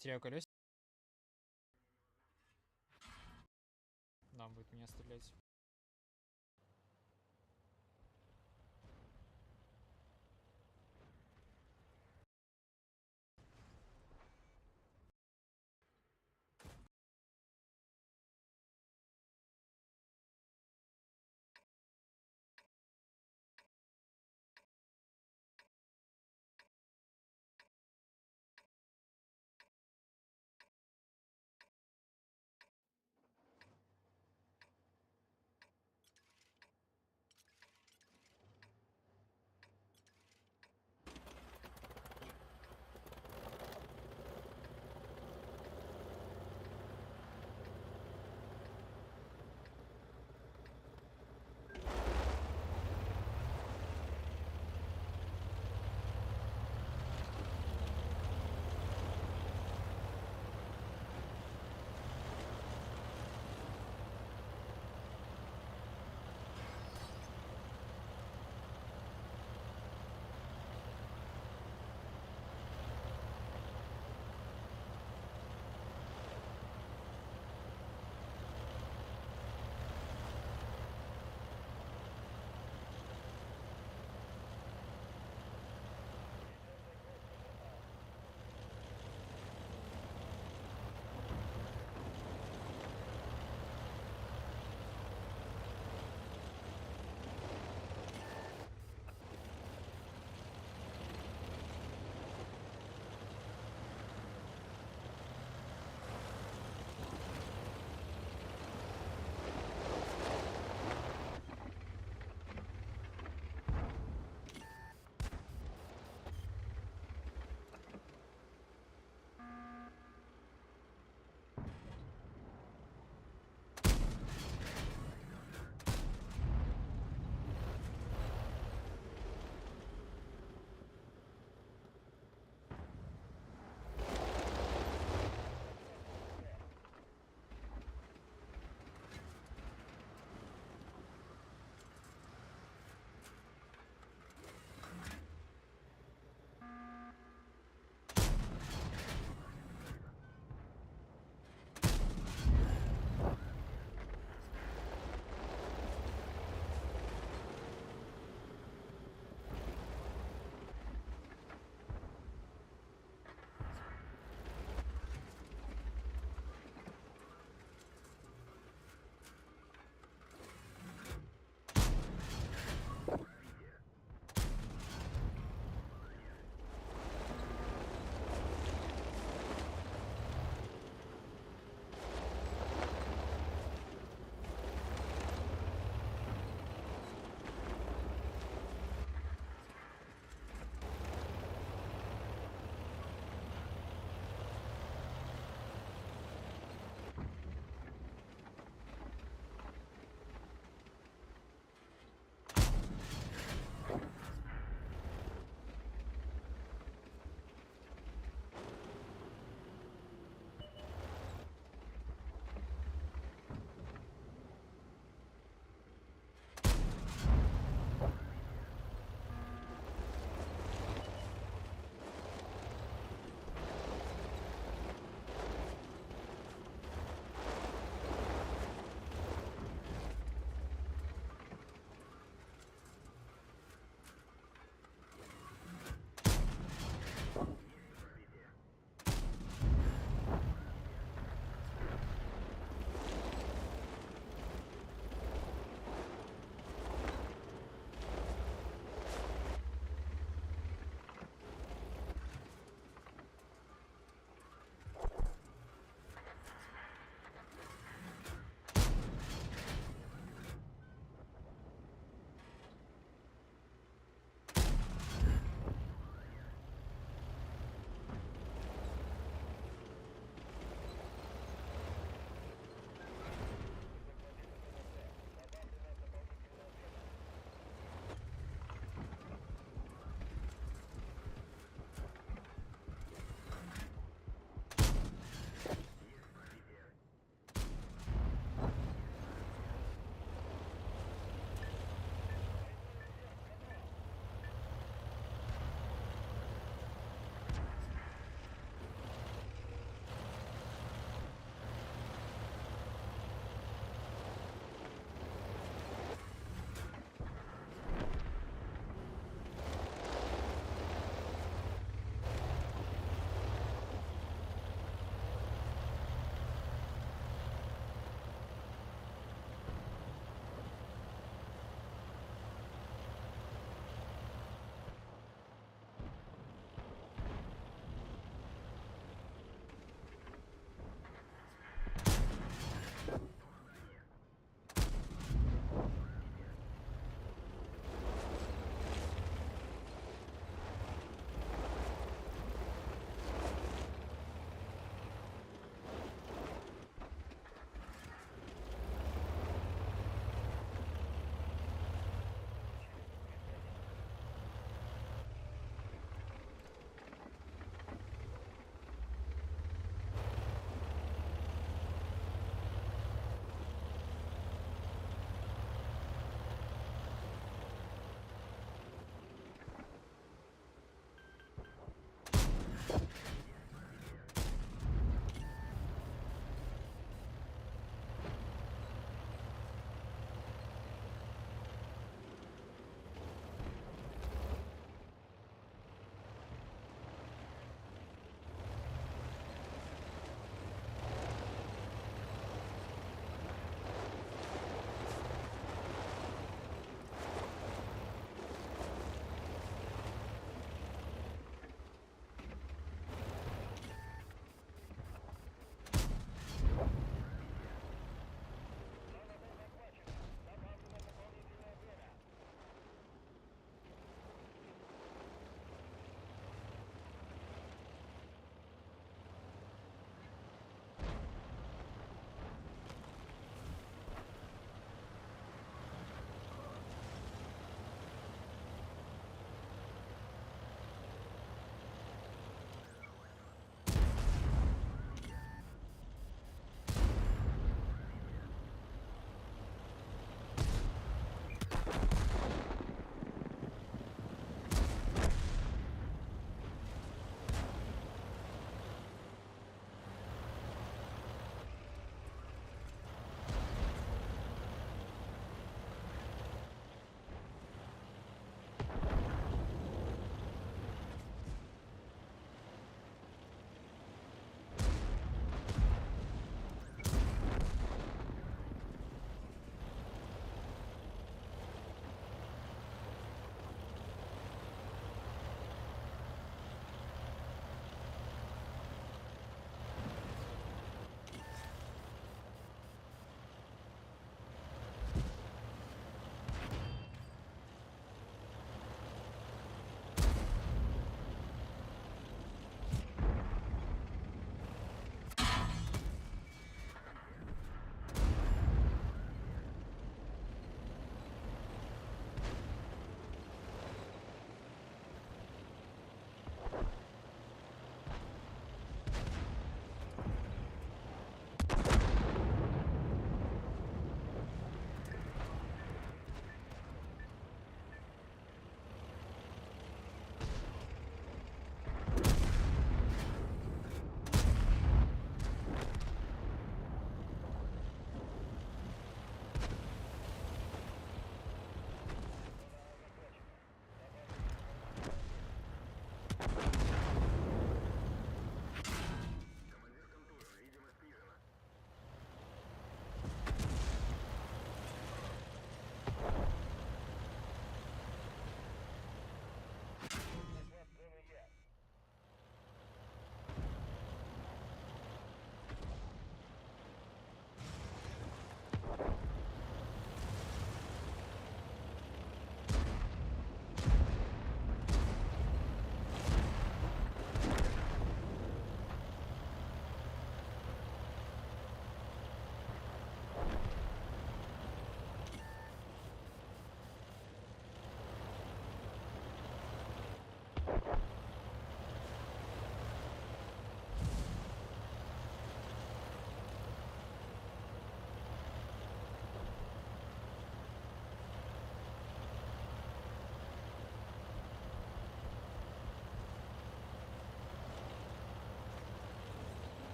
Теряю колесико. Да, он будет меня стрелять.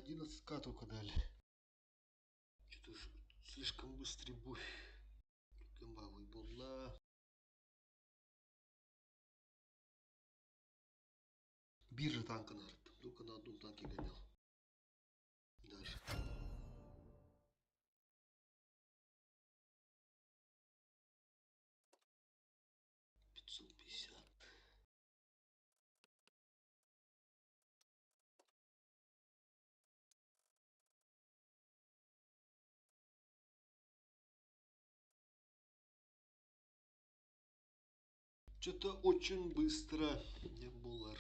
11к только дали. Что-то слишком быстрый бой. Гамбавый болла. Биржа танка нарыттым. Только на одном танке гонял. Дальше. Что-то очень быстро не булар.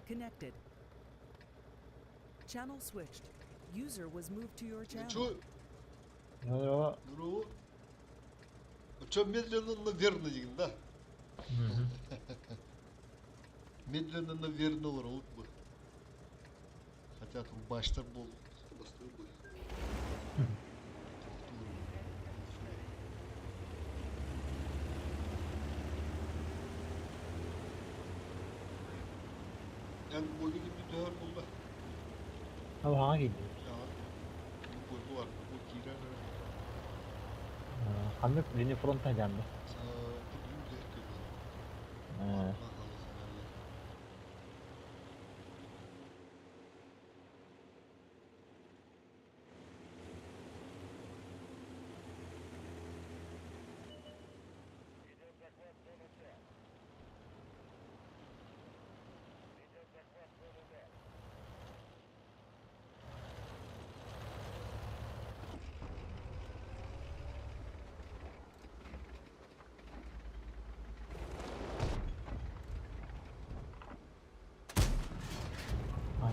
Connected. Channel switched. User was moved to your channel. Чё? Здорово. Здорово. А чё медленно, наверно деген, да? Медленно, наверно, уралып бы. Хотя там баштар был. Бастой бой. Yani boyu gibi döver bulma. Abi hangi gidiyor? Ya. Bu boyu var. Bu girer. Hamle Lini Front'a geldi. Kudüm güzel kırdı. Ee, Bakalım senaryo.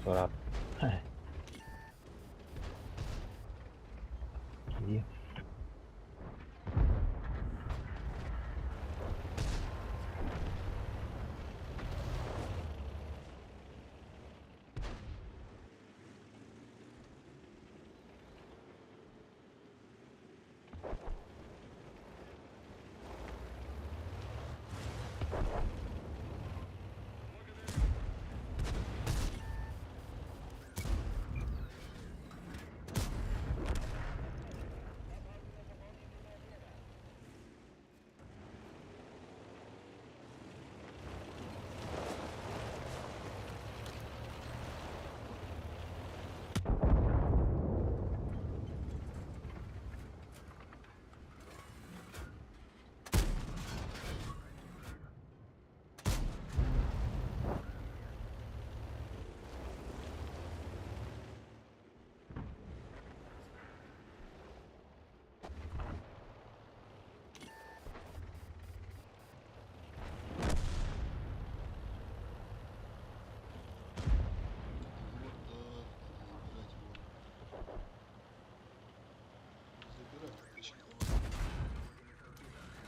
sonra İyi.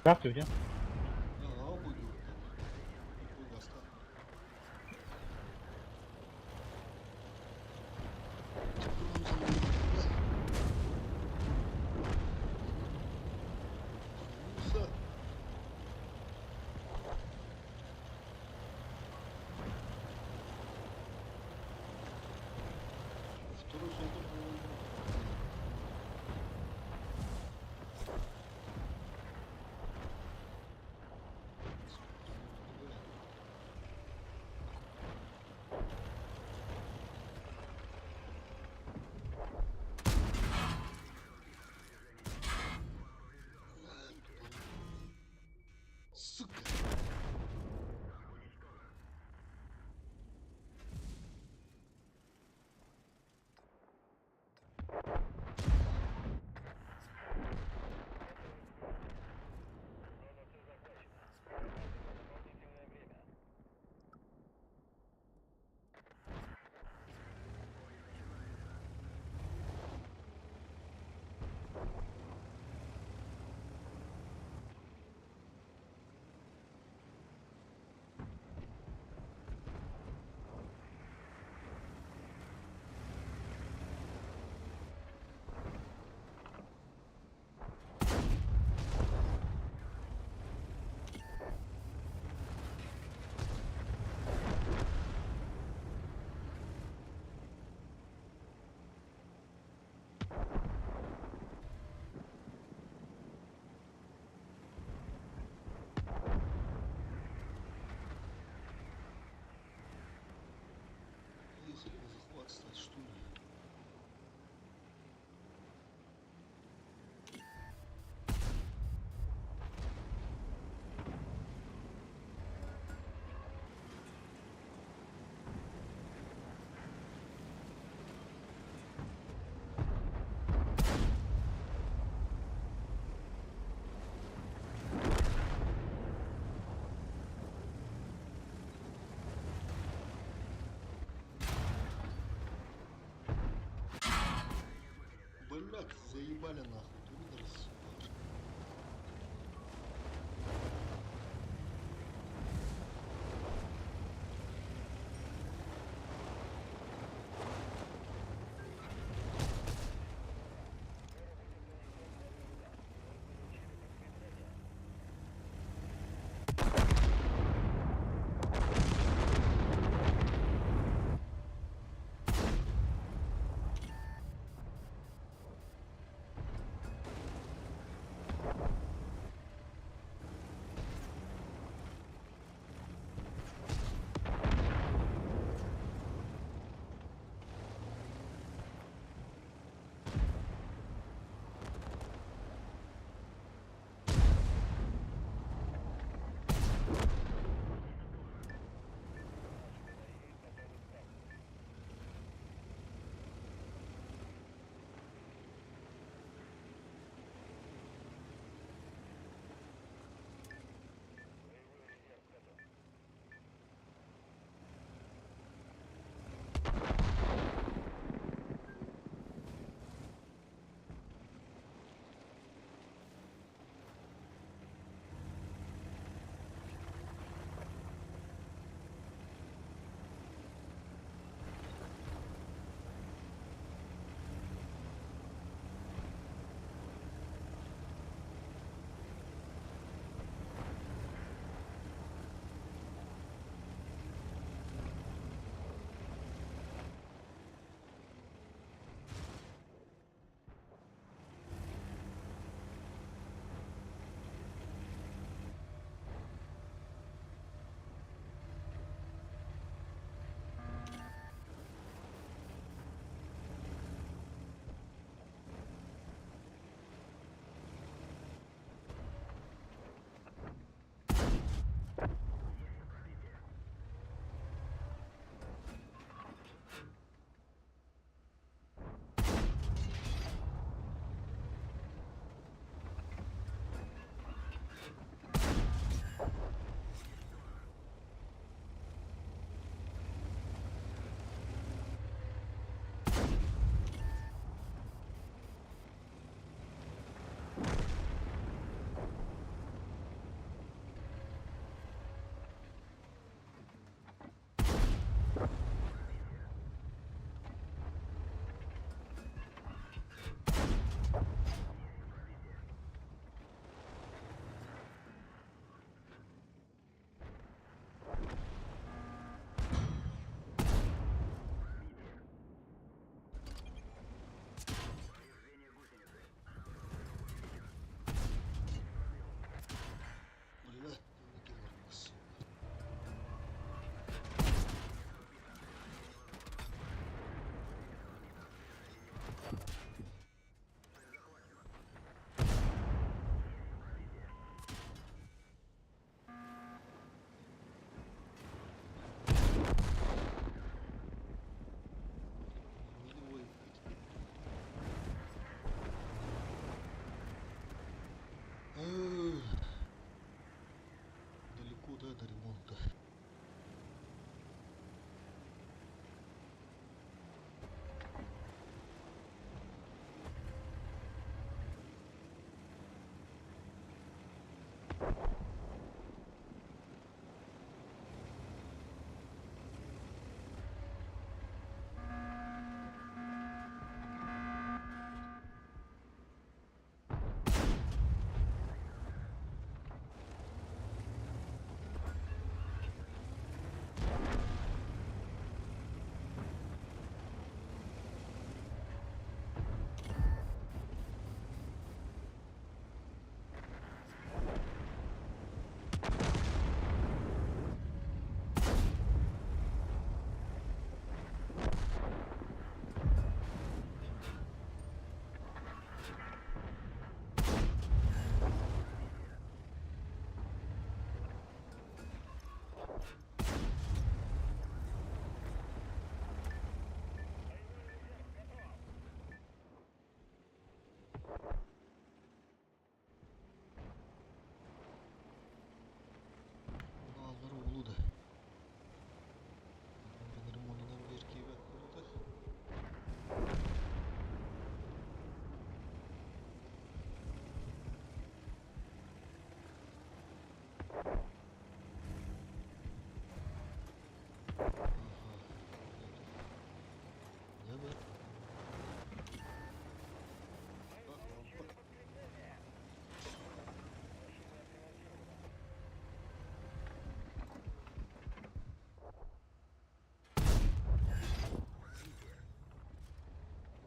Ne yapıyor hocam? Ya buydu. Bu gazda. Musa. Второй солдат. Валя нахуй, ты выдрался.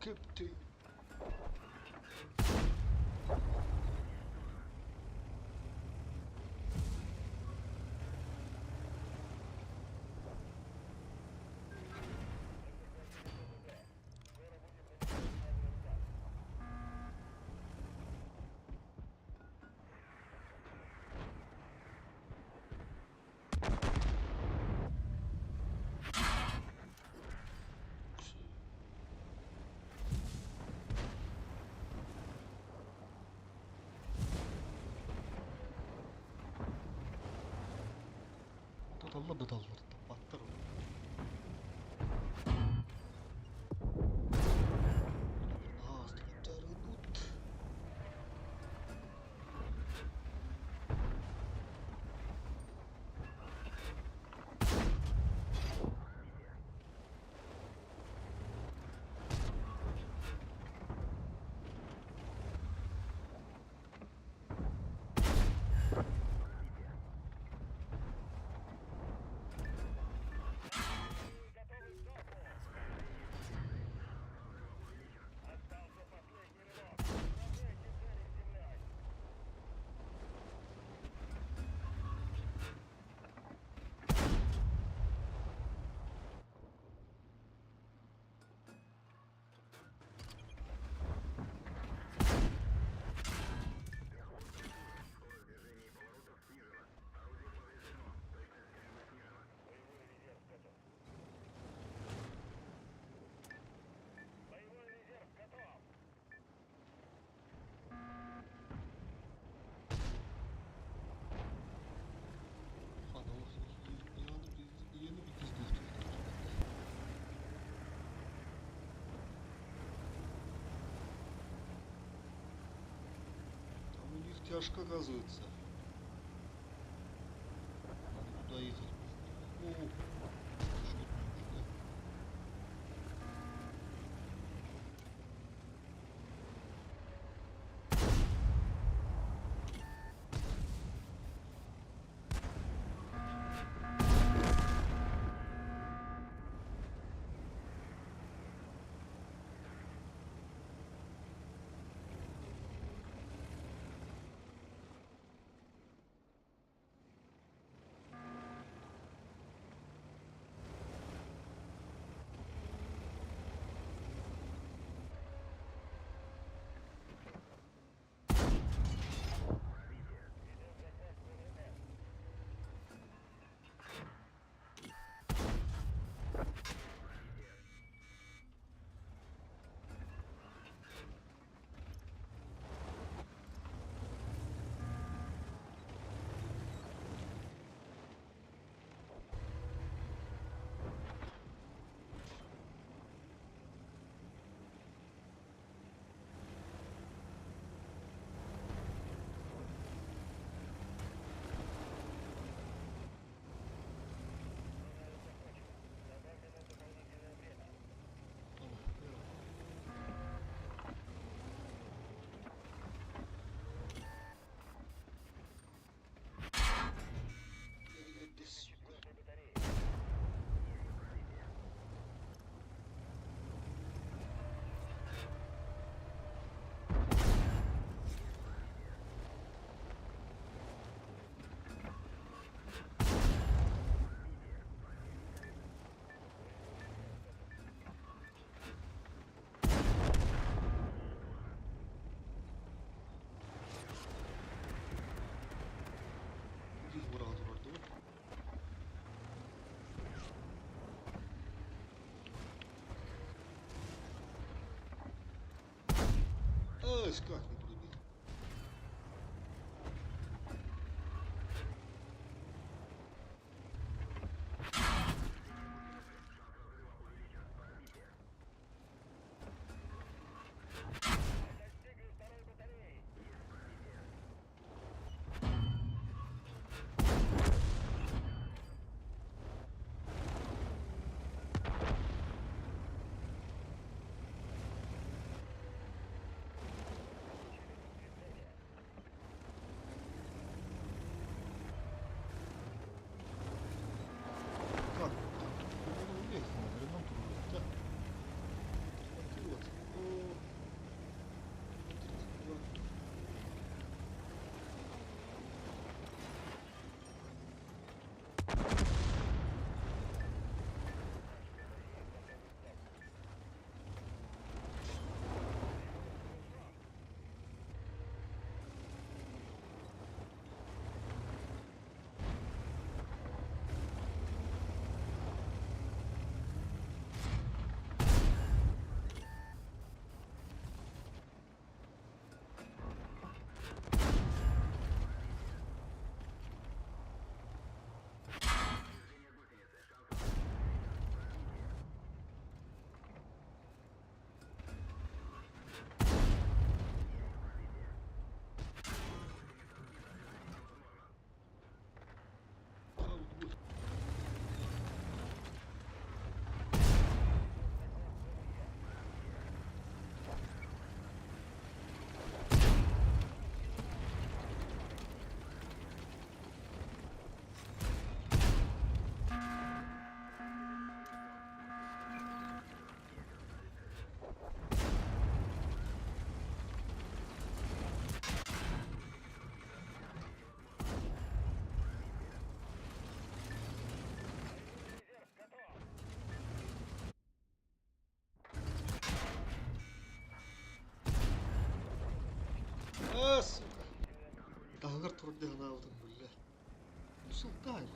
Captain. Dadalla dadallar da battır onu. Здравствуйте, Ренут. Тяжко, оказывается. Надо туда ехать. О, что это? Ась, как не пробил. aldın böyle. Nasıl dahil?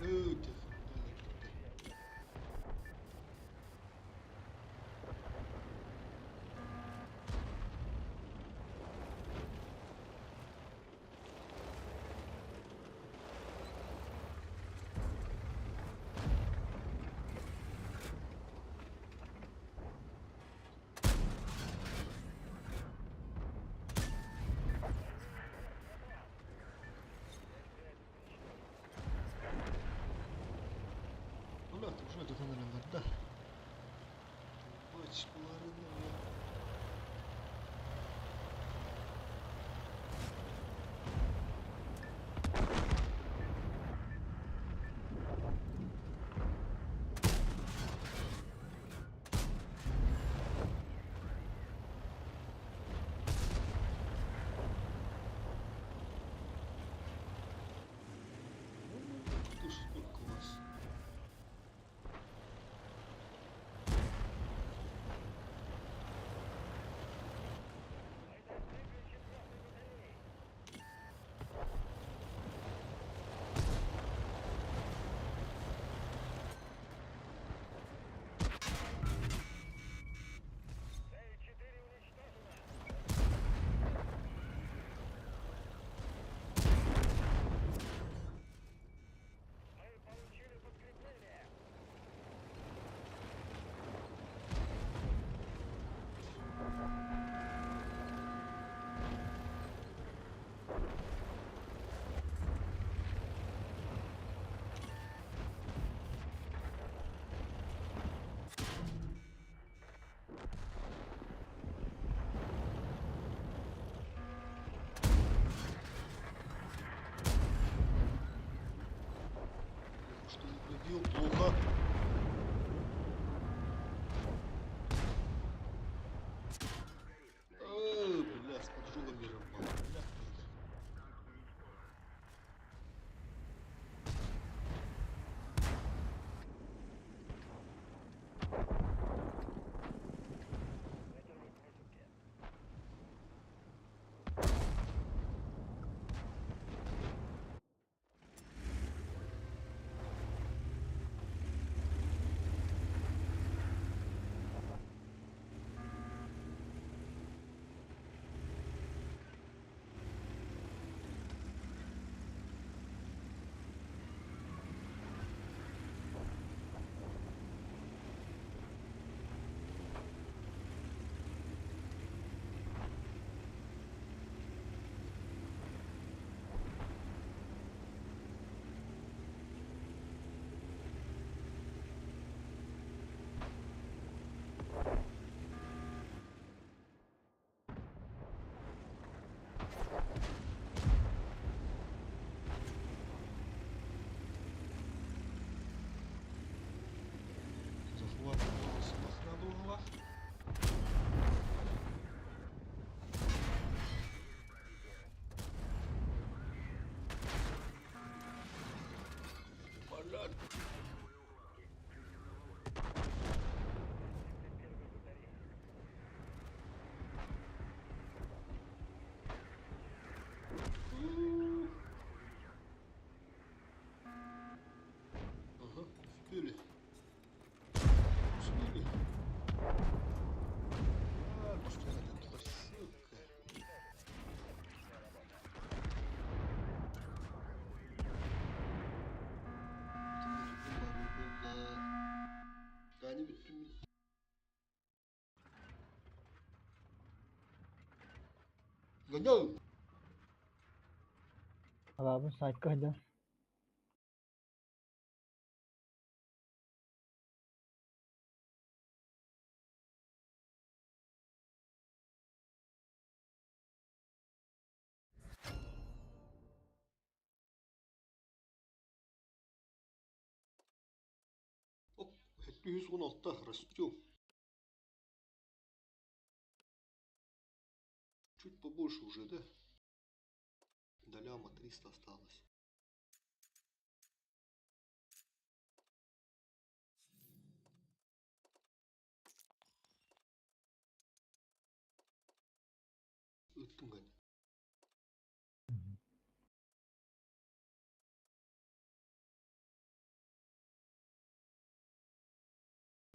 Öyle. Ulan şurada kameram var da. Bu açıklarını ya. Dur, класс. Что убил плохо. Бля, с поджогом миром был. Бля. Bener. Apa cycle aja. Оп, это 116 растем. Чуть побольше уже, да? До ляма 300 осталось. Ыттың қане.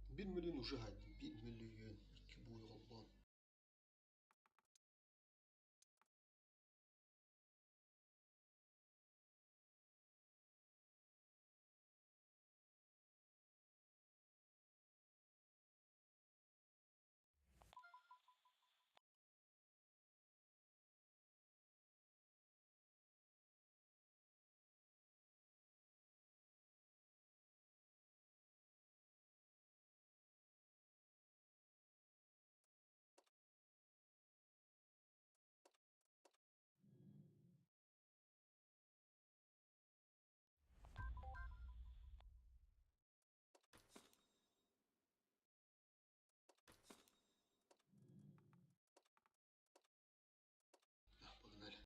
Bir milyon уже hadi. 1 milyon. 2 boy olman. Погнали.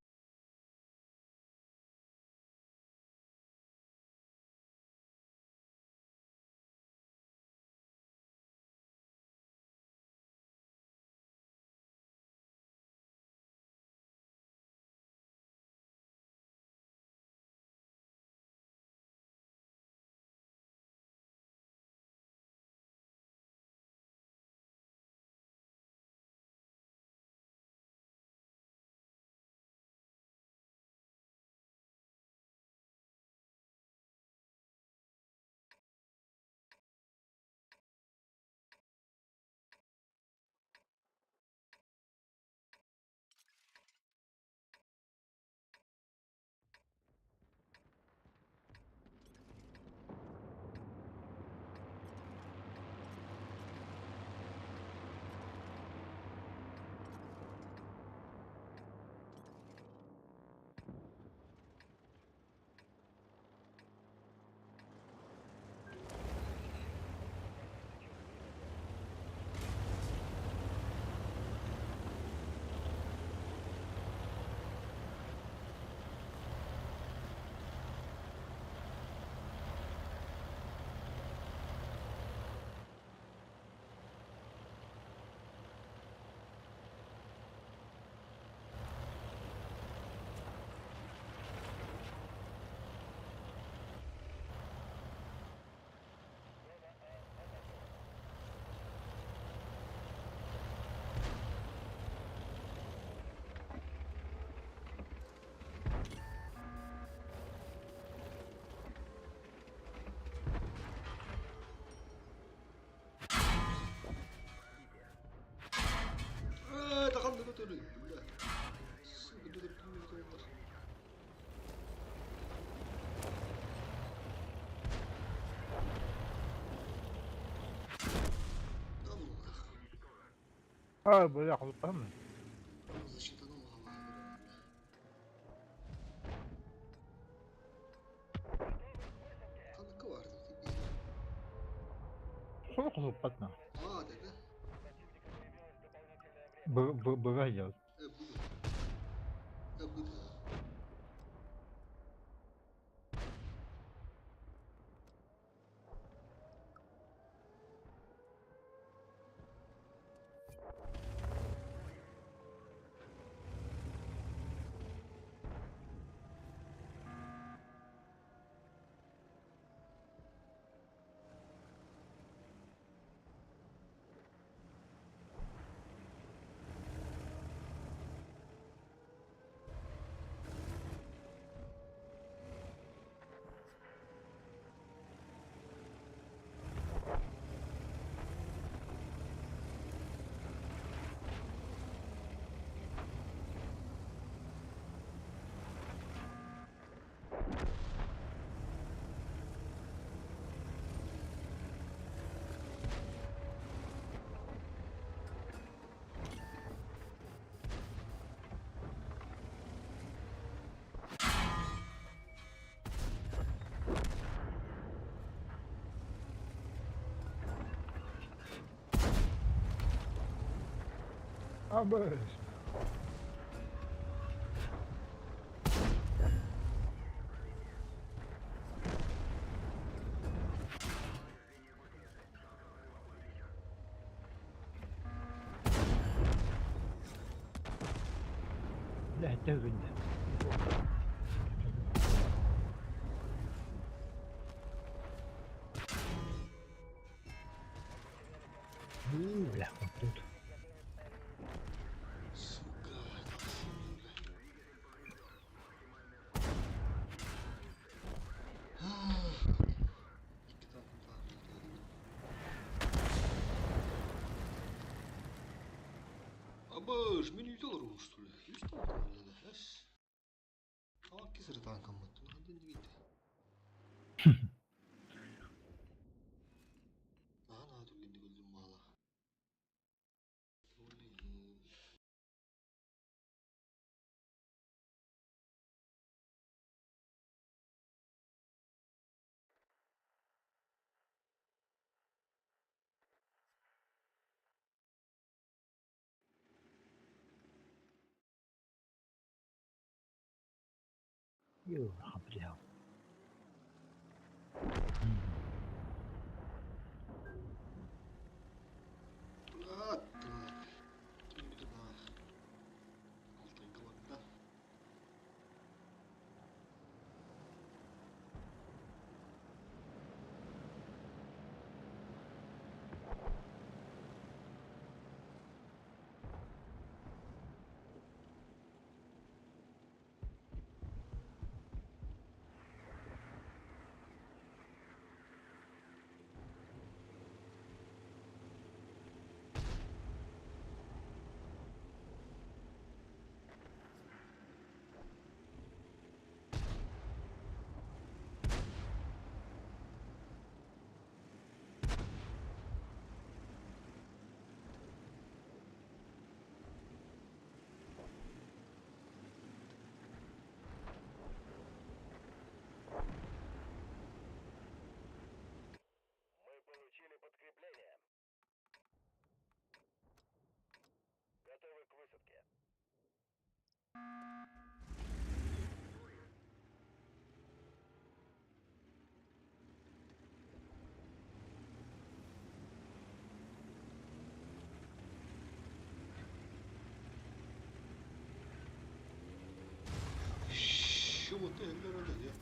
Takan da götürün. Sıkı dur dur. Allah. Ah, böyle akıllı mı? Засчитано голова. Kanka vardı gibi. Sonra kızıltma. Aa dedi. Böyle yaz. Bu. Bu. Abi. لا تهون. لا مبسوط. Сука, İki takım tahmin ediyorum. Абаш, мені взяли руку, что ли? И что там надо? Эс? Ama keseri tankam battı. Hadi indi gitti. Ana dur gitti gözüm bağla. Yuh, haberi ya. Attı. Kim bilir ha. Altay kavakta. Şu mutlu eller öyle ya.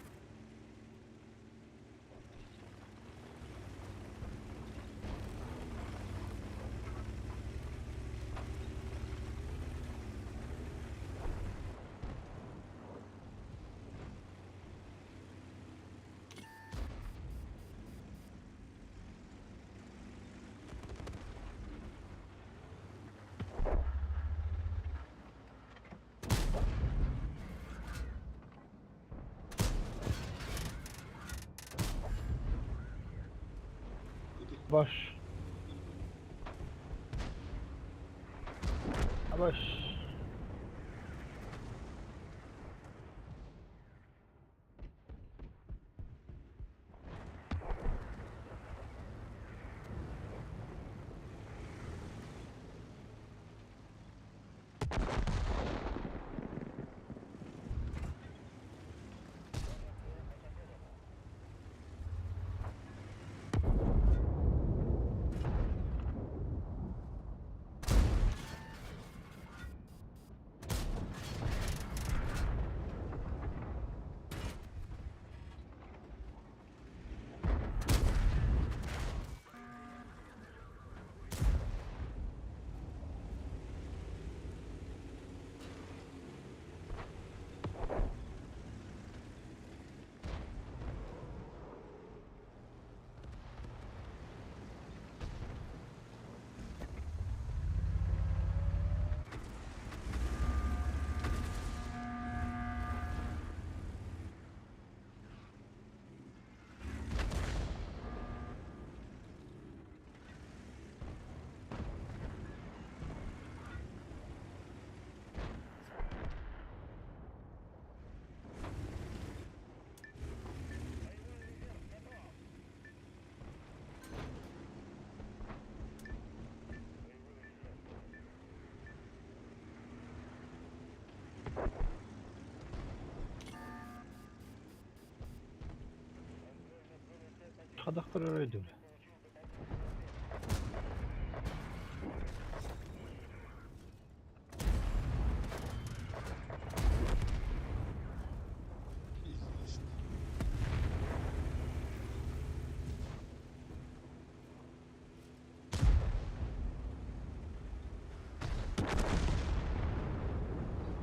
Boş. Boş. Sadık kırır ödül. İzle.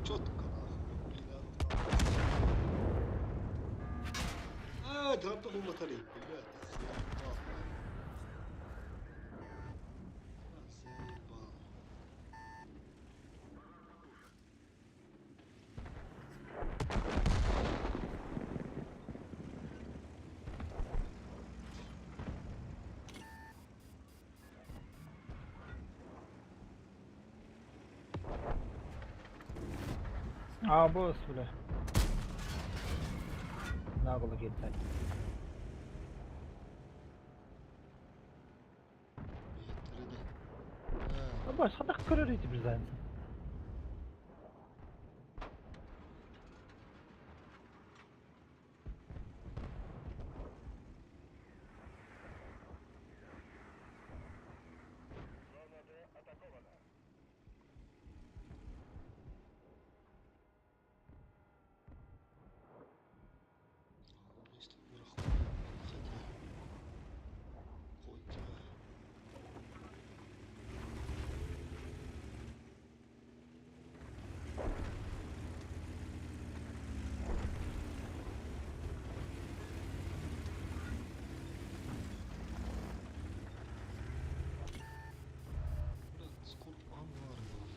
Чётко, нахуй, блядь. А, да, потом батарейку, блядь. Заебал. Заебал. Бос, бля. Нагло кетті. Bitirdi. Бос, Sadık kırır idi bir zaten. İşte bırak. Hadi. Koyca. Блядь, сколько анвар var.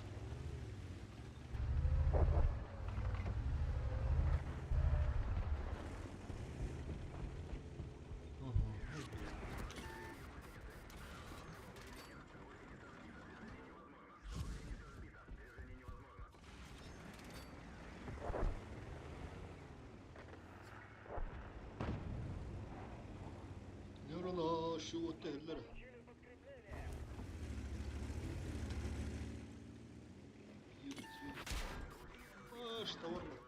Yarına şu otellere. Yürü, yürü. Аж товар надо.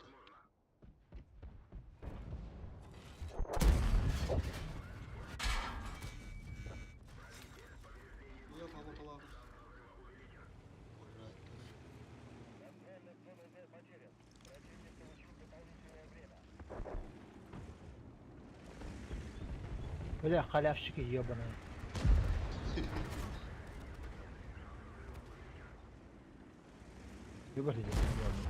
Я помотала. Бля, халявщики ебаные. Ебать эти ебаные.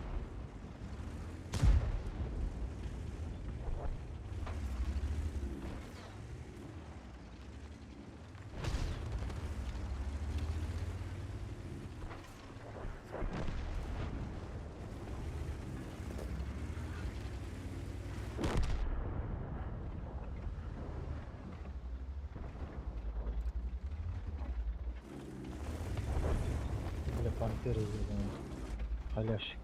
Бля, пантеры ебаные. Халявщик.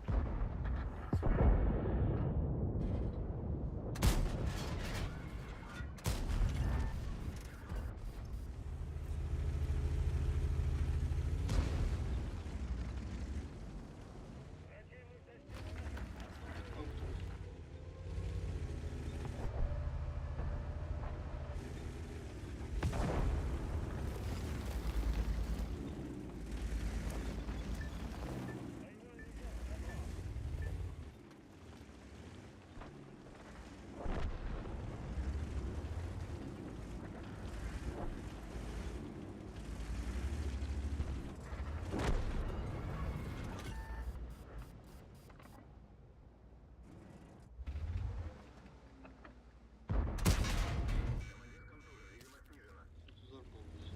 Tuzak olmuş.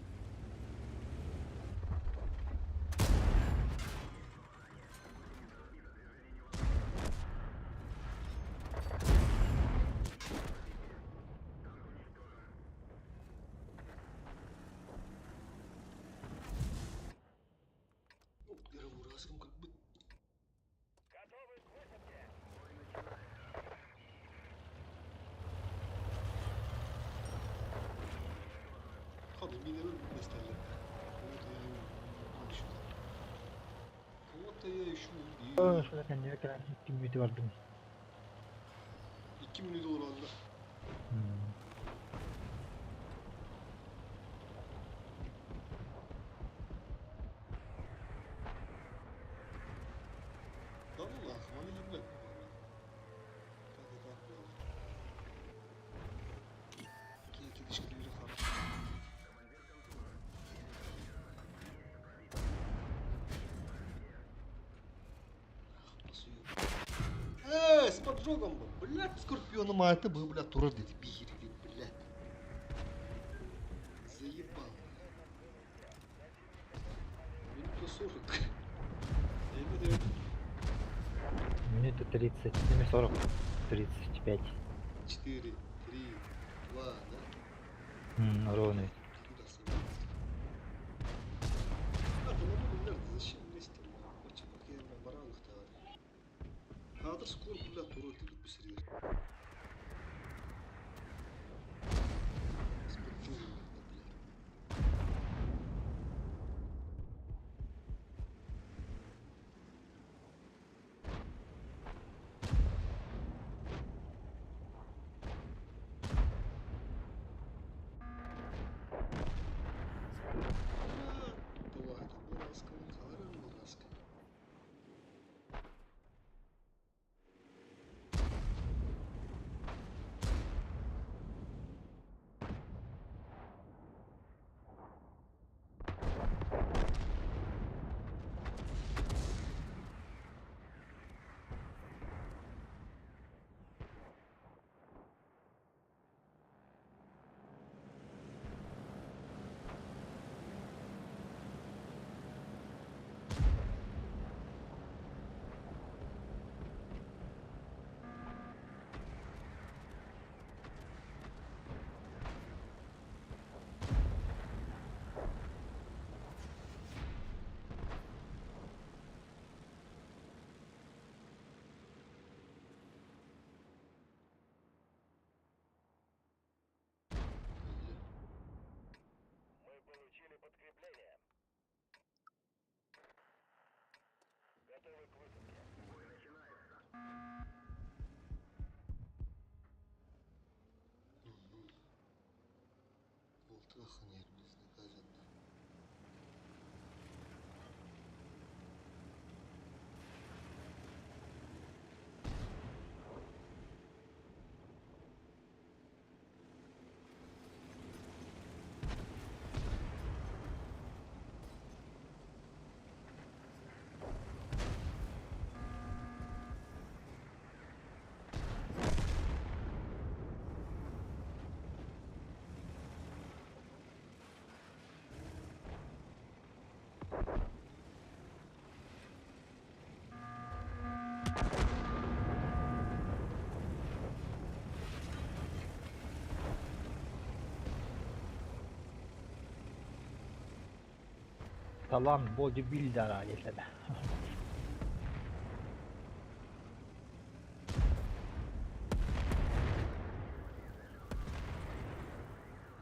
Первым разом как бы. Hadi binelim beslerle. Kavota'ya şu Şurada kendine kadar 2 minütü vardı. 2 minut olur anda. mı? Aklıma ne gibi? İki dişli biri karşı. С поджогом был. Блядь, скорпионом, а это был, блядь, тура дети. Бигери, блядь. Заебал. Минута 40. Время. Минута 30, не 40, 35. 4, 3, 2, да? Ровный. Туда собраться. А, ты могу, блядь, зачем вместе? Очень как я на баранах товарищ. А это скоро, блядь, тура ты тут посередине. С поджогом, блядь. Давай, это будь ласка, Халарин, будь ласка. Волтахан yer безнаказанно. Tamam, bodybuilder ailesi de.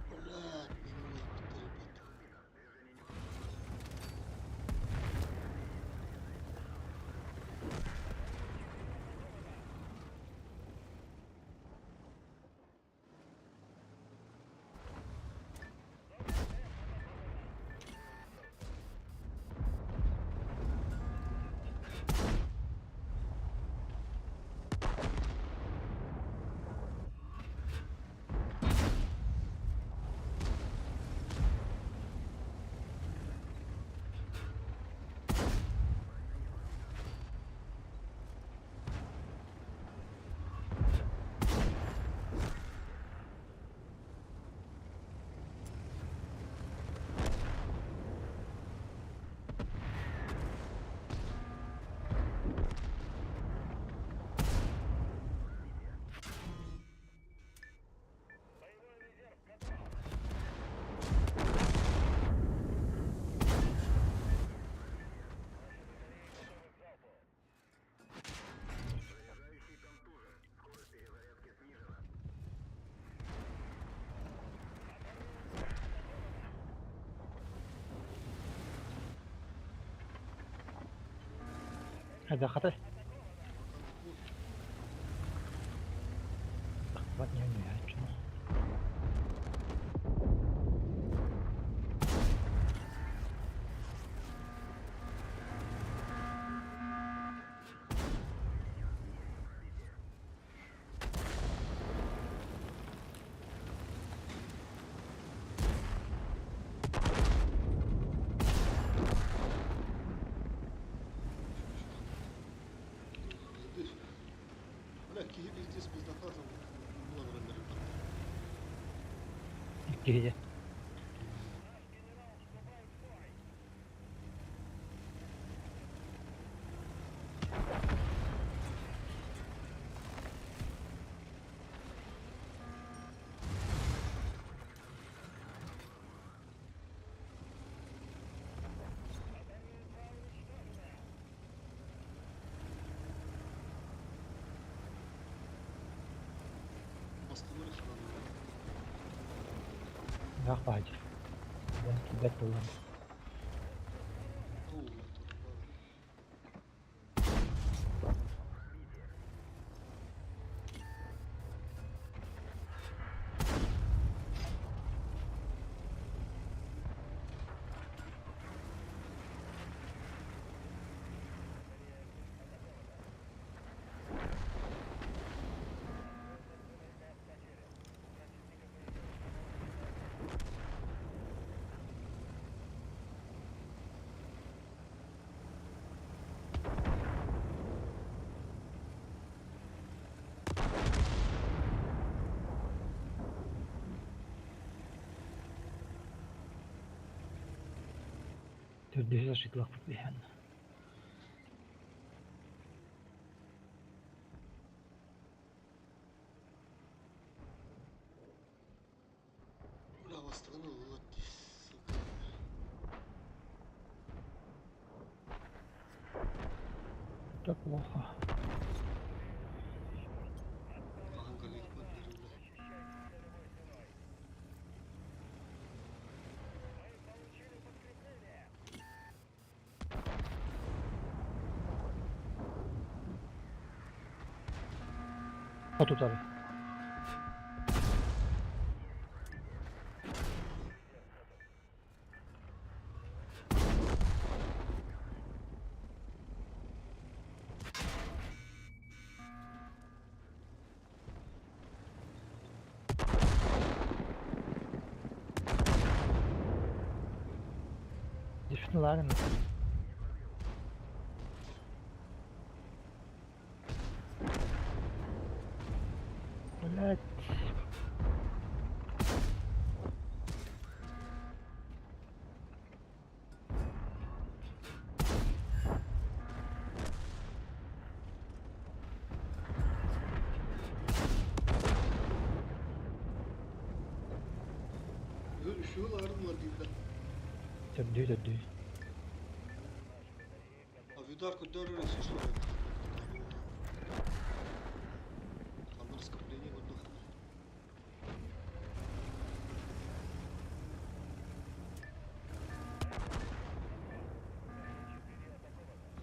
Блядь, меня перебито. هذا خطأ. أخبرني عنه يا عجل. Geriye. Baskıları falan. Yak bacı. Ben Tibet kullandım. Ne oluyor tabii. Düz ışıkla kutlayan. Ulan bastığını Allah. Это плохо. Hangarlık maddelerine. Otur tabii. Düştüler mi? Evet. Üşüyorlar mı var diyeyim Döndü. А видар куда рысишь? Там на скопление воздуха.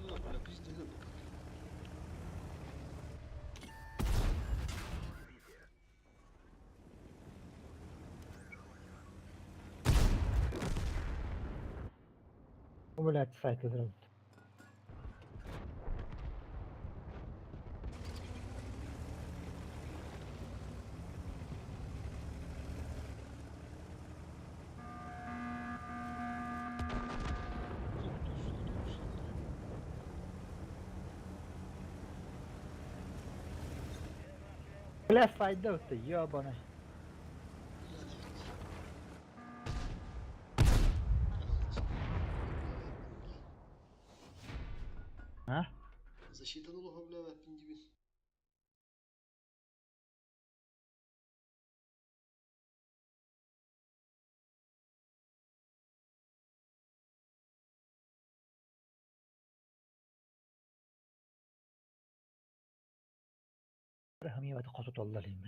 Ну, бля, пиздец. Блять, сайт изработал. Блять, сайт да ты, ёбаный. А? Защита налога, бля, пиндивин. Rahmiye vatı kosut ollalıyım.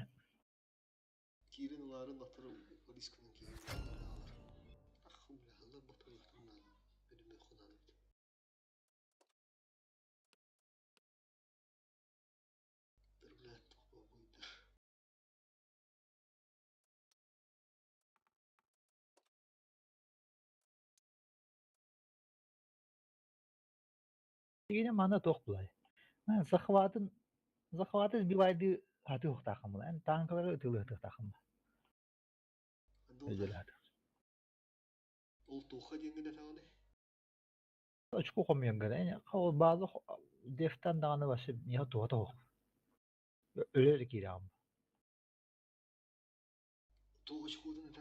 Kirin uların batırı polis kının kirin. Ahım bля, Allah batırı batırı. Benim kudanım. Dur bля, topa buydu. Yine mana tok bulay. Ha, Zahvatın bir vaydı hatı yok takımı. Yani tankları ötülü hatı takımı. Özel hatı. Ol toha diyenge de tağını. Açık okumuyorum gene. Yani o bazı deften dağını başı ya tuhata ok. Öyle ki ya. Toha çıkıyordun da.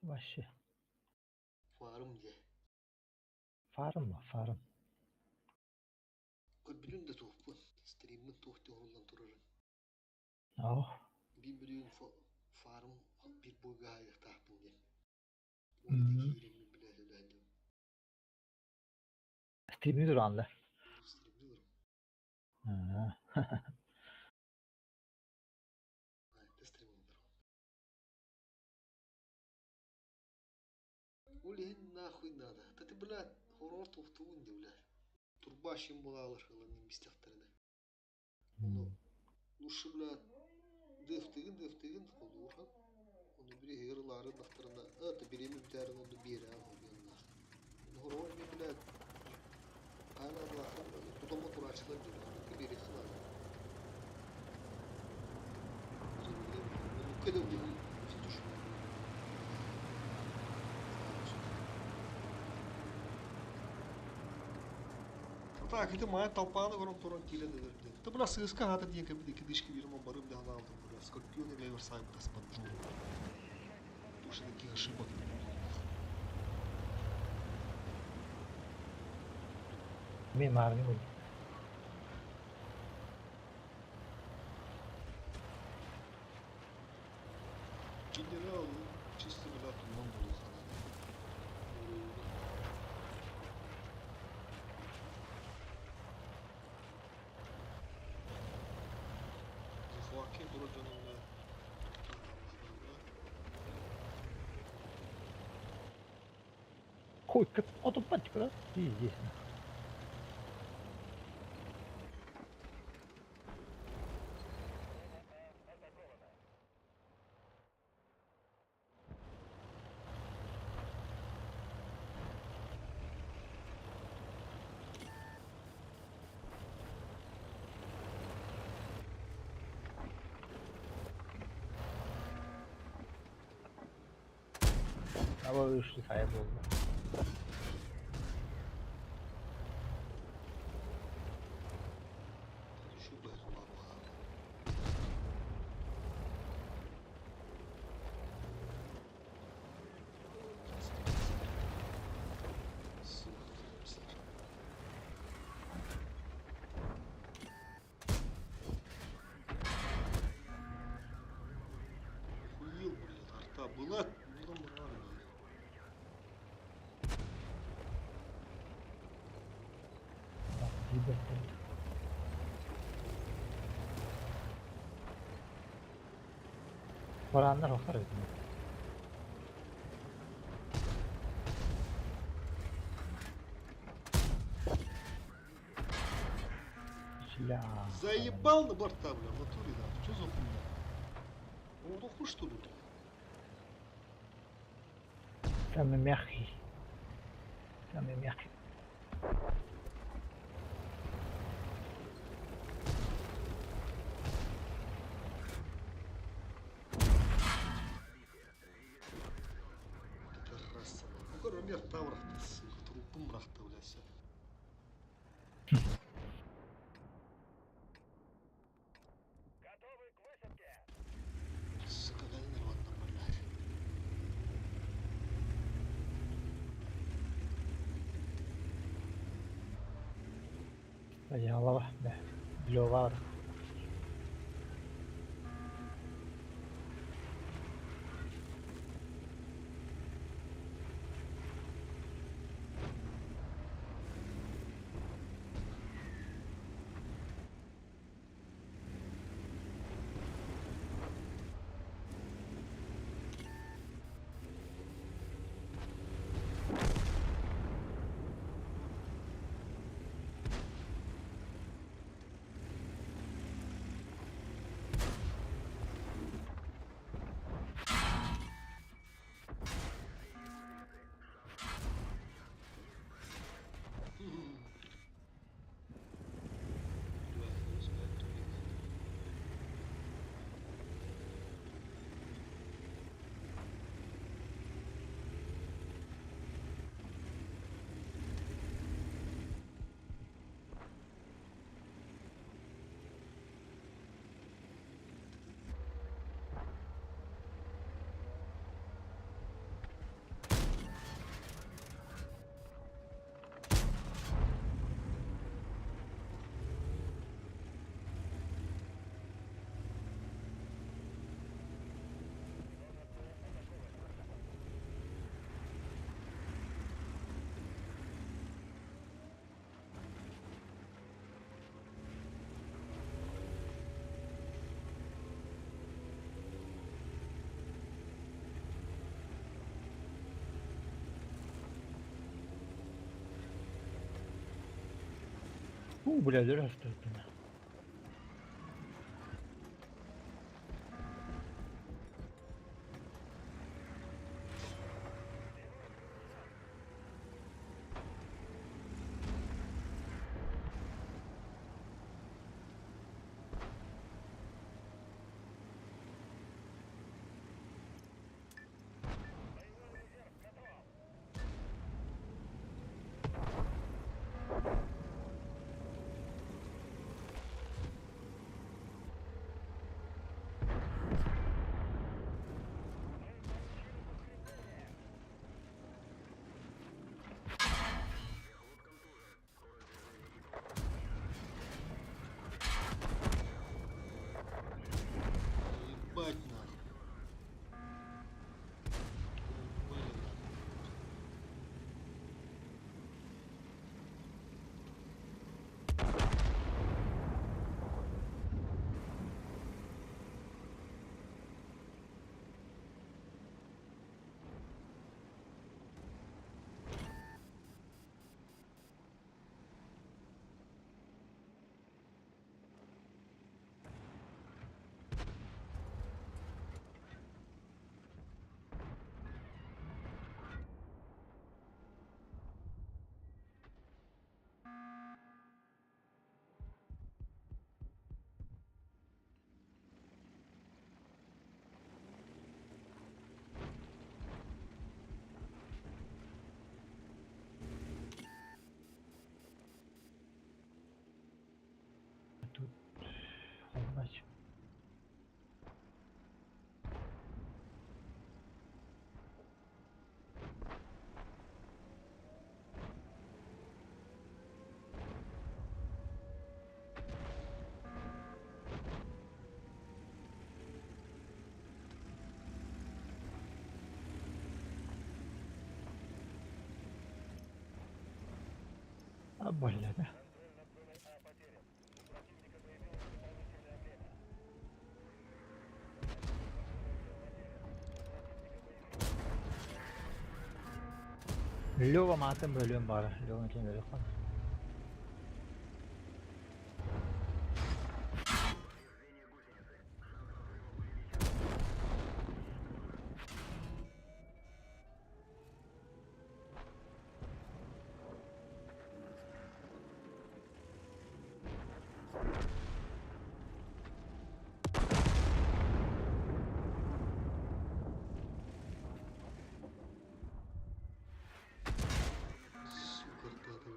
Başı. Farım ye. Farm mı? Farm. Bilin de tohpun. Stream'in tohti onunla durarım. Oh. 1 milyon farım bir boy gayet tahmin edin. Hmm. Oradaki yerimi bile söyledim. Stream'i duranlar. Stream'de durum. Ha. Hayır, stream'de durum. Ulen nahuy nada. Tati bilat horor tohtuğun devler. Turbaşın bulalar hılanın bistaktarına. Onu Uşu bilat deftegin kolurhan. Onu biri hıyırları daktarına ata birimi biterin onu bir an hobiyanlar. Horor ne bilat. Hala bakın tutama turaçlar diyor. Onu biri kılar. Onu kadar bir düşün. Так, это моя толпа на гором Торантиле, наверное. Это была сыска, а это не как бы кидышки, видимо, барым для галал, там, бля, скорпионы для Версайба, да, спаджу. Слушай, таких ошибок не было. Mimar mı? Генерал, чисто, бля, туман был, Захваки, вроде, ну, бля. Koy kıt otopan çıkıyor. İyi iyi. Ama üçlü sahip oldu. Şu bayram var. Хуил, блядь, арта была, ну, мрали. İyi bekle. Oranlar bakar ödüm. Silah. Заебал на борта, бля, в натуре, да. Что за хуйня? Он дохуй, что ли? Tamam yahi. Tamam yahi. Терраса. Ну, Ромер Тавров, сука, трупом рахта, бля, все. Сука, дай народ там, блядь. Ya Allah be. Bilo var. Блядь, раз тут. Ебать нахуй. Ебать нахуй. Тут холмач. Больно, да? Лёва матым бөлüm бар. Лёва кен бөлүп калды. Сука, ртата.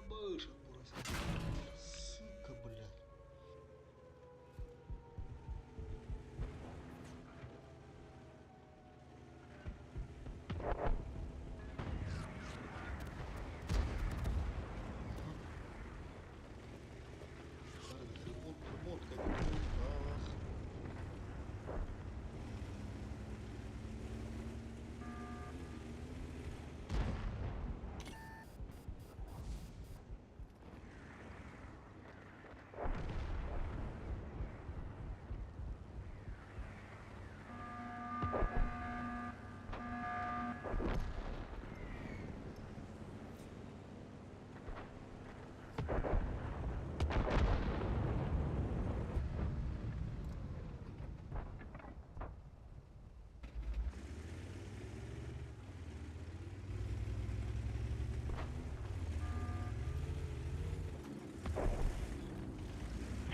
Башен просто. Сука, блядь. Ремонт, как ах.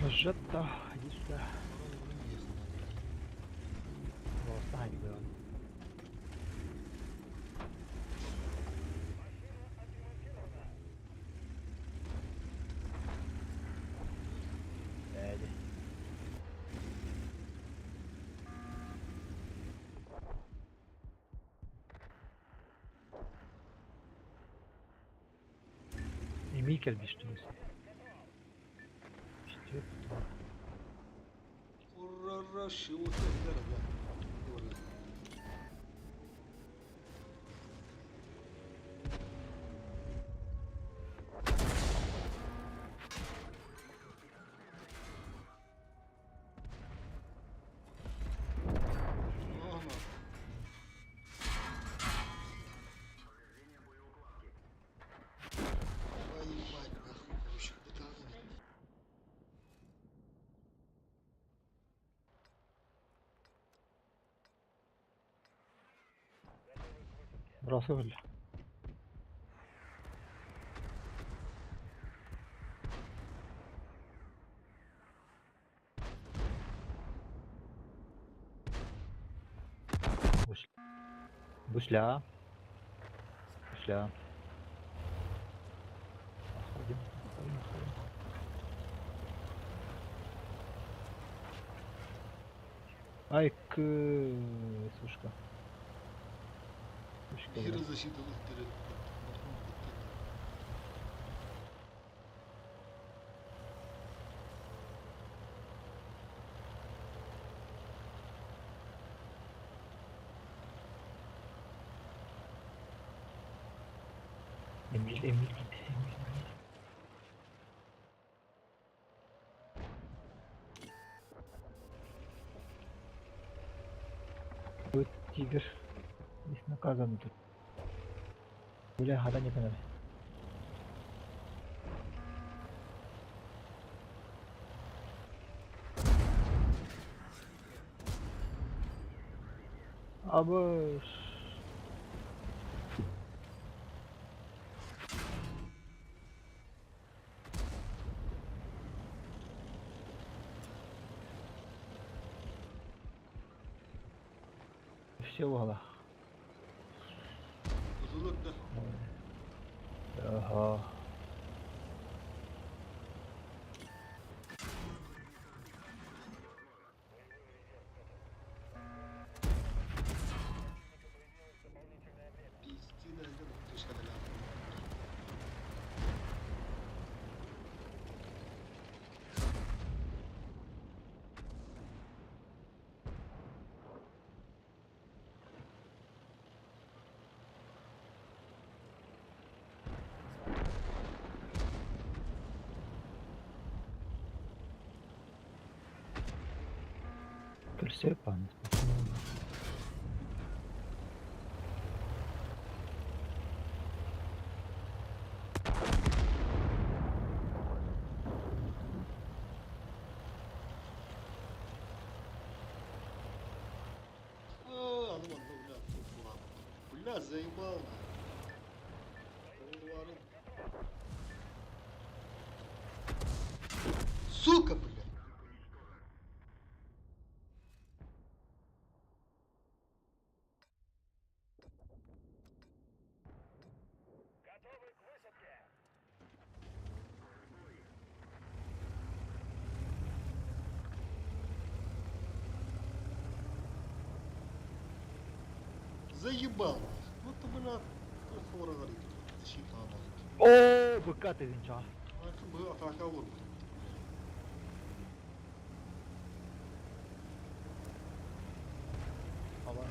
Жetta, иди сюда. Пора уже ехать надо. Просто хайди было. Эди. И Микель бештусь. Что это? Ура, шиву тогда, да. Ура. Ага. Burası öyle. Буш. Бушля. Бушля. Ходим, ходим, ходим. Ай, сушка. Сушка, блядь. Гірозащитових терен. Emil, Emil git. Emil. Вот тигр. Здесь наказан тут. Бля, хата не понял. Абы... Все вала. Kızılır da. Ага. Пизди nerede bu? Dışarıda lan. Красиво, пан. Alman da bля. Бля, заебал. Дворы. Сука, бля. Заебал. Ну ты, бля, хора горит. Защита она. Oo, dikkat edin çağ. Artık bu ataka vurdu. Hava.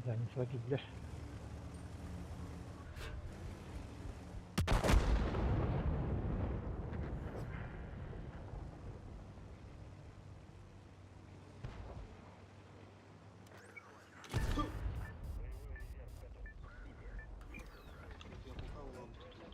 Yani rakipler. Я пока лампу тут.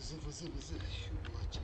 Vızı şu bulaşacak.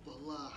Ballah.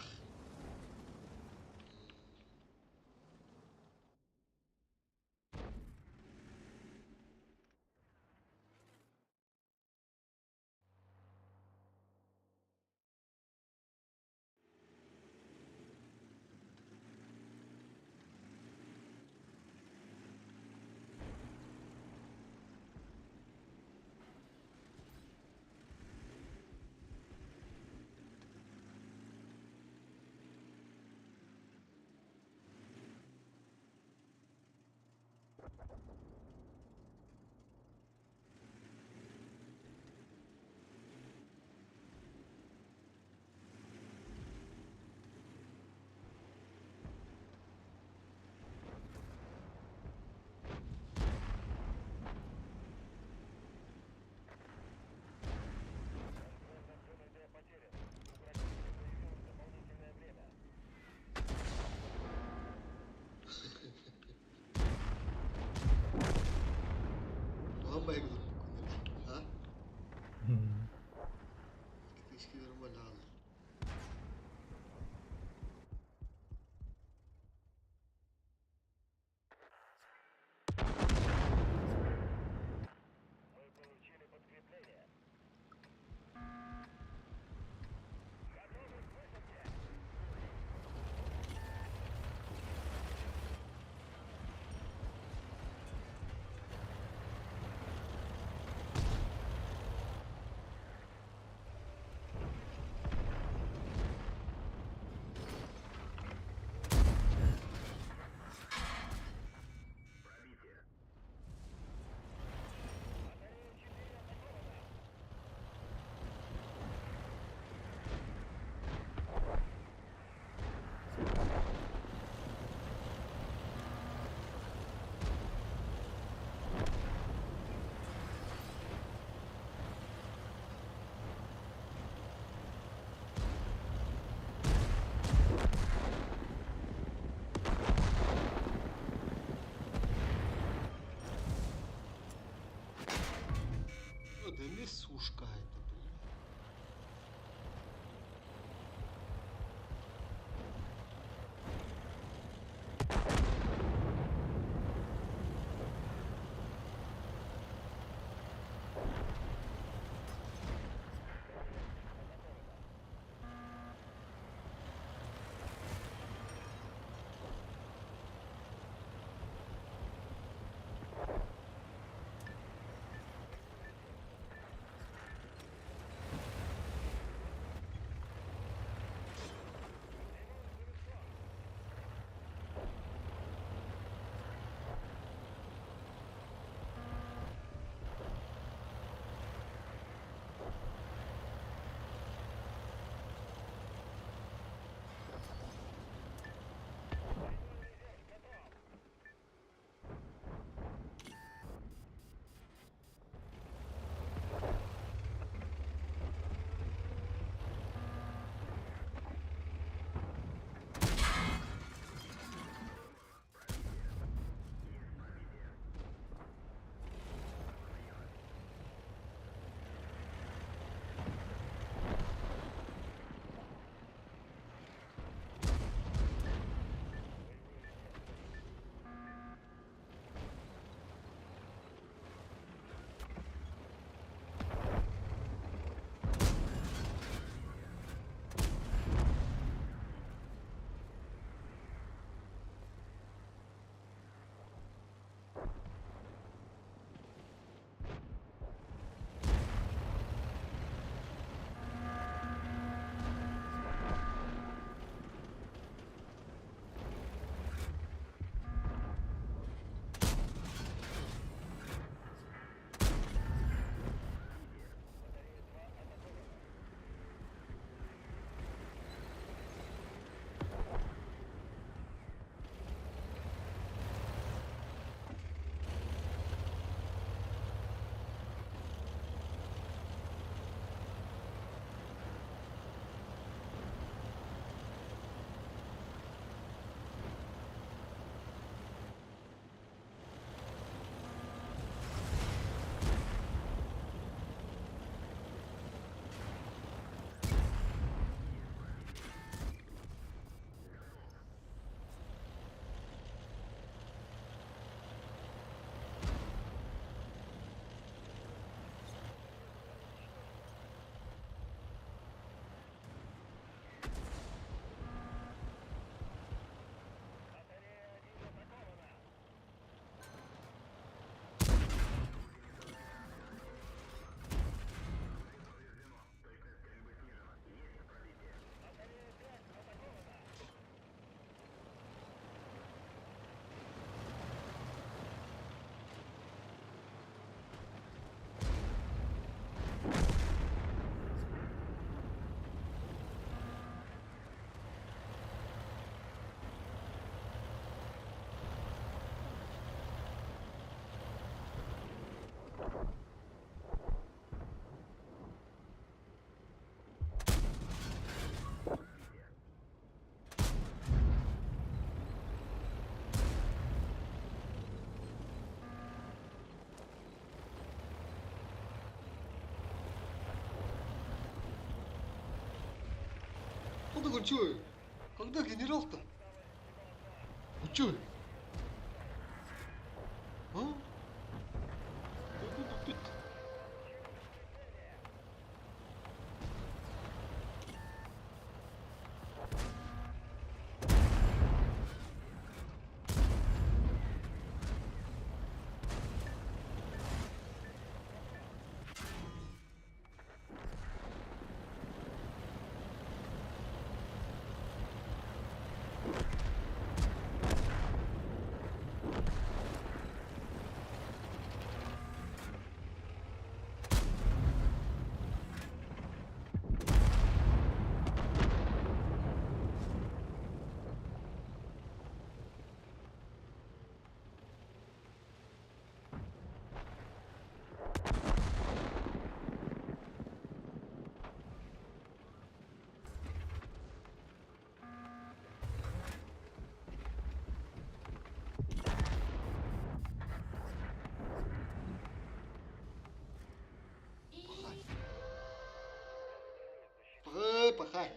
Когда кончой? Когда генерал-то? Кончой? А? Пахай, пахай.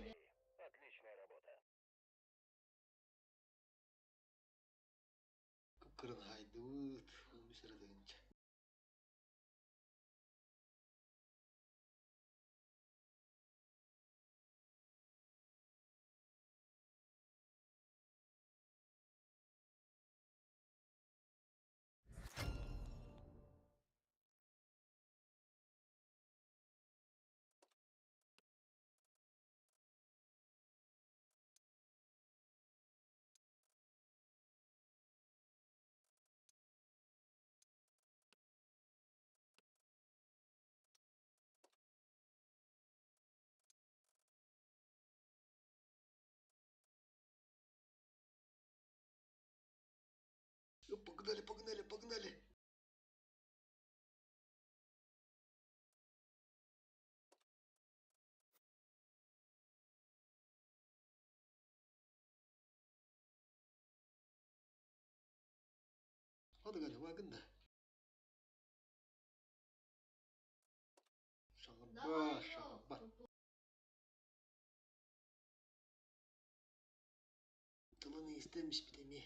Кыпкырын хайдыбыт, умисер дегенче. Погнали, погнали, погнали. Hadi gari bakın da. Şahaba, şahaba. Tılını istemiş bir de mi?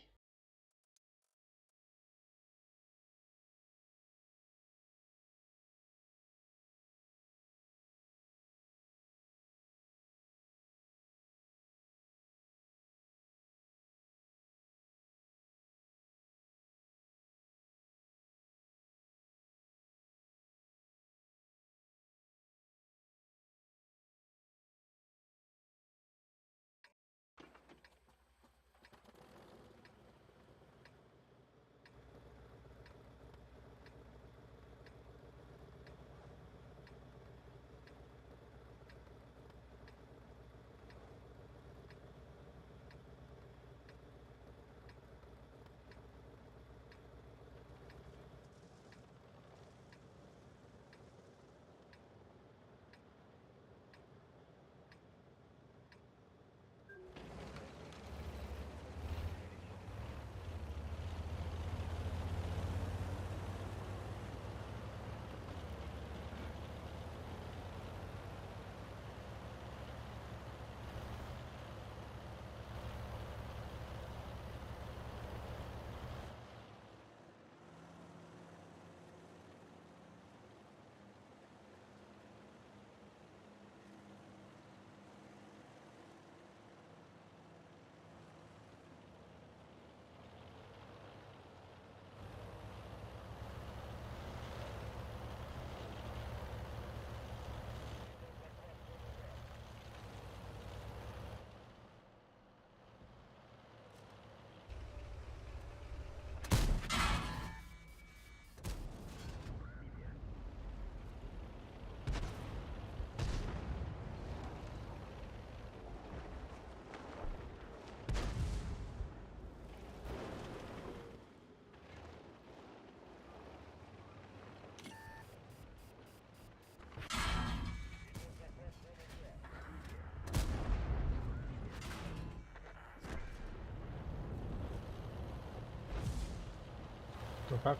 Toprak.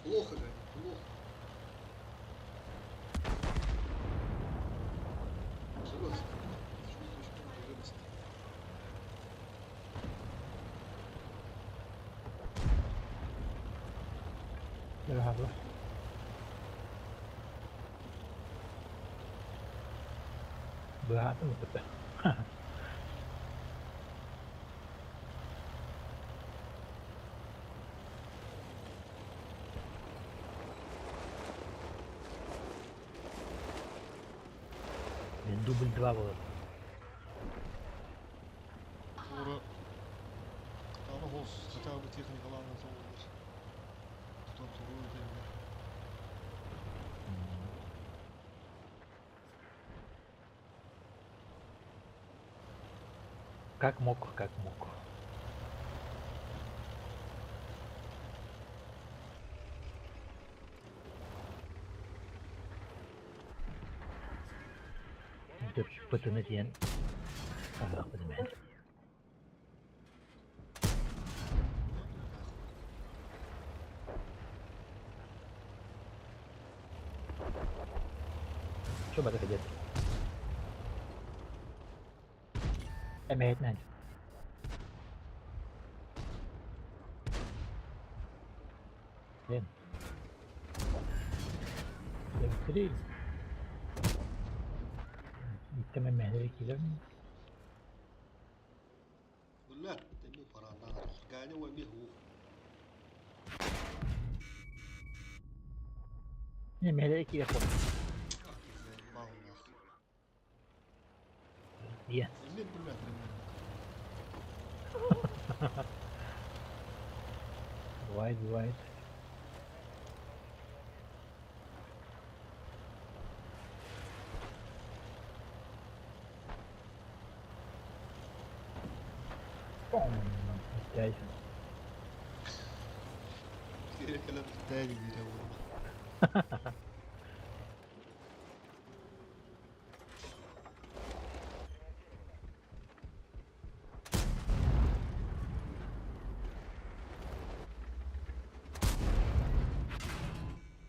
Плохо, Женя, плохо. Bak. Şu düşman Merhaba. Berat mı tepe? Ben double drop olur. Doğru. Ama olsun. Hatta bu teknik alandan sonra olur. Tutam soru ödeyim. Как мог, как мог. Gidip pıtını diyen Allah bilmem. Coba kita lihat. Emet nanti. Then. Level 3. Kita main dari killer ni. Benar, tapi para anak kayaknya gue biru. Ni main dari killer pun. Mau lah. Iya. Ini benar benar. Wide. Bom. Guys. Kira kalau tadi dia udah.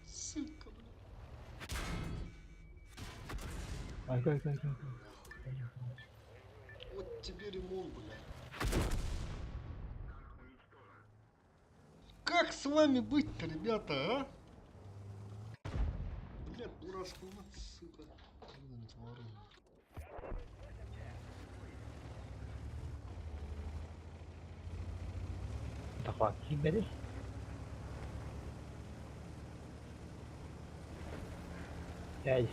Suka benar. Ай. Вот тебе ремонт, бля. Как с вами быть-то, ребята, а? Бля, дурашка, вот, сука. Блин, тварь. Tak lagi beres. Guys.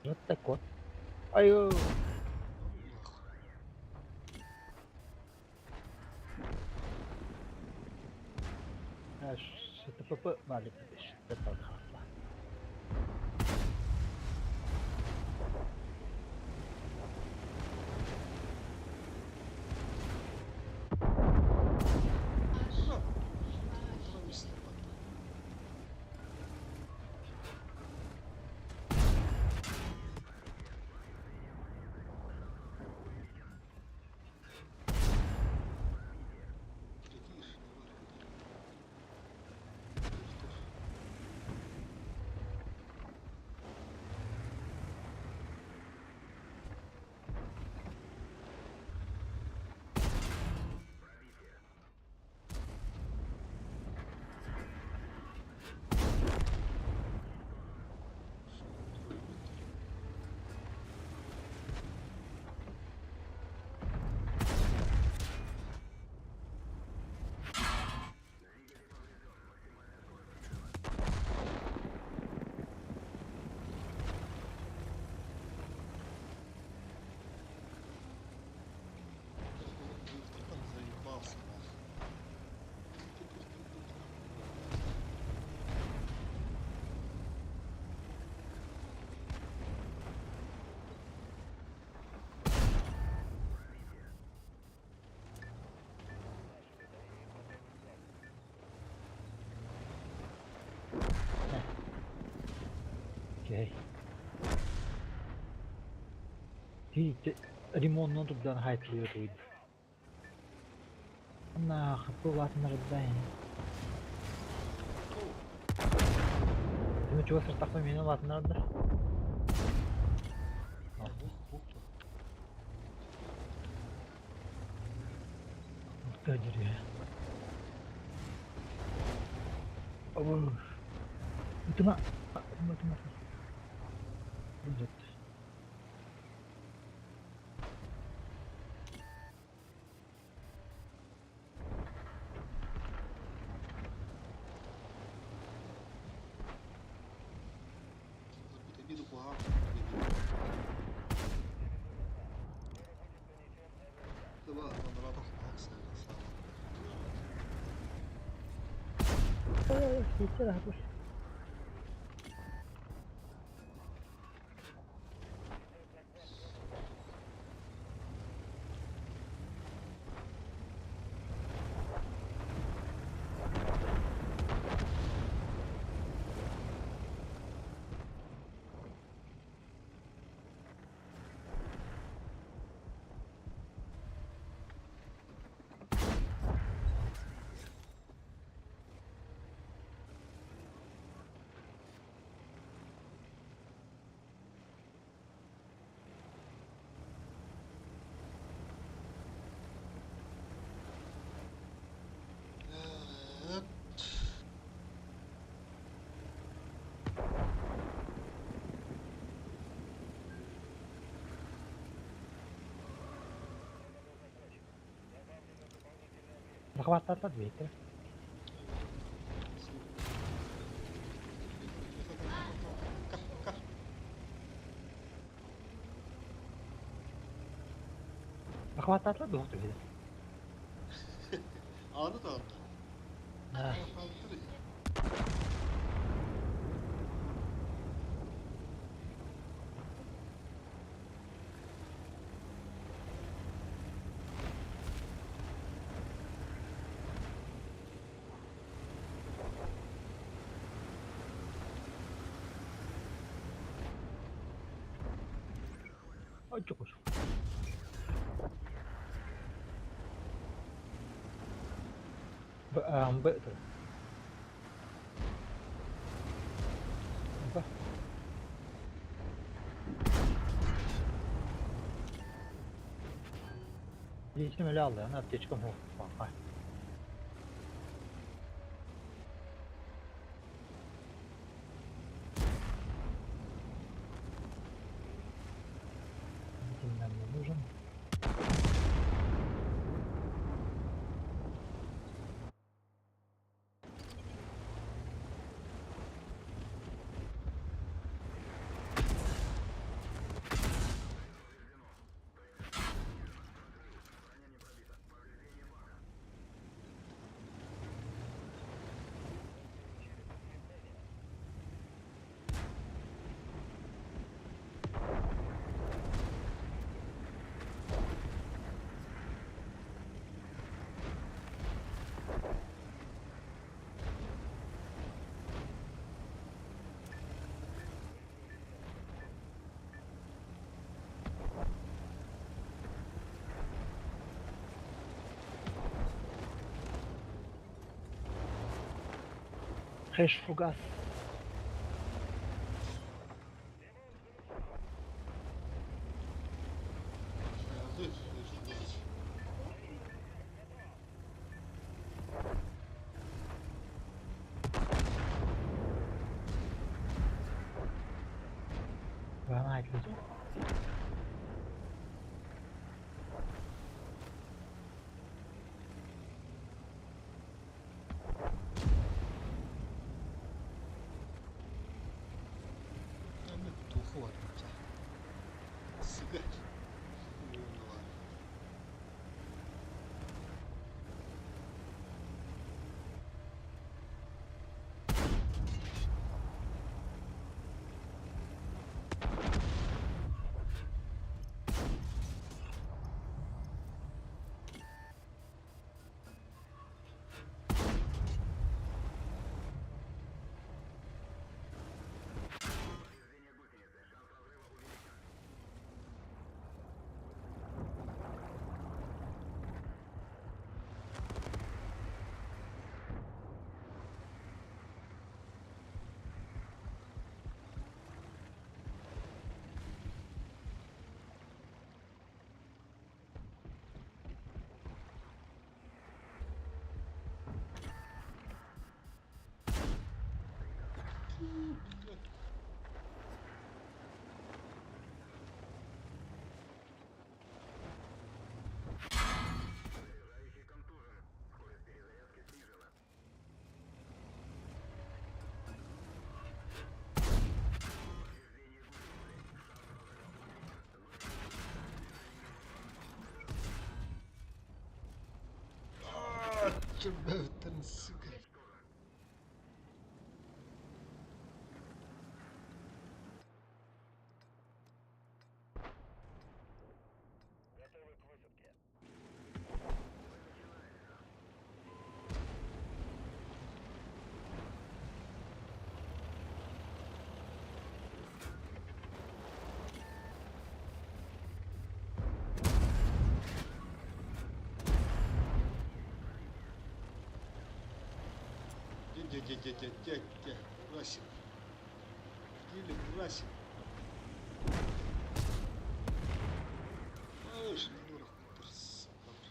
What the god? Ayo. Şıtıpıpı balik ediş. Betal kalma. hey. Hiç rimondan tutdan haytlıyordu. Ana kapı vatınları da yani. Demek ki o sırtakta meni vatınlardır. Kadir ya. Oh. Itma. Itma. Uzat. Bir de bu ha. Tabii adamlara bak. Yeter abi. Evet. Захвататат бейтер. Захвататат доктор биде. Anı da anla. Ha. Ay çok hoş. Betul. Apa? Geçtim öyle aldı. Ne yaptı? Çıkım yok. Bak. Dinlenme нужен. Hash fugaz. Bana ait olacak. Tofu var burada. Sigara. Yoğunluğu var. Блядь. Чебевтен, сука. Дядя, Расик. Или Расик. Аж, дура, сука.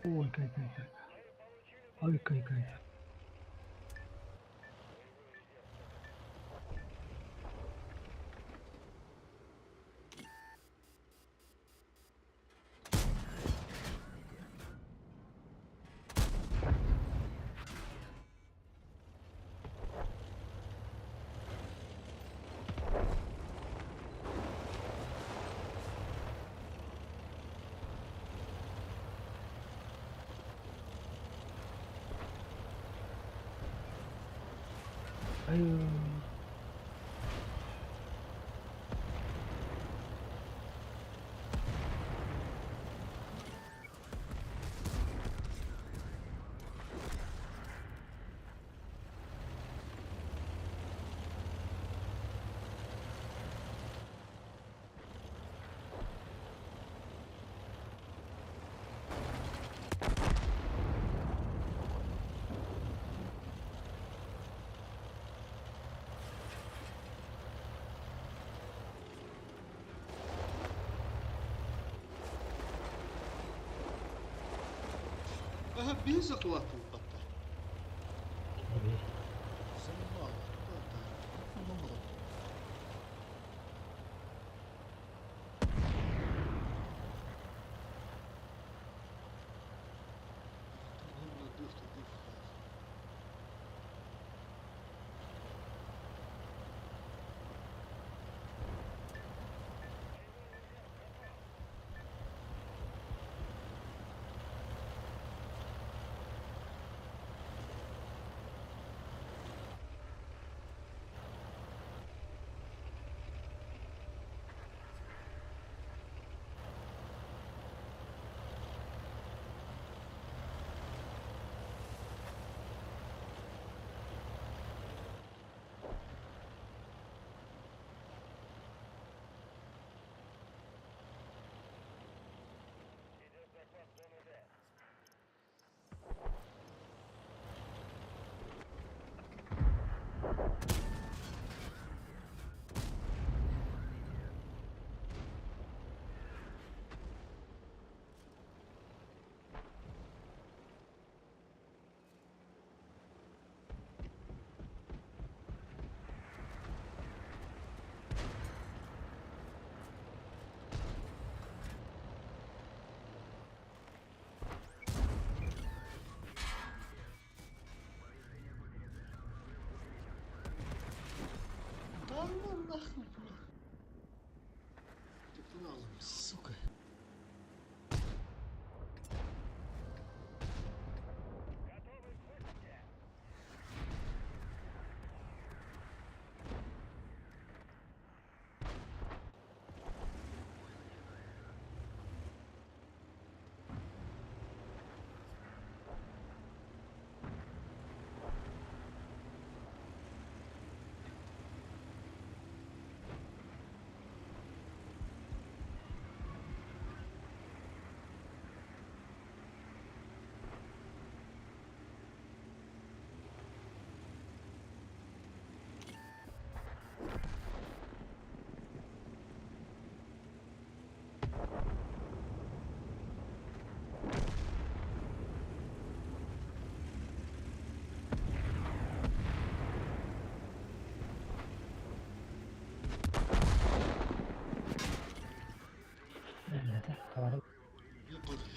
Ой, кай. Ой, кай. Ayo. Ага, бій захватив бата. Ой. Замало. Мало. Див.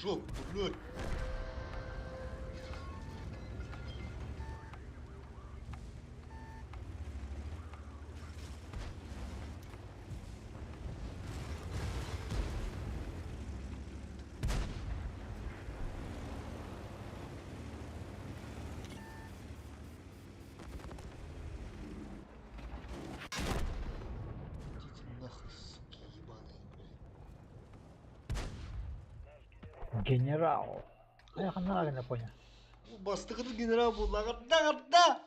Жопу, блядь. Идите нахуй, суки ебаные, блядь. Генерал. Я хана не понял. Бастыгын генерал бұл ағырда.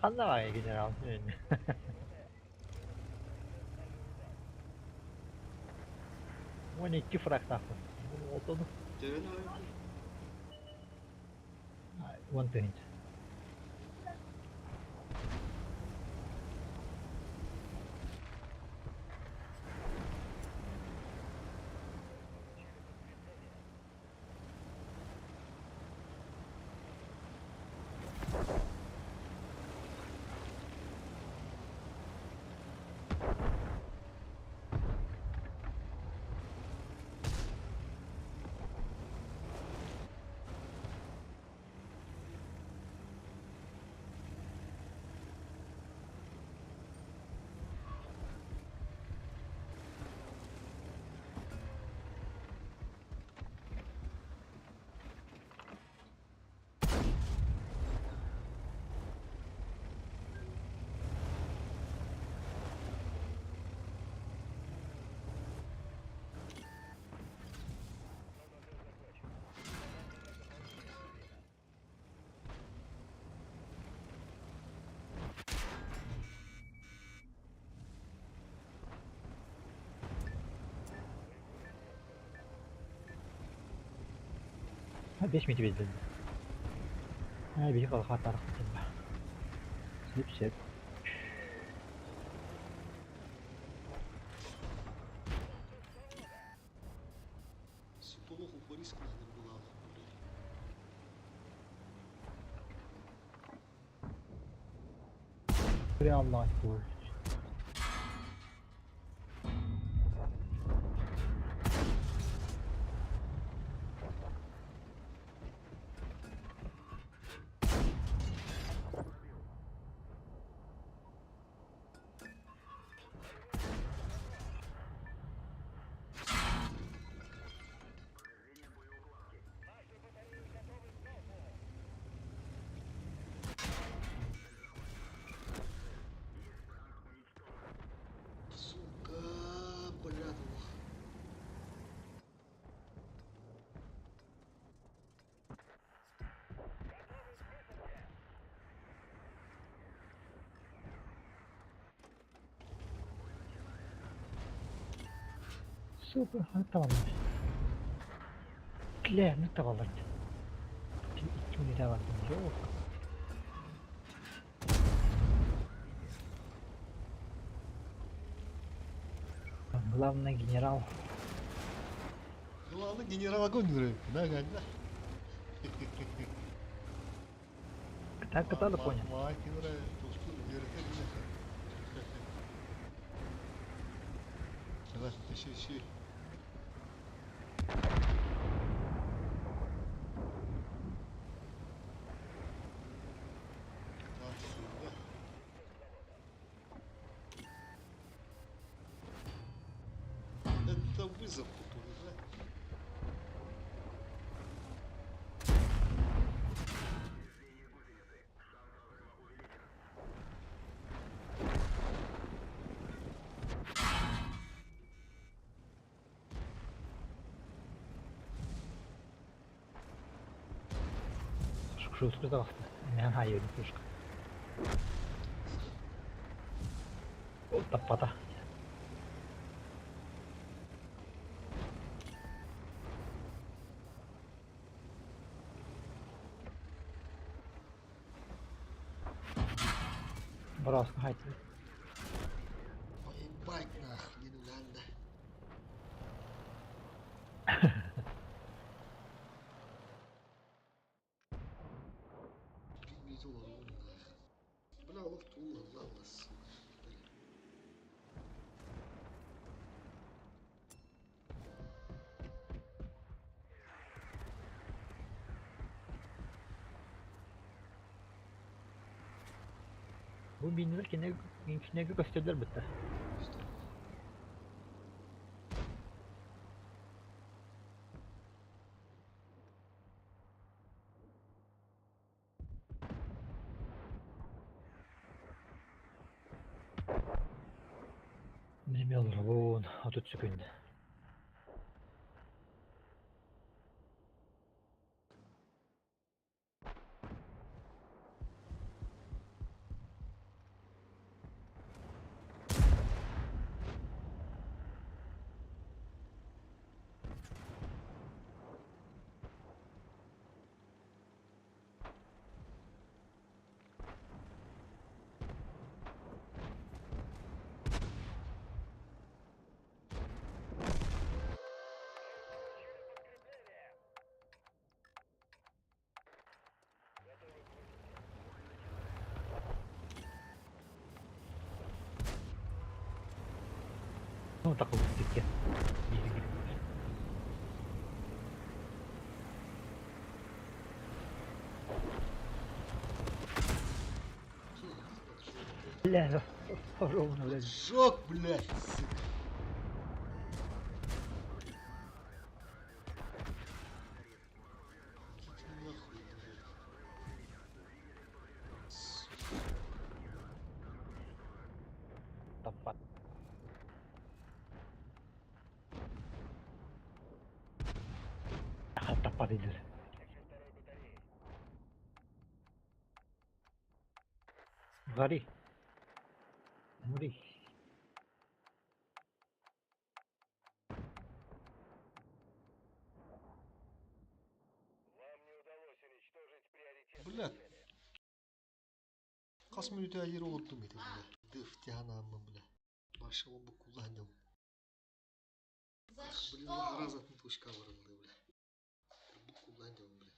Хана генерал. 12 фраг нахуй. Отону. Дерен ой. One point. Beş mi gibi dedi. Bir kal hatar kutunda. Slip. Сутулуху пориск надо было, блядь. Buraya Allah aşkına. Сука, блядь. Супер, tamam. Ne tavallar. İki unide var. Yok. Главный генерал. Главный генерал огонь говорит. Да, да. Кто-то понял. Мать, толстую деревья. Давай, тащи. Это вызов, который, да? Шутку завтра. Не гаю, не пушка. Вот топата. Броско, хайте. Поебать нахуй, не надо. Видел он нахуй. Бля, лофт умер, ладно, сука. Bu binler kine gösterdiler bitti. İşte. Nemi olur bu otut sükünde. Ну так вот тільки. Бля, ровно, блядь. Поджог, блядь, сука. Идите нахуй, блядь. Сука. Тапат. Тапат иdir. Гори. Гори. Блядь. Kas minütüye yer oldu muydu bile? Dıftihanamı bile. Başıma bu kullandım. Блин, раз от тушка вырылды, бля. Bu kullandım bile.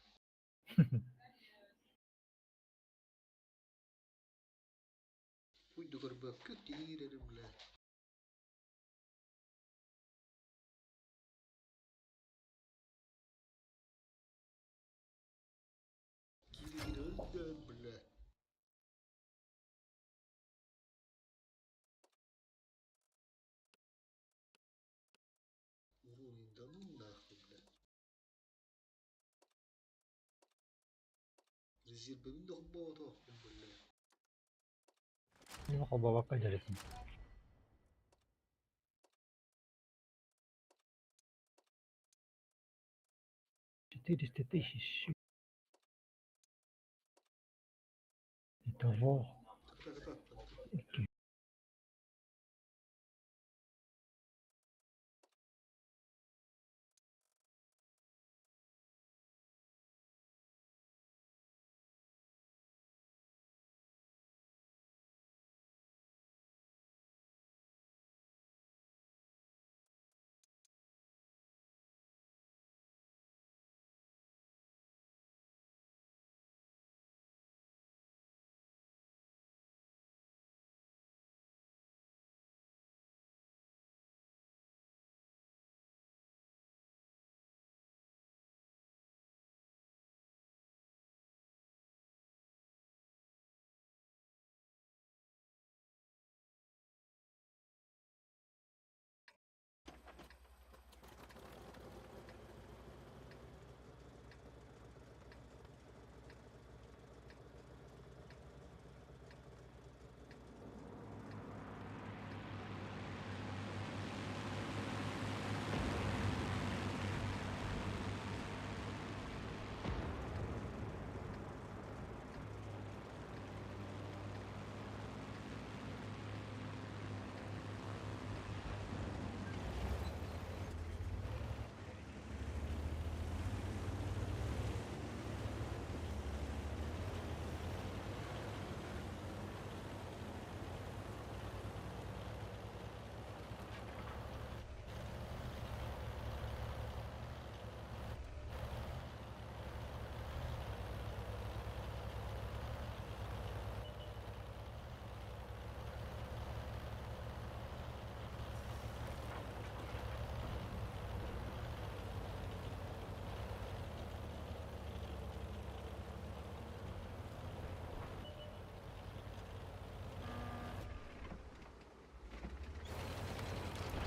Uydu garba kötüyerim bile. Geri öldüm bile. Уровень, да ну нахуй, бля. Резервim de hubba bля. Ну, хоба кадерсин. $400 тысяч. Итого. Так.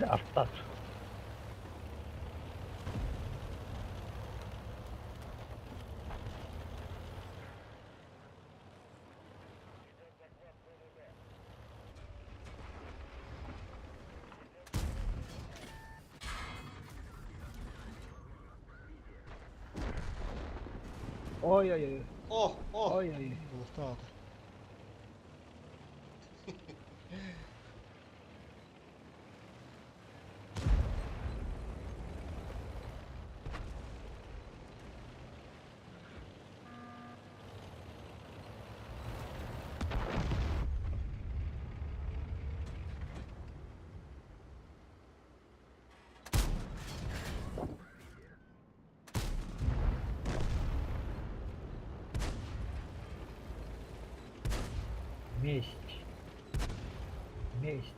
Artar. Oj, oj, oj. О, о! Oj, oj. Повертати. Месть. Месть.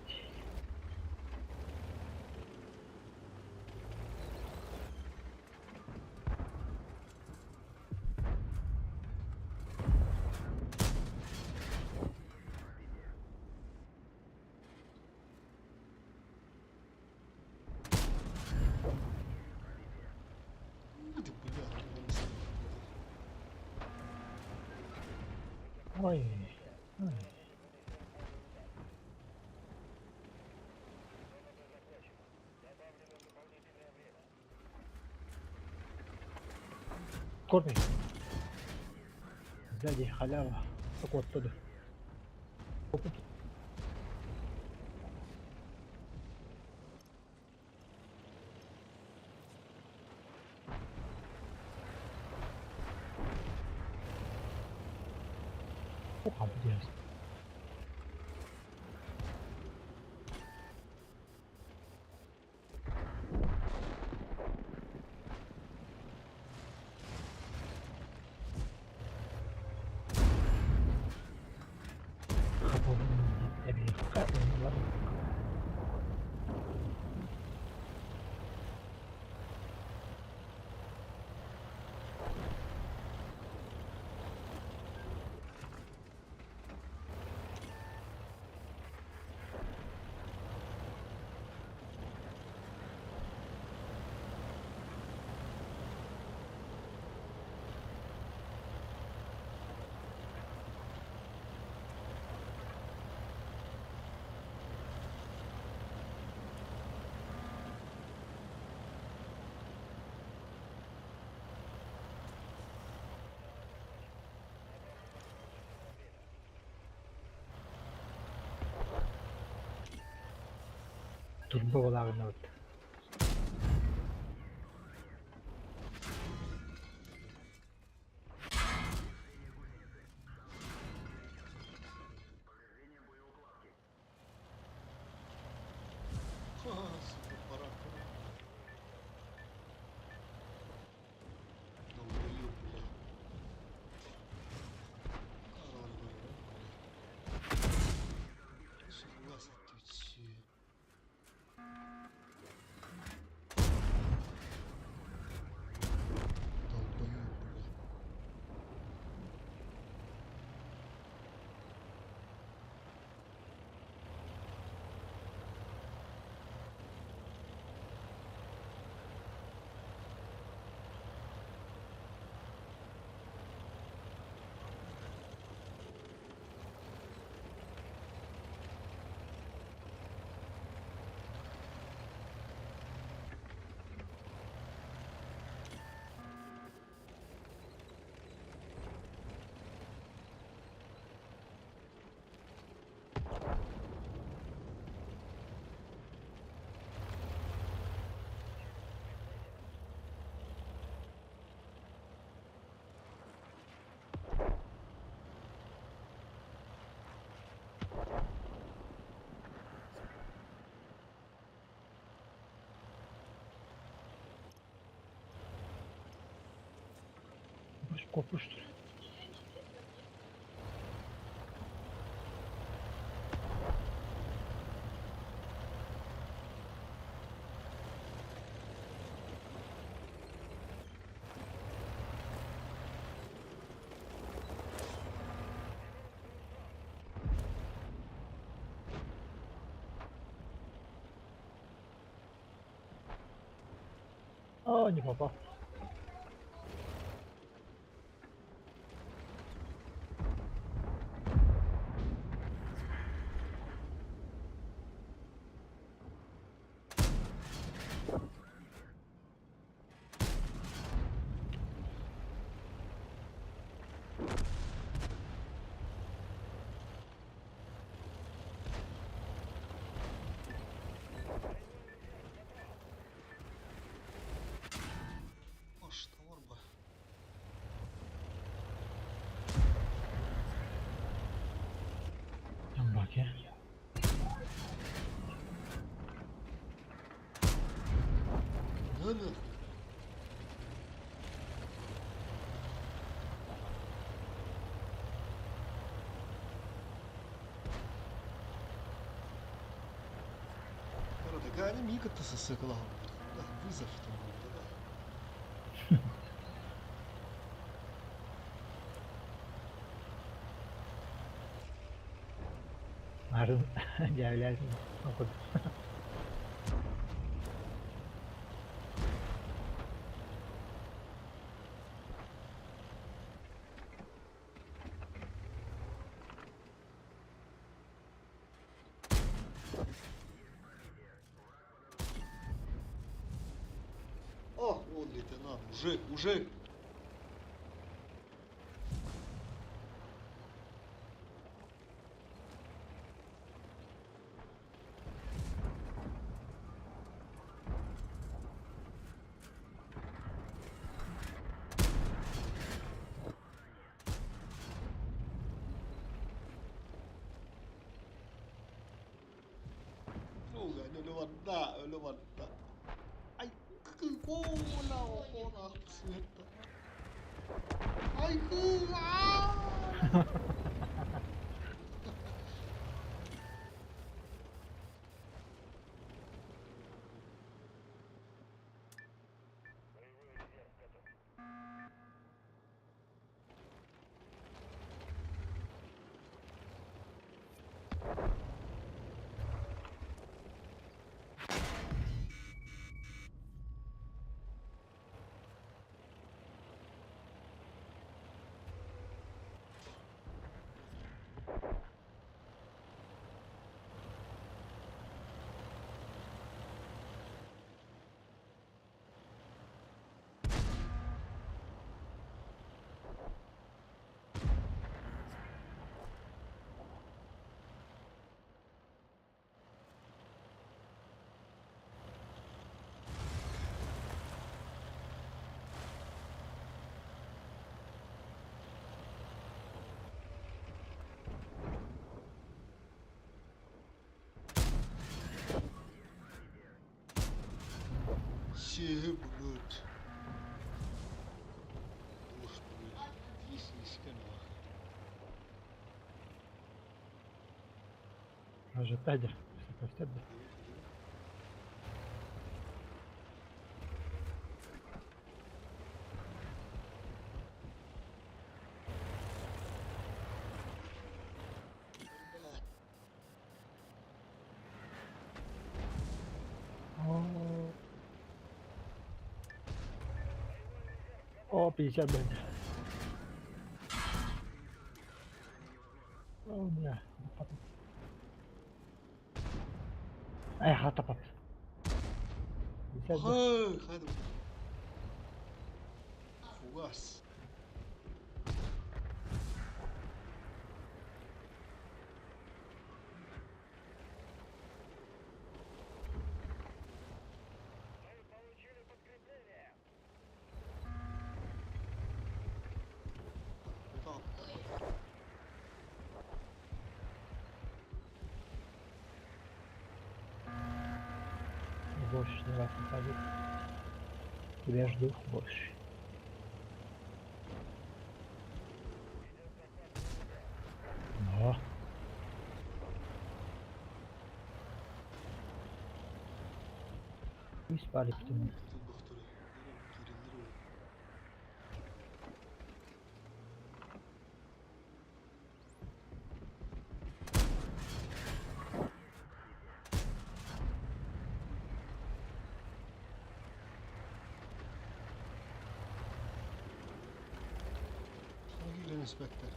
Ти, бля, мене не слухай. Ой. Ой. Корни. Сзади халява. Так вот оттуда. Опа. Опа, блядь. Turbo olarlar. Ха, сука, пора, пора. Долбоёб, бля. Король, бля. Согласен, ты че? Долбоёб, бля. Копы, что ли? О, не попал. Аш да бар ба. Там баки. Не, не. Хора, така не миката се съкла. Да, визав там. Да. Harun gelsin. Okudum. О, вот лейтенант, мужик, мужик. Ölü var da, ölü var da. Ay, kola o kola sıyırdı. Ay, aaa! Şey bulut. Uş bulut. İşken var. Уже тайдер. Постепенно. О, 50 будет. О, бля. Ай, хата пат. 50 будет. Hey, hadi. Fugas. Tamam. Больше не раз не ходить. Тебя жду больше. Но. И спали потом. Dur doktoru. Gerilir o. Респектер.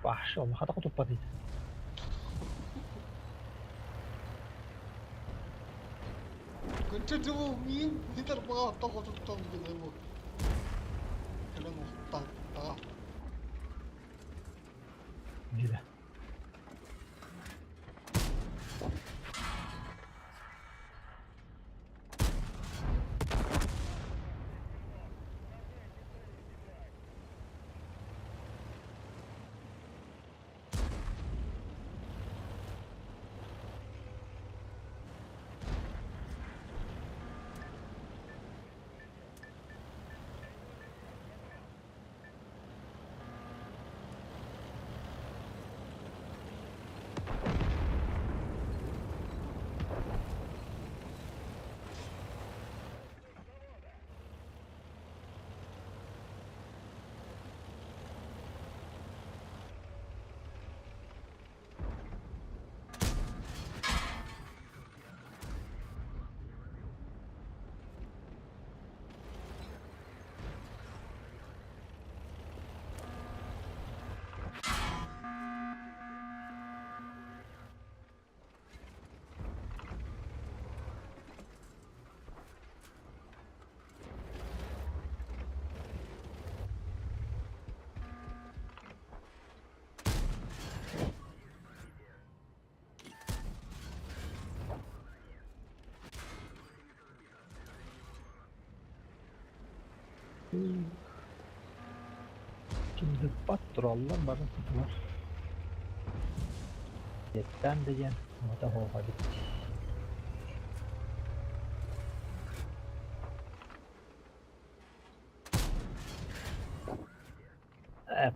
Vahşi olma. Hadi kutup كنت تجيبوا مين؟ هيتر بقى تاخد الطن بالهمو. كلامه طن طن. Güzel. Şimdi patrollar bana tutular. Yetten degen. Mata hoha gitti.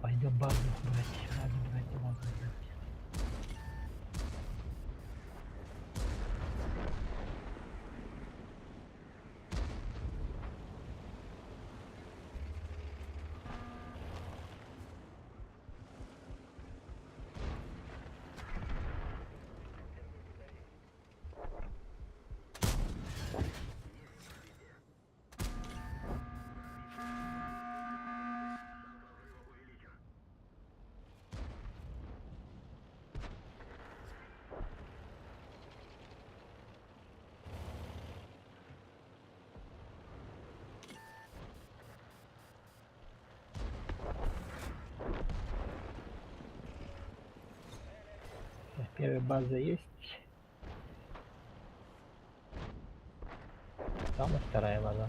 Painga baru berarti. Lagi berarti mau berarti. Первая база есть. Там и вторая база.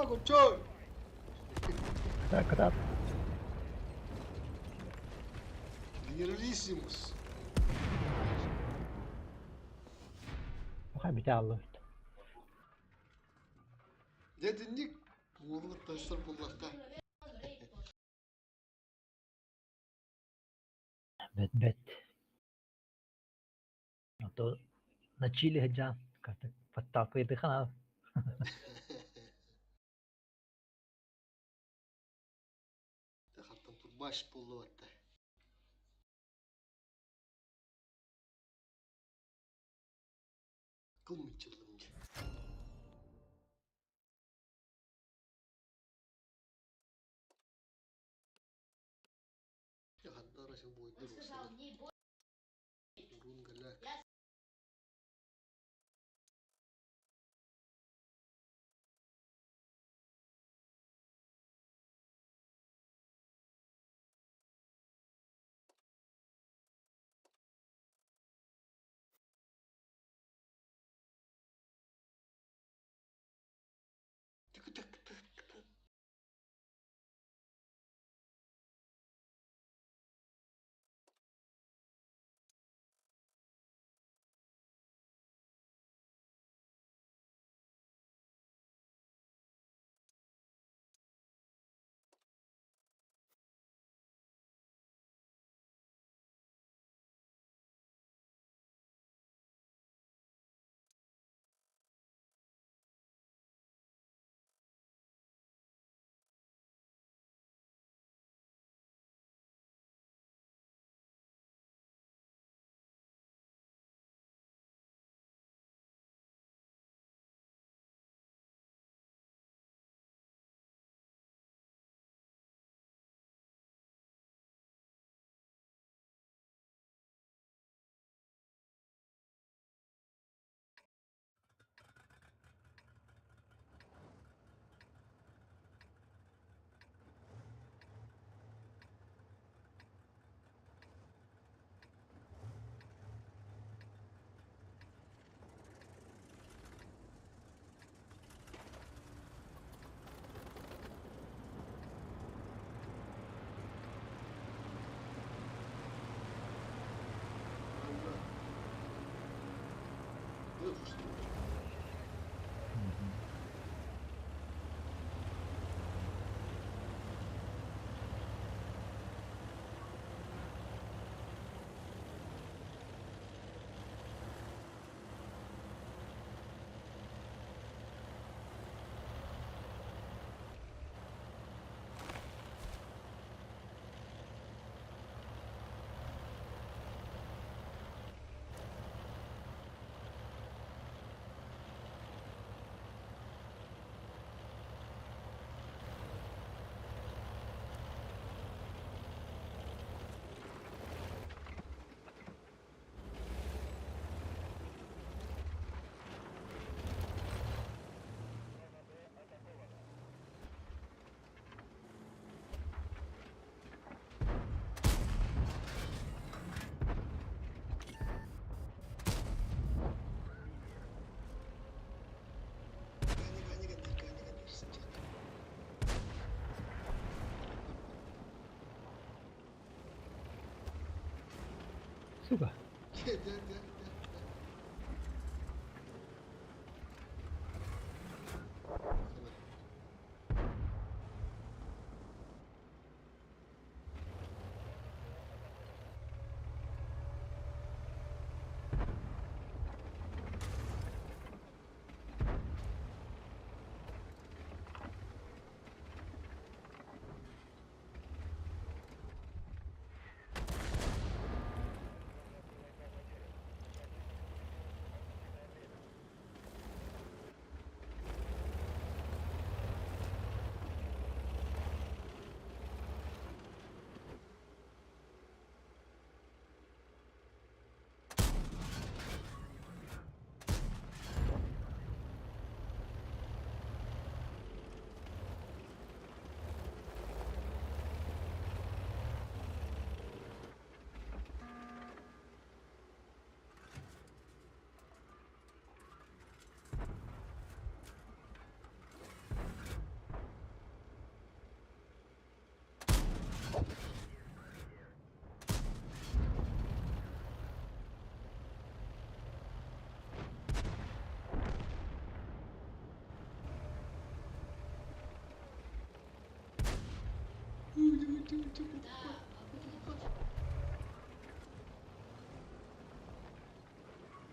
control. Ketat. Generalissimus. Makanya bicara Allah. Ya dinlik. Bunu taşlar bunlarda. Bet. Atau Nachili Hajan. Kata patak itu kan. Hatta turbaş buldu hatta. Kılmın çıldırınca. Ya hatta arası boyunca olsa. Urun galak. Tık tık tık. Yok işte. Gani gönder sıcak. Suka. Gel. Ütü kurtma.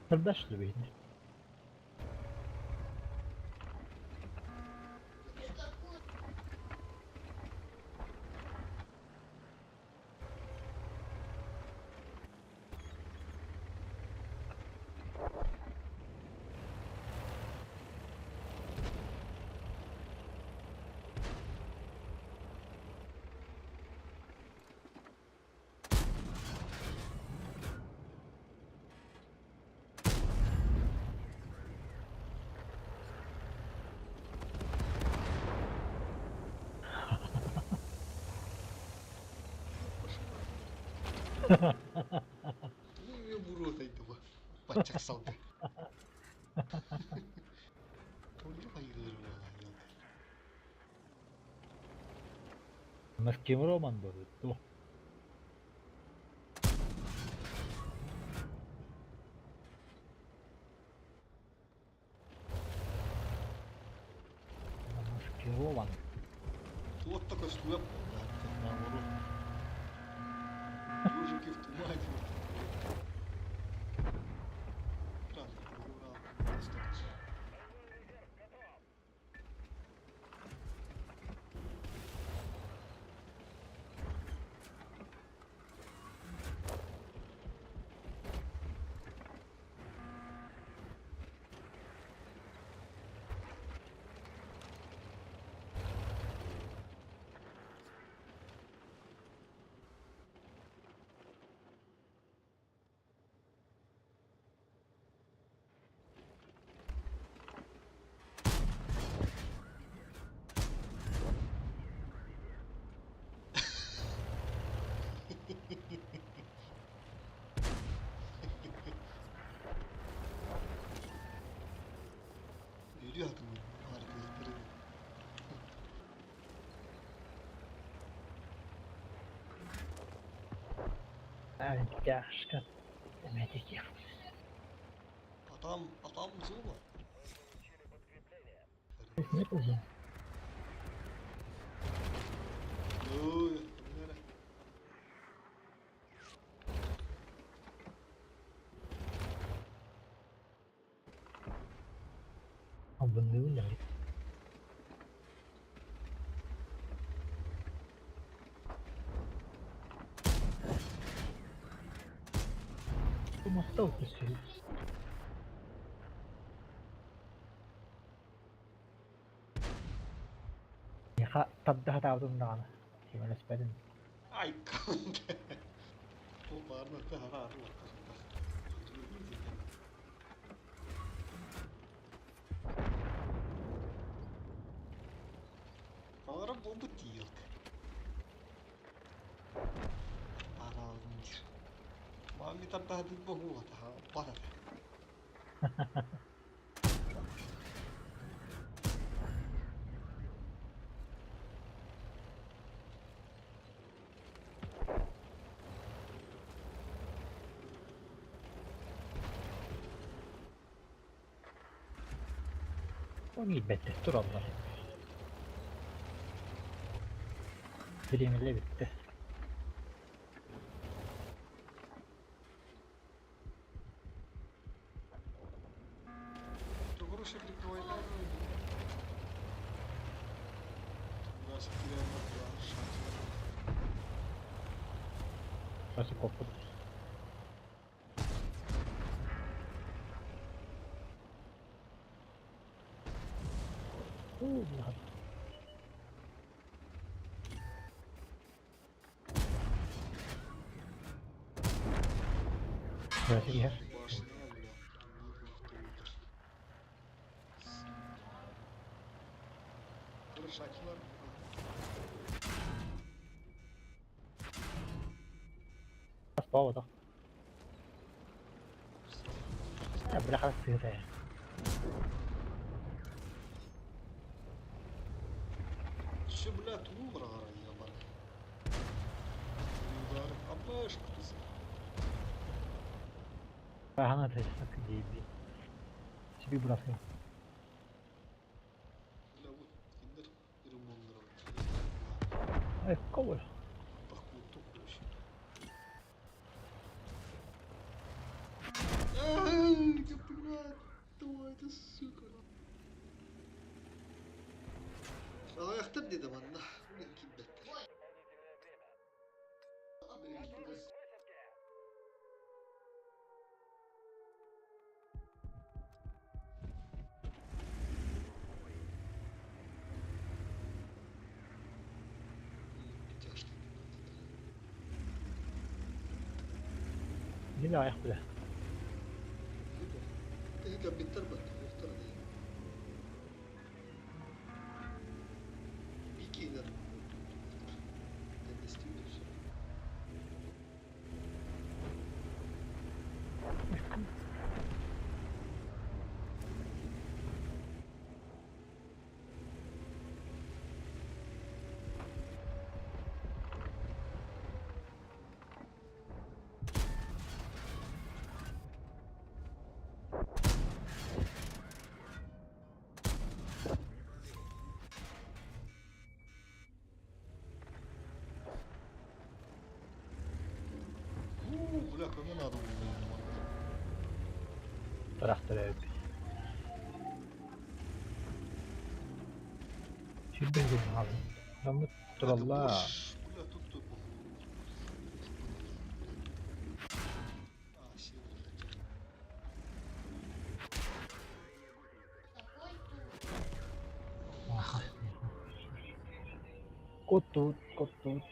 Kardeşli beyni. Niye vuruyordaydı bu? Bacak saldı. Tonca hayırlı ya. Mas kim roman doğru? Mas kim roman? Tuottakas työpuolella, että mä voin Juuso kiftu maiti. Yürüyordum hareketleri. Yani gerçekten demedik ya. Adam zor. Ne kızım? Oy, nere? Ama ne öyle? Bu masta oturuyor. Ya tabda tahu tentang gimana sepeda? Ai kante. Bu bağırma da harar var. Bağırma bomba değil. Aralmış. Mami tabda hadi bu huwa ta parata. O iyi bitti. Dur Allah. Birimle bitti. Хороший прикрой. Biraz kiremek var. Şanslar. Burası koptu. Allah. Burası yer. Başına bile. Şakiler. Pas bawah dah. Ya belakang sih ya. Şu bile tuğum var ya bana. Yuvarım ama şıklısı. Hangat aja sakit jadi. Sepi berasa. Lavut indir. Bir mondur. Kau lah. ты, сука. Ayakta dedim anna. Ulan kiddettir. Yine ayak bile. Hiç bitter bak. Muhtar değil. Bir keyler. Ben de istiyorsun. Bırak hemen adam buldum. Traktör ev. Şimdi bir abi. Ramut duralla. Bırak tuttu. Ah şey olacak. Kotut, kotut.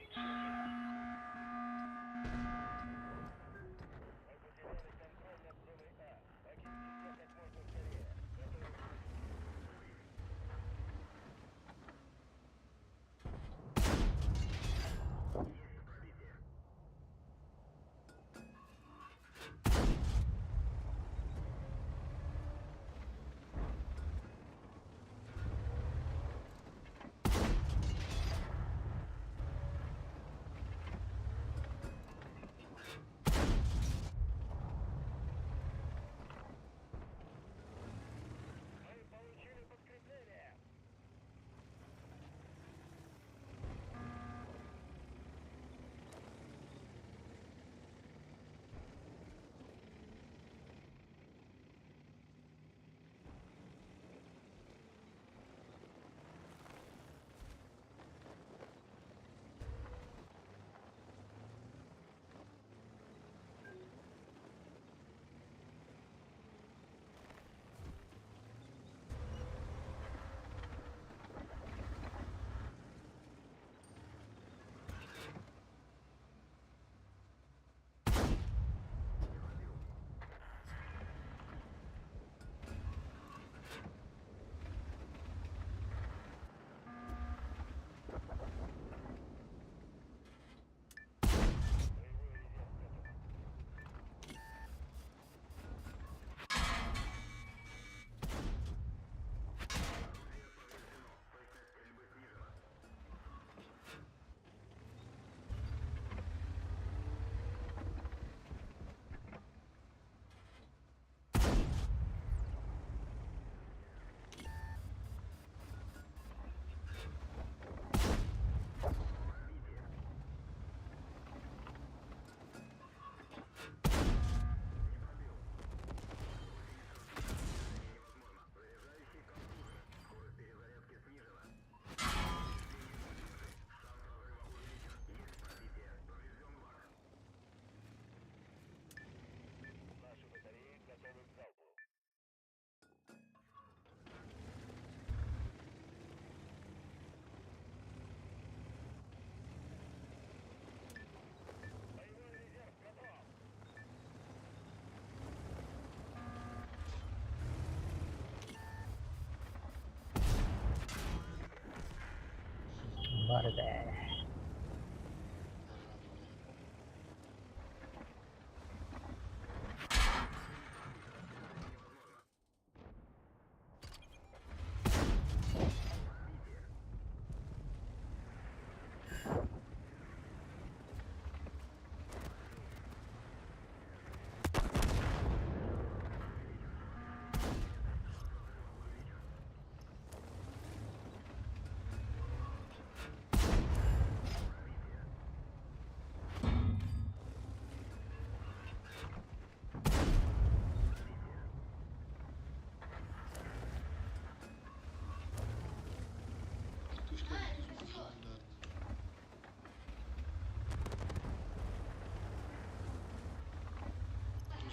Var be.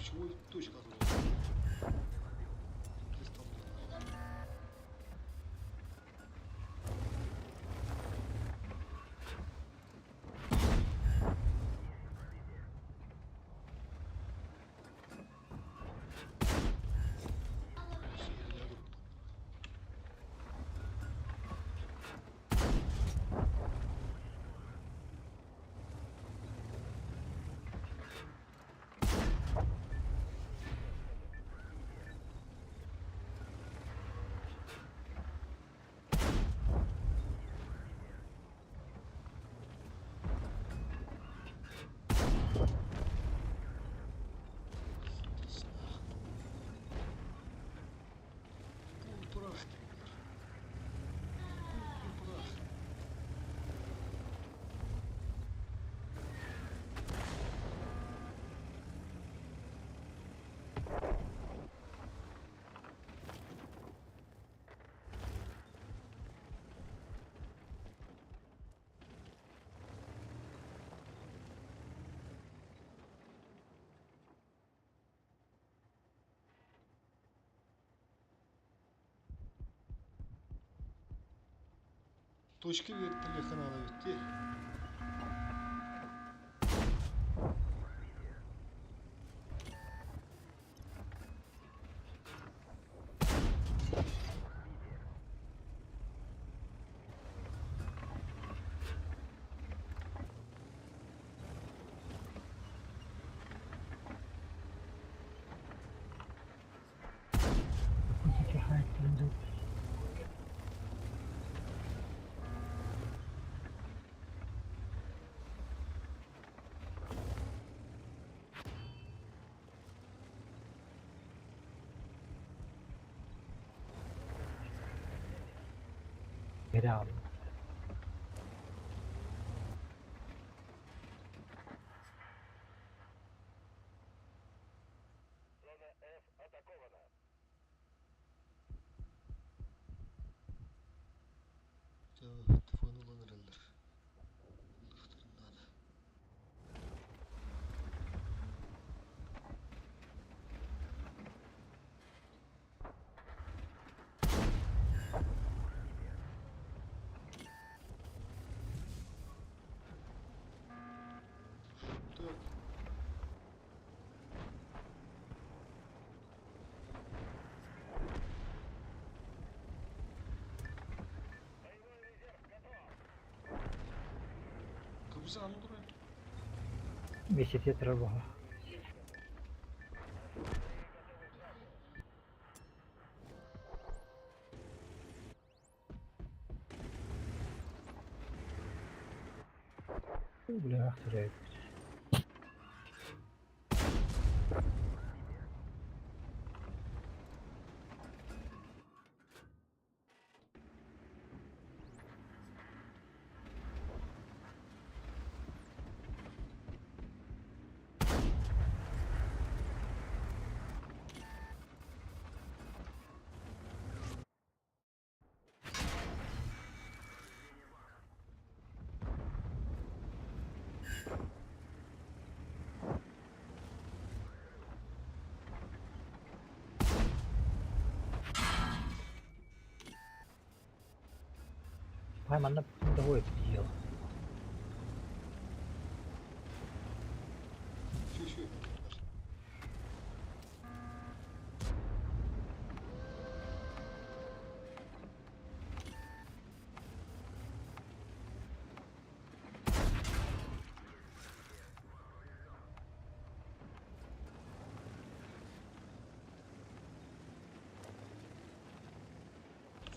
Почему точка отложена? Точка verip telefonala bitti. Geri aldım. Telefonu kullanırlar. Так. Kıbrıs'a mı duruyor? Beşit yatırır bu. Buraya aktırıyor. Haiมันน่ะมันจะโหยเดียว Şu.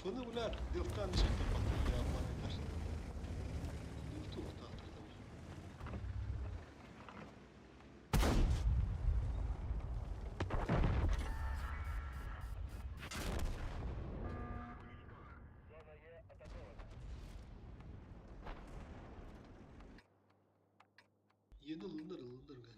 Sonra ular deftan çıktı bakın ya bana. Deftu tahta. Yeni ılınır galiba.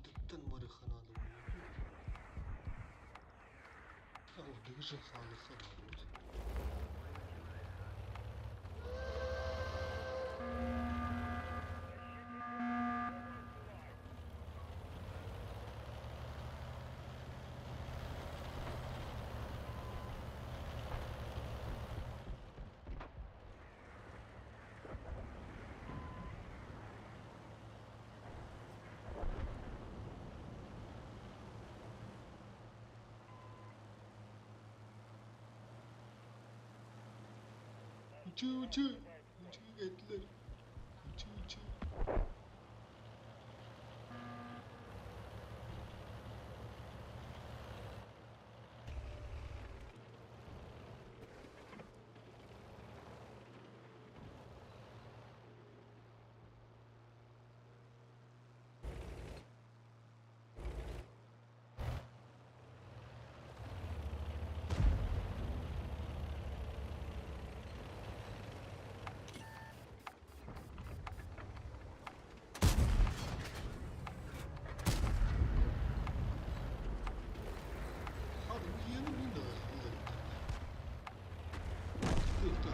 Dıptan marıhanalı oluyor. Orada güzel sağlıklı var. Uçu uçu. Uçu geldiler. Uçu uçu. Hadi bu yeni bir de var. Yok da.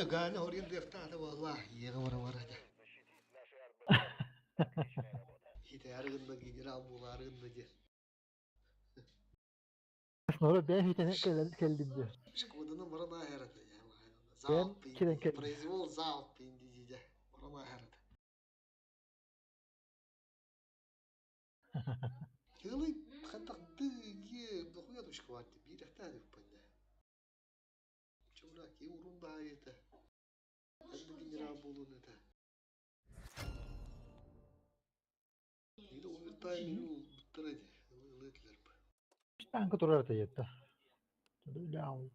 Gane oraya defter vallahi yere var hadi. Hite arığında gider bu arığında diye. Sonra ben yetenek geldim diyor. Şıkmadığını bana daha herhalde ya. Ben Zaaf kiden bindi. keldim. Произвол zaaf bindi diye. Bana daha herhalde. Hılı kantak dıgı. Dokuya da şıkmadı. Bir dakika da yapanda. Çabuk ki urun daha yete. Hadi general bulun ete. Yine overtime bitiredi. Hılı ettiler. Tanka durar da yetti. Öyle al.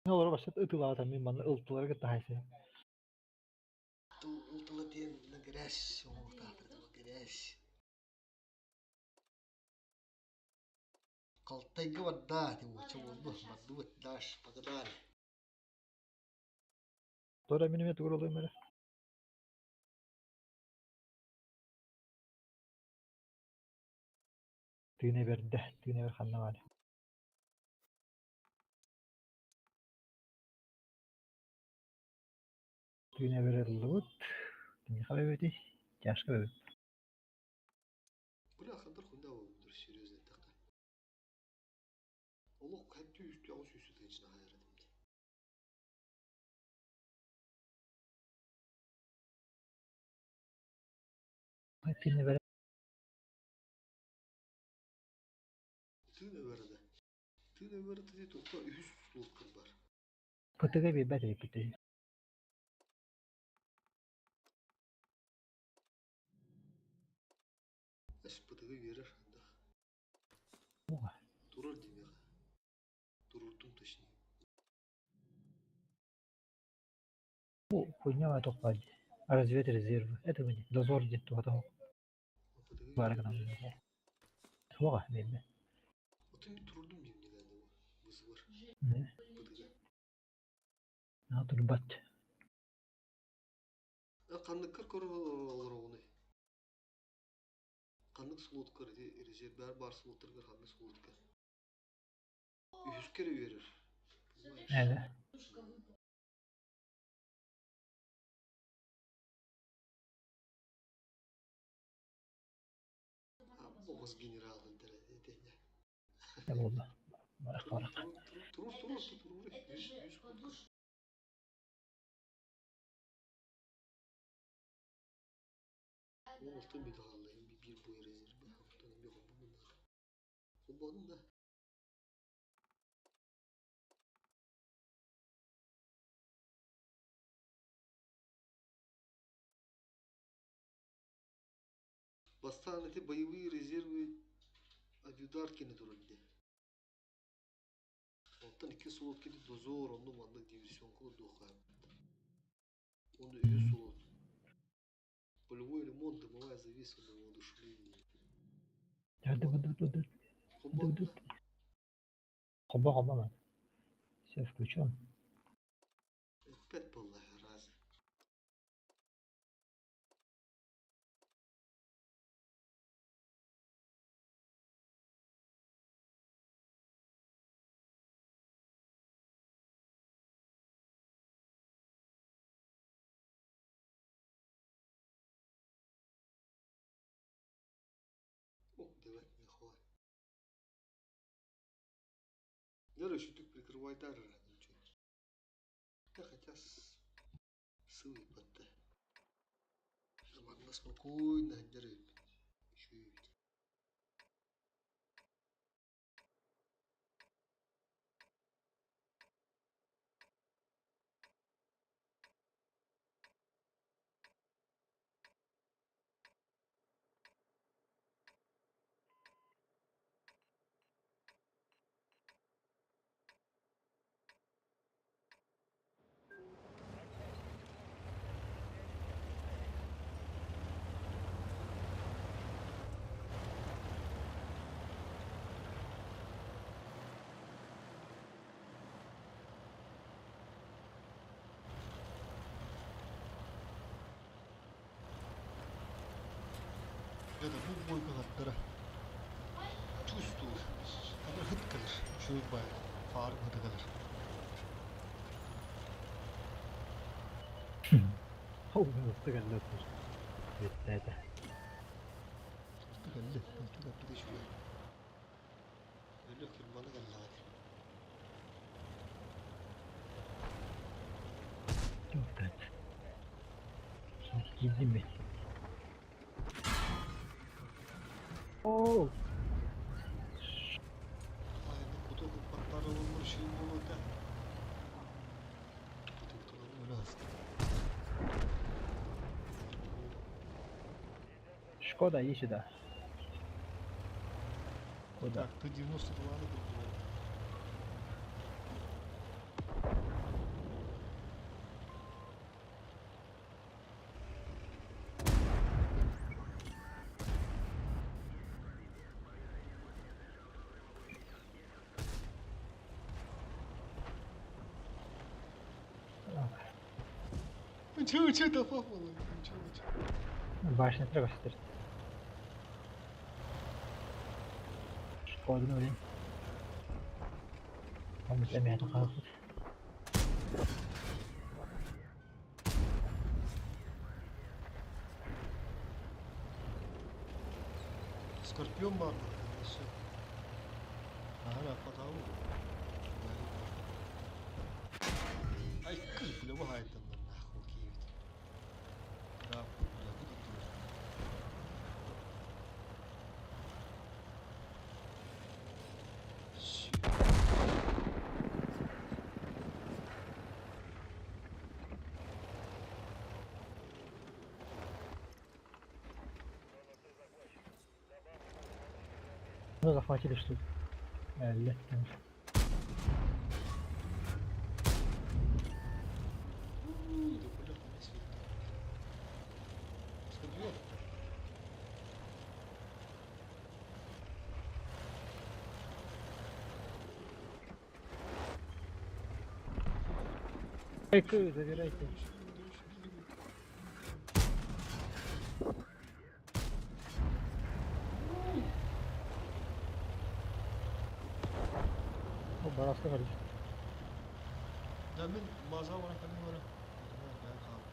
Ne olur başlat ıtılar tabii bana ıltılara gitti hayse. Ultula diyen ne güreş. O tahtırdı o güreş. Kaltayga wadda ti wuce wudu madu dash pagdar. Sonra benim yetti kuruluyum öyle. Tüyüne verdi. Tüyüne ver kanına var. Tüyüne verildi bu. Tüyüne kabebeti. Yaş kabebet. Bula kadar kunda wudur seriöz takta. Allah kalpte üstü ağız üstü tecina hayal edimdi. Tüyüne ver. Tüne verdi. Tüne verdi diye topta üst suluk kılbar. Pıtıga bir betri pıtıga. Aşpıtığı verir. Oha. Durur demiyor. Dururdum taşını. Bu хуйня var toplayıcı. Развед резервы. Это мне. Дозор где-то потом. Apıtığı Var verir. kadar. Oha belli. Otun bir dururdum diyeyim geldi bu. Bızı var. Ne? Apıtığı. Ne yaptın bat? Kanlık kır kır olur onu. Kanlık sulut kır diye rezerver bar sulut kır kanlık sulut kır. 100 kere verir. Nerede? Boğaz generalın derece. Ne oldu? Bana Turur bak. turur turur turur turur turur. Yüz kut. Bu altın bir daha alayım. Bir boy rezervi. Haftanın bir hafta bunlar. Kullanın da. Бастанете боевые резервы Адюдаркины турулды. Ondan 2 slot gidip dozor onu mandık divisyon kulu dokar. Onu üye slot. Полевой ремонт, дымовая завеса на воодушевление. Hadi hadi hadi. Hadi Kullanın hadi. da. Koba koba mı? Sef köçüm. Etpet vallahi razı. Девать не хватит. Даже щиток прикрывай даже ничего. Да хотя сылый подда. Нормально, спокойно, дерет. Еще и ведь. Ya da bu boy kanatlara tuz olur. Ama hıt kalır. Şöyle bayağı. Faruk hıtı kalır. Oh, hızlı geldi otur. Yetledi. Hıtı kalır. Hıtı kalır. Bir de şöyle. Öyle kırmalı kalır hadi. Yok da. Gizli mi? Oo. Aynen bu da hıpatlar olur şey olur da. Bu da hıtı öyle hasta. Шкода їжі, да. Шкода. Так, ты 90 falan da kurtulur. Uçu da bakmalı. Uçu. Башня треба стерти. Шкода öyle. Ama demeye de kalkıp. Скорпион var mı? Nasıl? Hala patavu. Ay kıl bile bu hayattan lan nah okey. Ne yapalım ya bu da dur. Shit. Ну, захватили что-то. Легким. Да бля, не свет. Скорпион. Эй, забирайте. O barasta var. Demin mağaza var efendim var. Ben kaldım.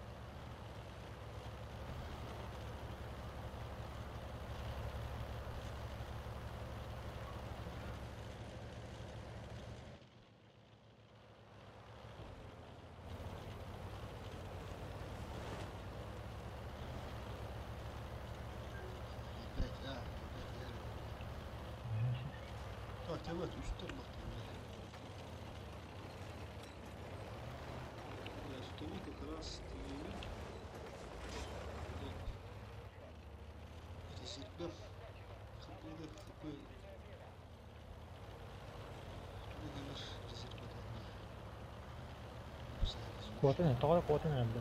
İpek ya, İpek ya. Так, evet, üstte baktım. Я стою как раз стою. Резервер. Хапыды, хапы. Хапыды gelmiş rezerveden. Kuatı ne? Tavada kuatı ne herhalde?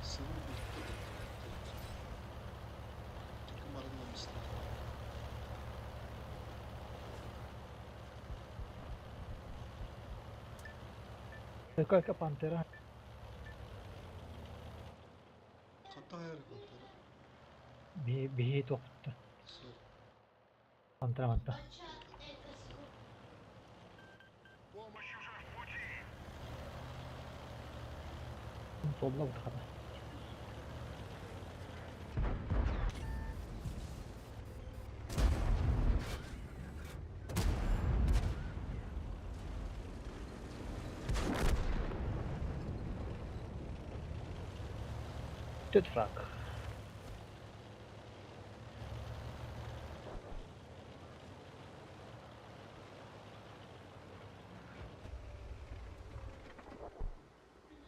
Sıvı bir de. Takım arınmamışlar. Какая пантера? Ката хайры пантера. Бихи топта. Сэр. Пантера манта. Солла утхана. Тетфраг.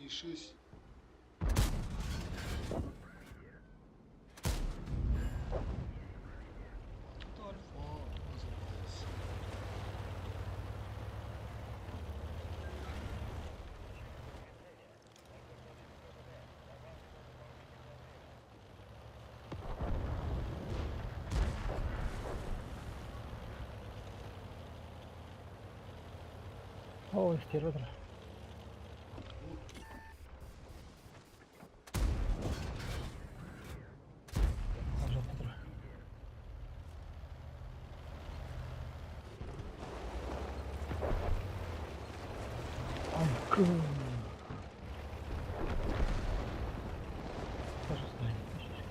E6. Тут альфа називається. О, стервозра. Пожалуйста, тра. Анку. Пожалуйста, не пишешь.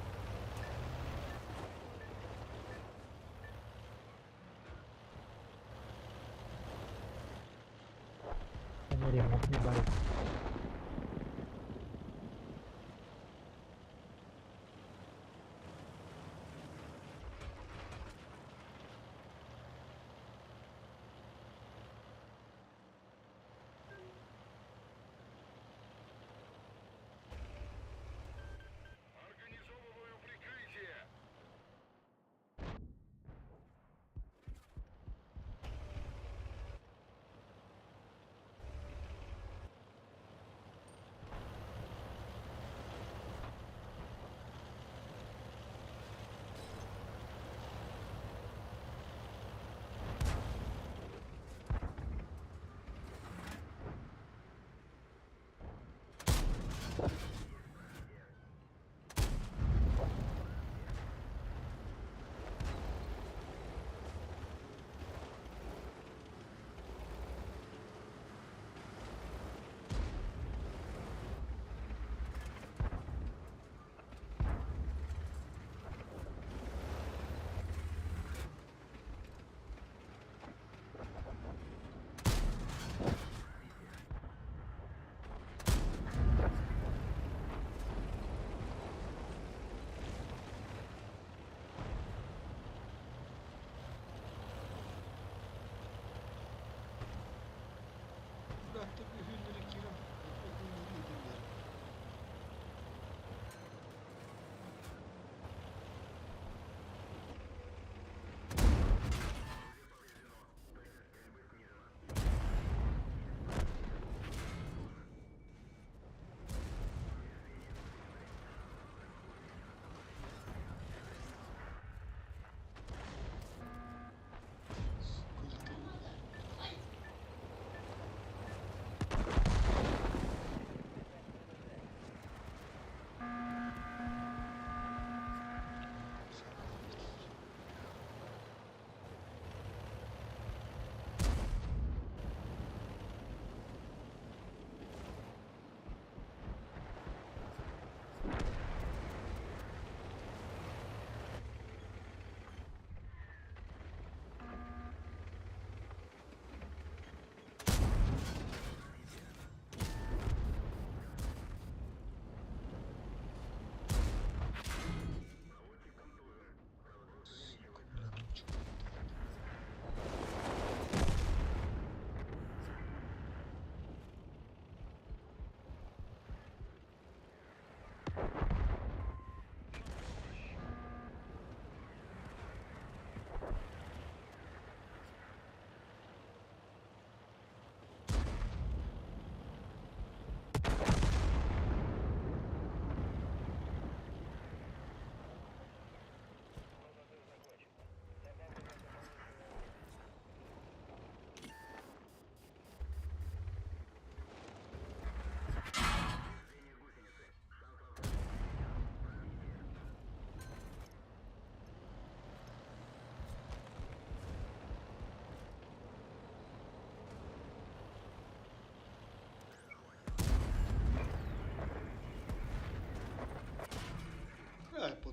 Ремонт не барит.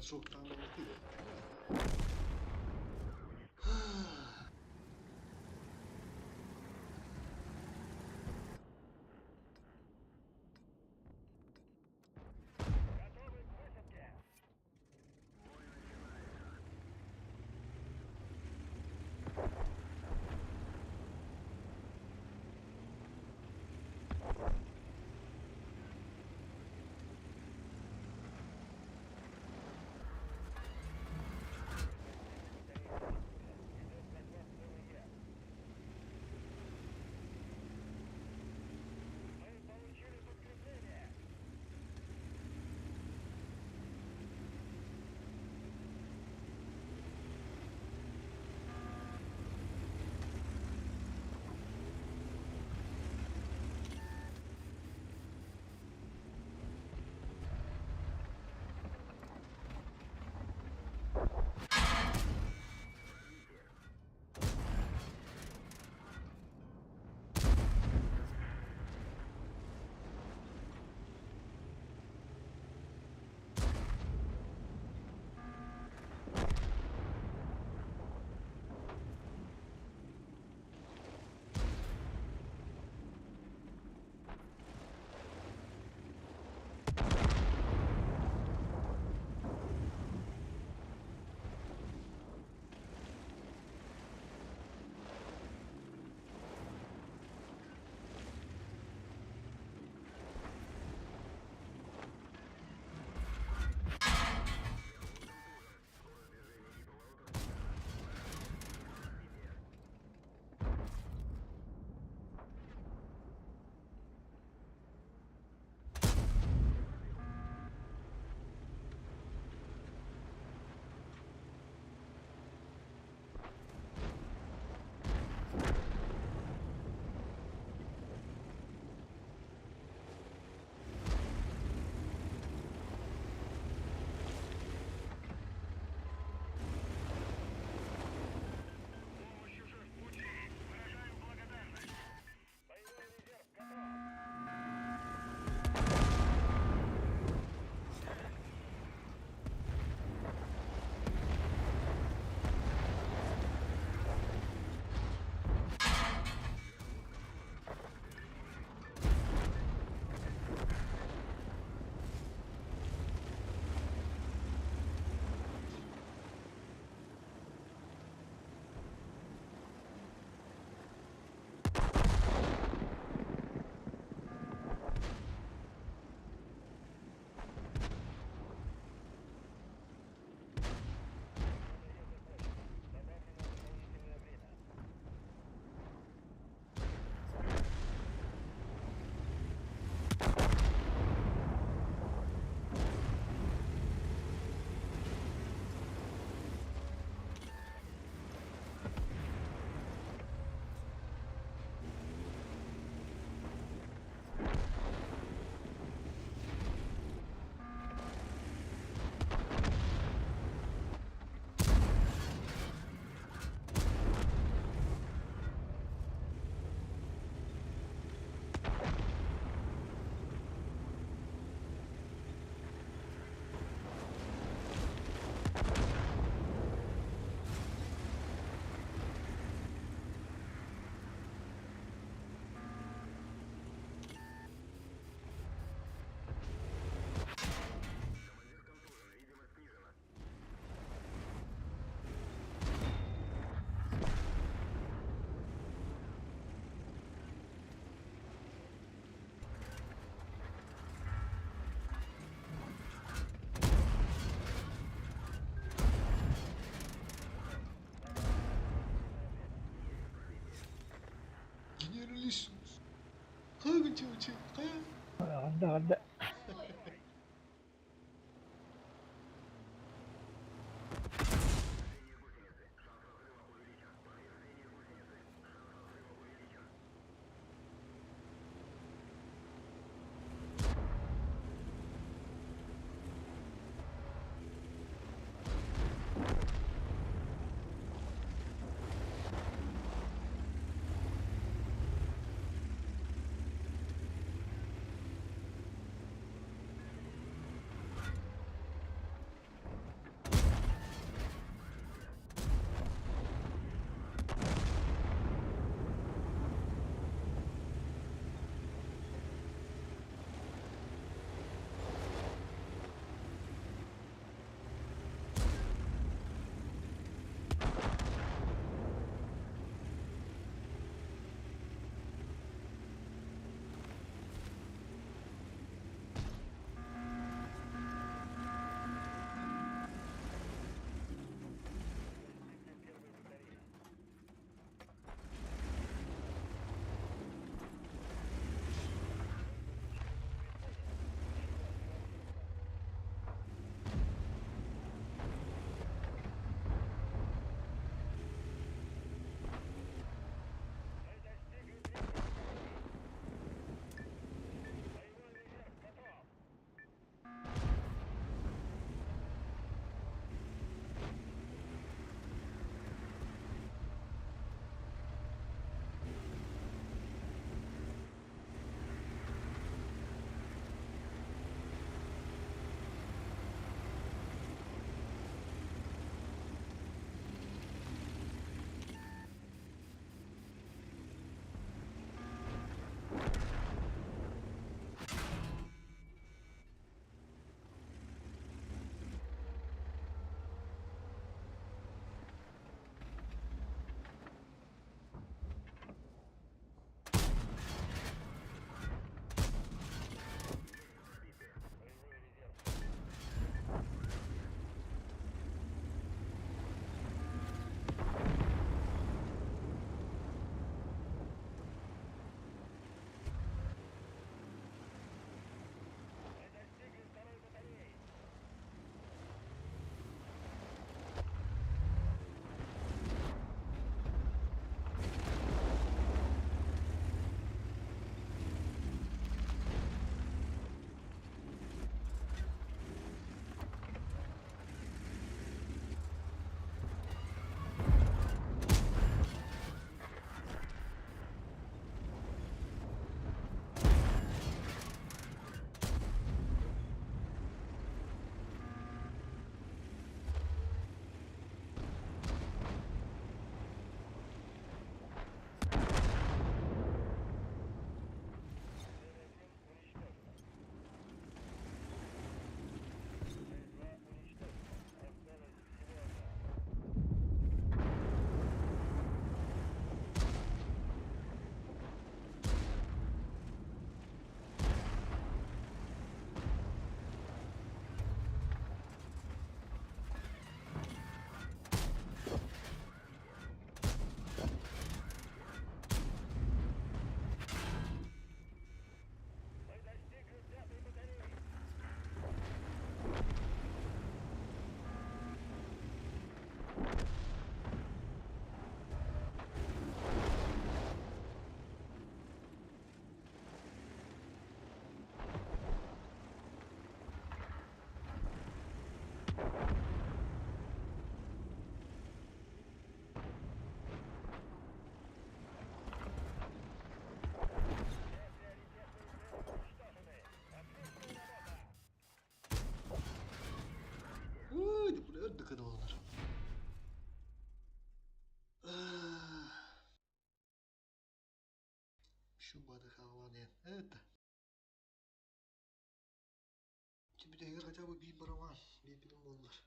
от що там не ти. Генералиссимус. Как девочек? Anda. Şu badı kalan yani. Evet. Şimdi de her acaba bir baraman. Bir bilim onlar.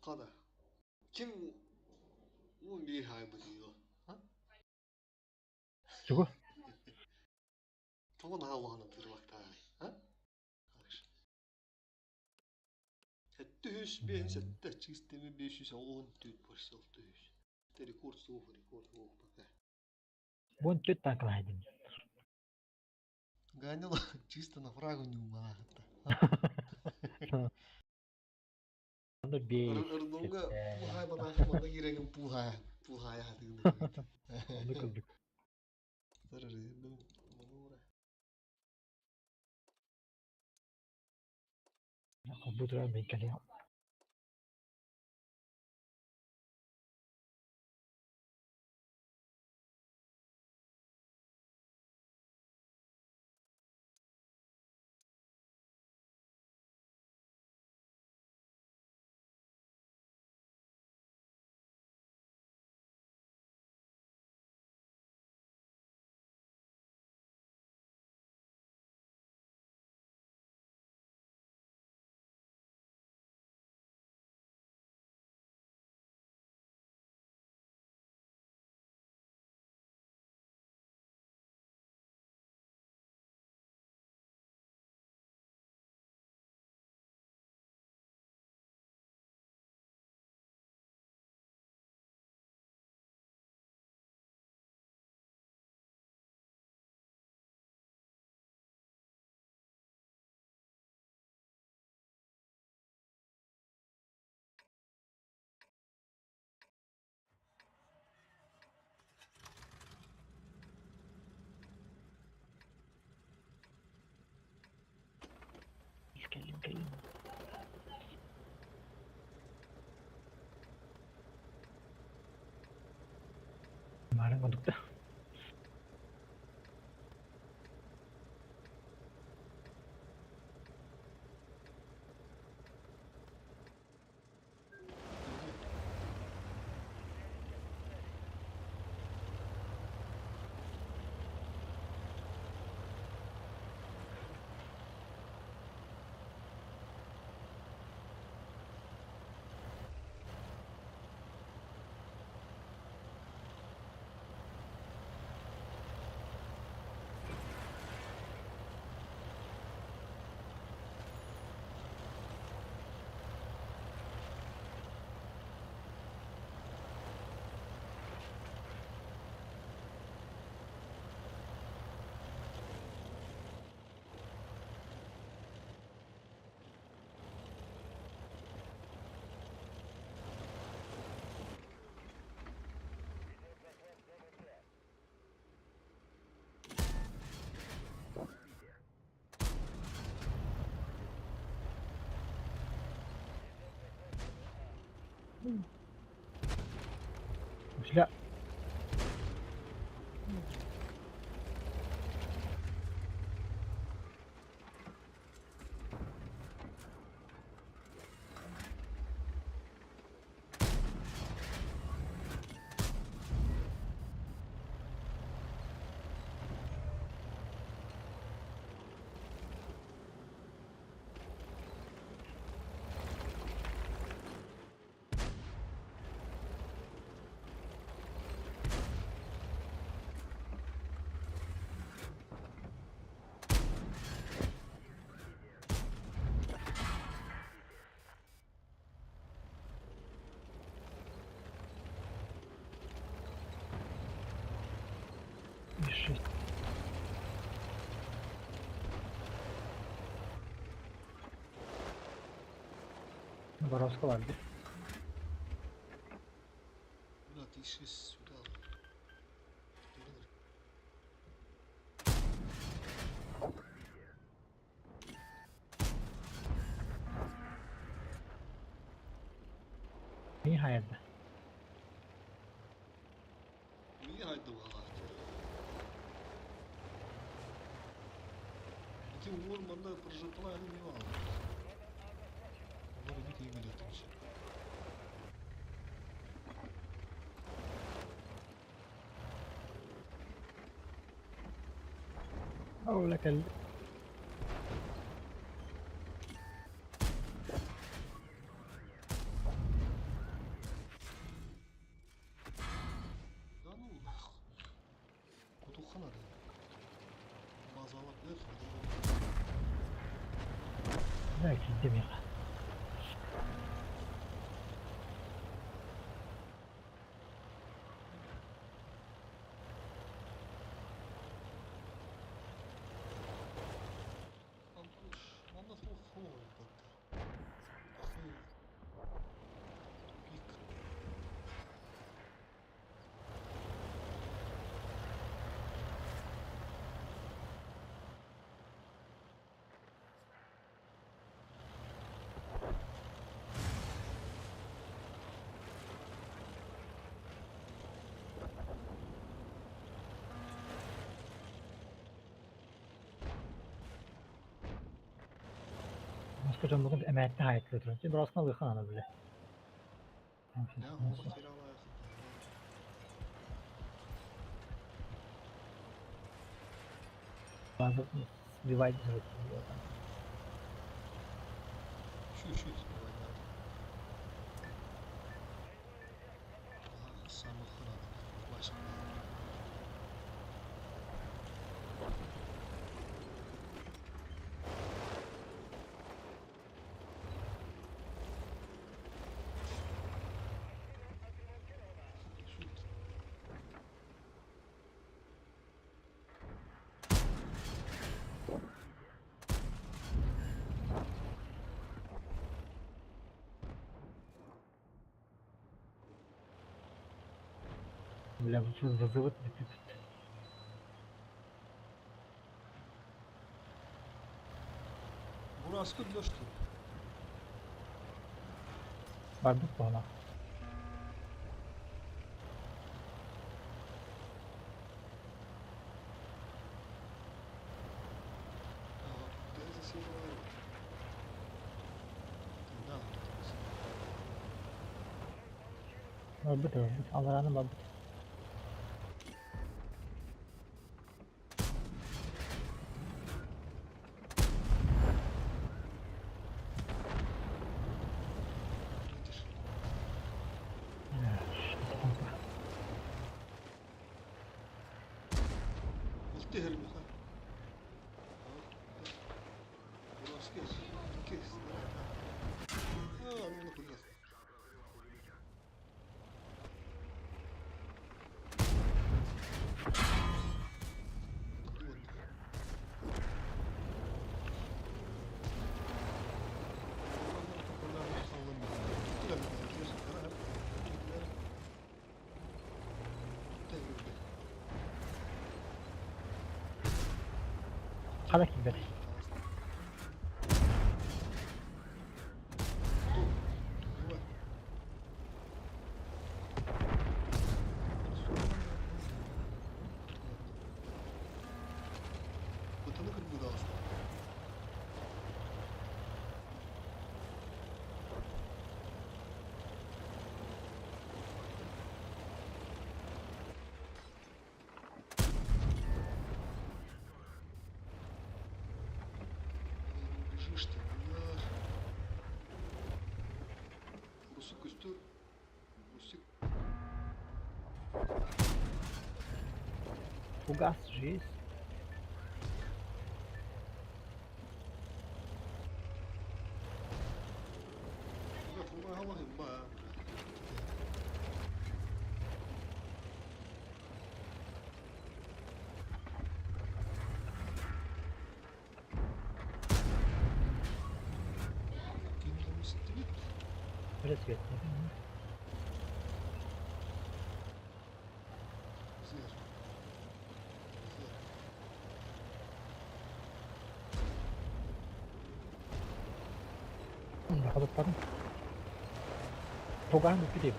Kada. Kim 11 hay bu diyor? Ha? Çukur. Tamam Allah'ını tırmak daha. Ha? Karış. Hüs bir sette sistemi 514 parçalı hüs. Rekord soğuk bak. Bun tüt taklaydım. Ганяло чисто на фрагу не умала. Onda 5. Ырдонга пухай банашманда киреген пухай хатыгында. Onu kıldık. Зарары манура. Компьютер ben kalıyorum. Gelin. Kemarin olduk da. Silah. Şey. Baraska vardı. Buna dişsiz sürü al. hayırda. İyi haydi valla. Bütün ormanda pırjıtlayan ne var? Onları bir iyi biletmiş. Öyle geldi. Lan oğlum. Kutukhana değil. Bazalat ne kadar? Belki demiyor. Anlamış. Ondan sonra hol bak. İlk. Başka bugün emekli hayat götürünce burasına uygun ana bile. Ya onu kiralaya Bazı divide sürüyor. Şu. Samı kıradı. Başka. Bile bu zıvıt bitti. Burası kırmıştı. Vardık bana. Denize sivri var. Ne yaptınız? Vardık öyle. Allah'ını vardık. Nedir? Gitti herif ha. Burası kes. Kes. Ha, onu kıracağız. Hala kimde? Bıtını kırmızı aslında. Жишь ты, блядь. Русик костер. Русик. Bu gaz şişesi. Я помогал им, ба. Кинул стрит. Böyle sürekli. Зер. Зер. Bakalım. Togan bir de.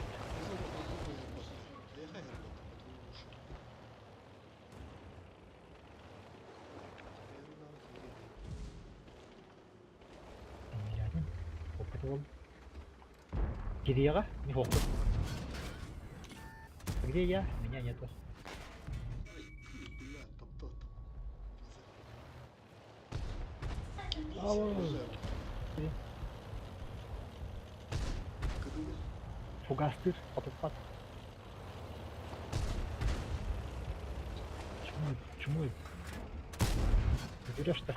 Yani kopet ol. Gidiyor mi hokku. Gidiyor ya, меня нету. Фугастыр, отопат. Чему? Берешь-то?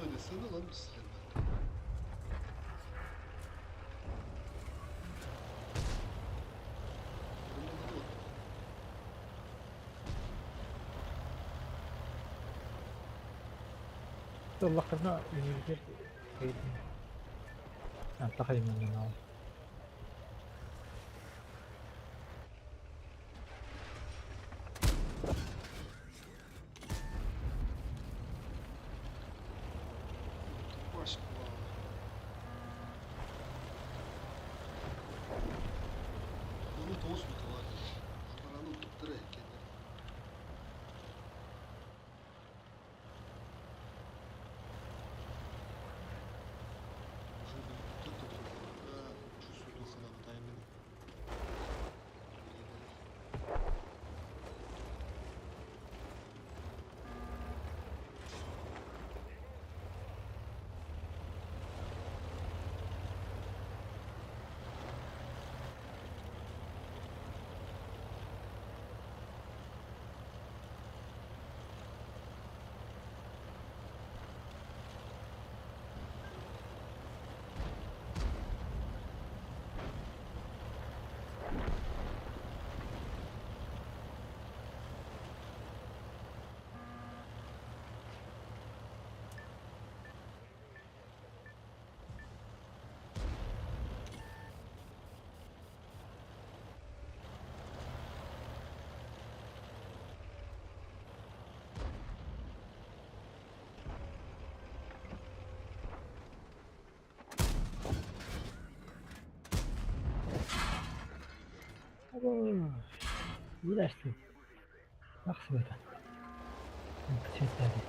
Öylesine lan bir silah. الله خلنا ننزل ننتقل من هنا. Başka. Onu toz mu var? Aparanı tuttur kendini. Уже тут чувствую духа на тайминг. Uğraştım. Bak şurada. Çetledi.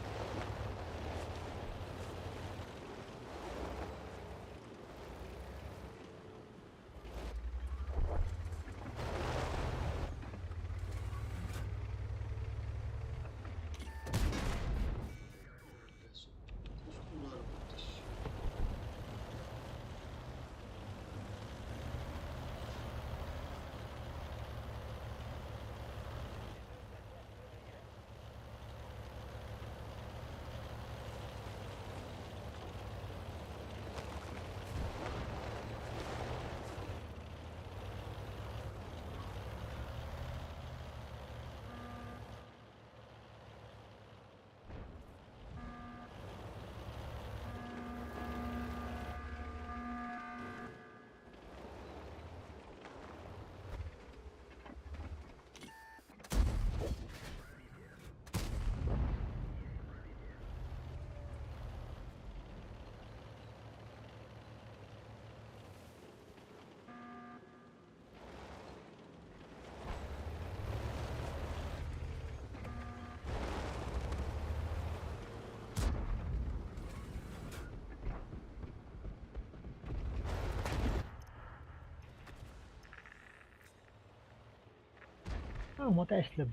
Ama teslim.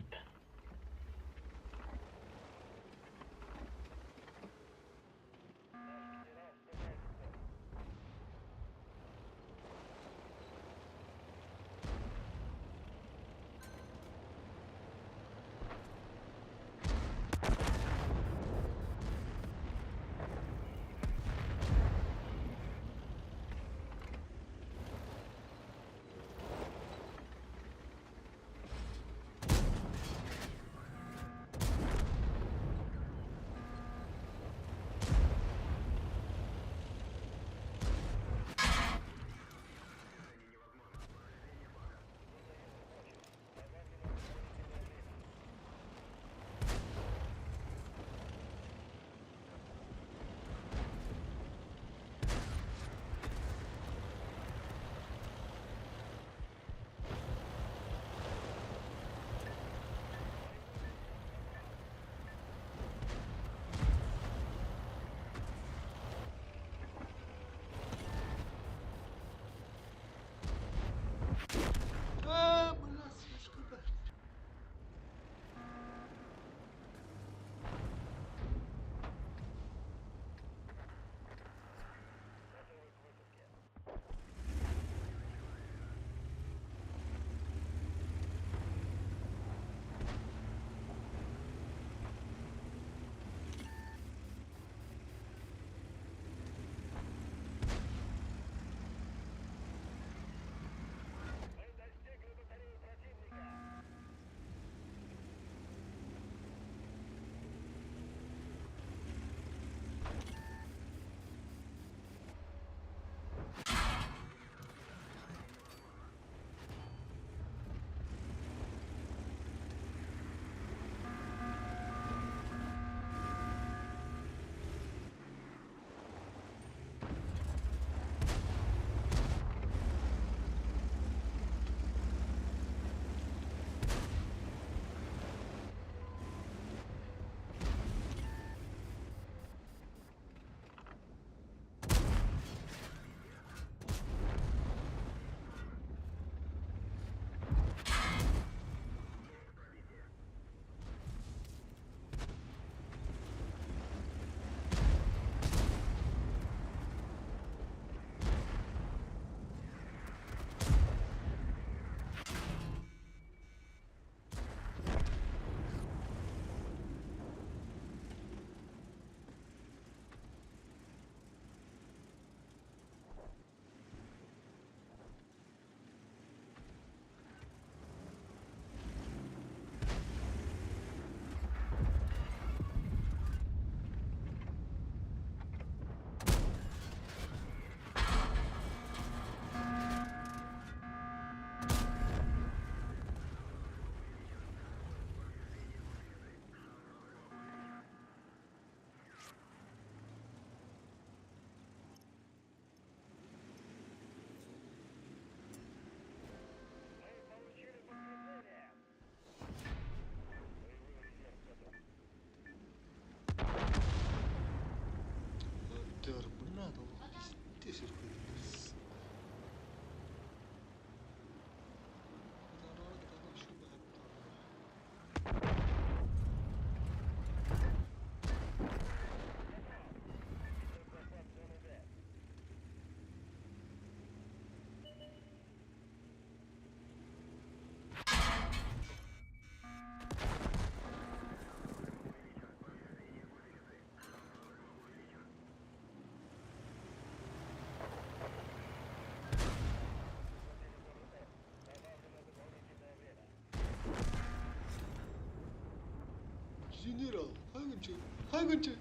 General, hangınçı?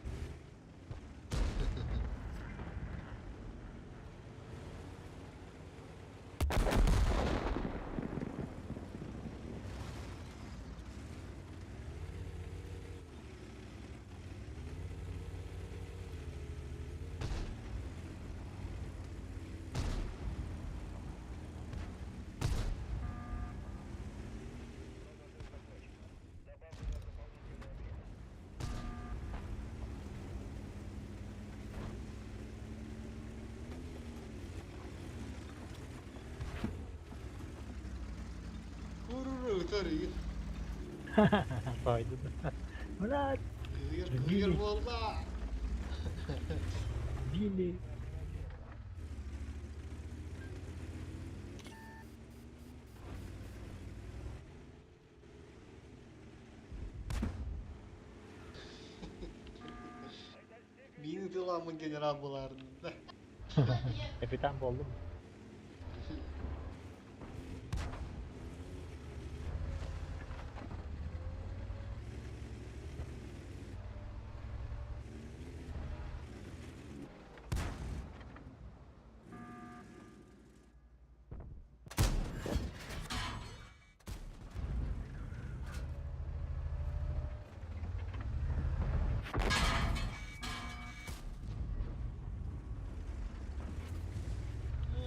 Tarih. Faydalı. Ulan Kıyır valla. Billy. Beni dilamın general bularında. Kapitan oldu mu?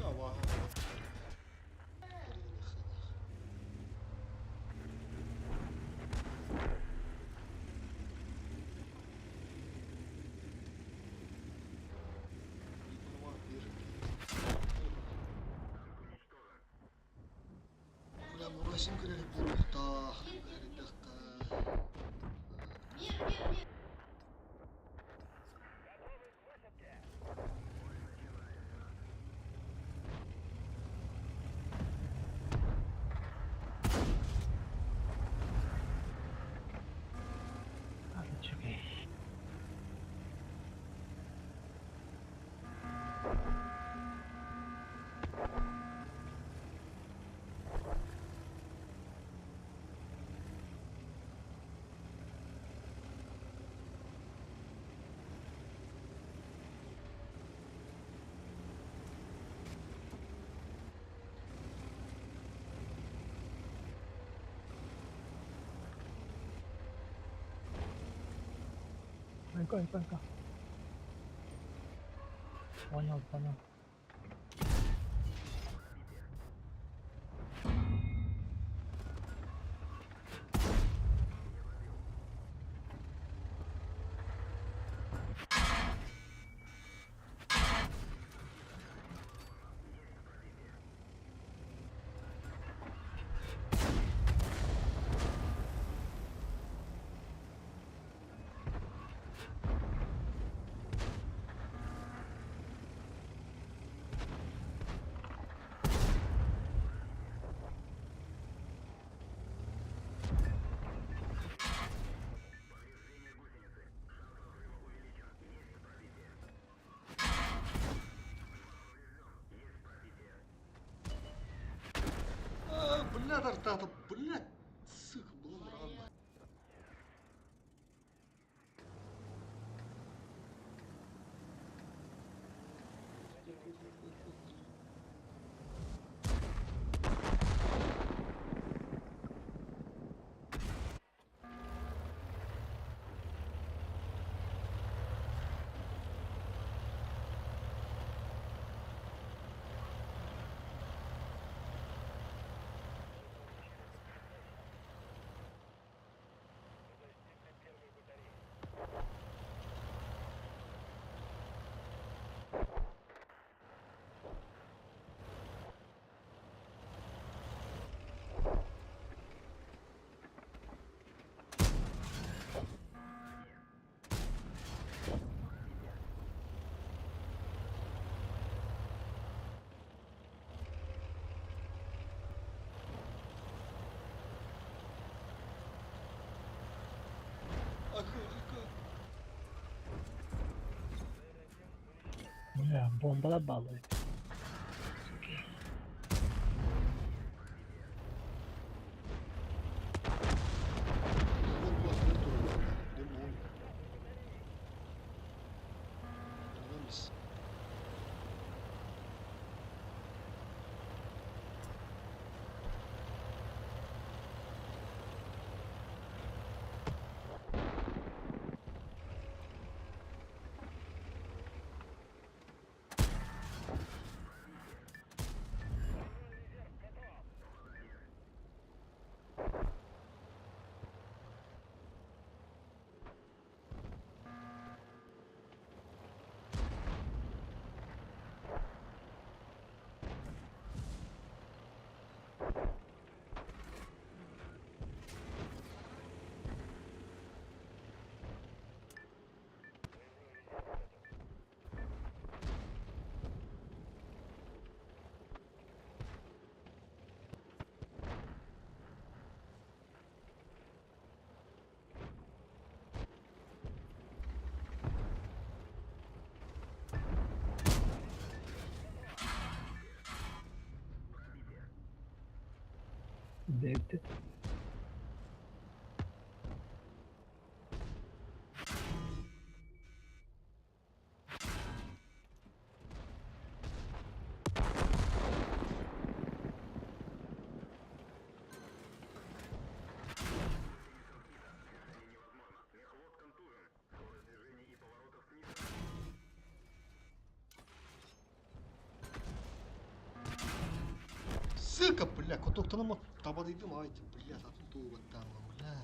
Ya vah. Ulan uğraşım kırarım bu nokta. Bir dakika. Hadi çok iyi. Venga. Понял. Блядь, Артата, блядь. Сука, было мрамор. Ya, bombalar bağlı. Devdi. Сука, бля, котоктанама табадıydım aydı, бля, satın туğбаттан, бля.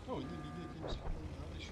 Ой, не видно, как надо еще.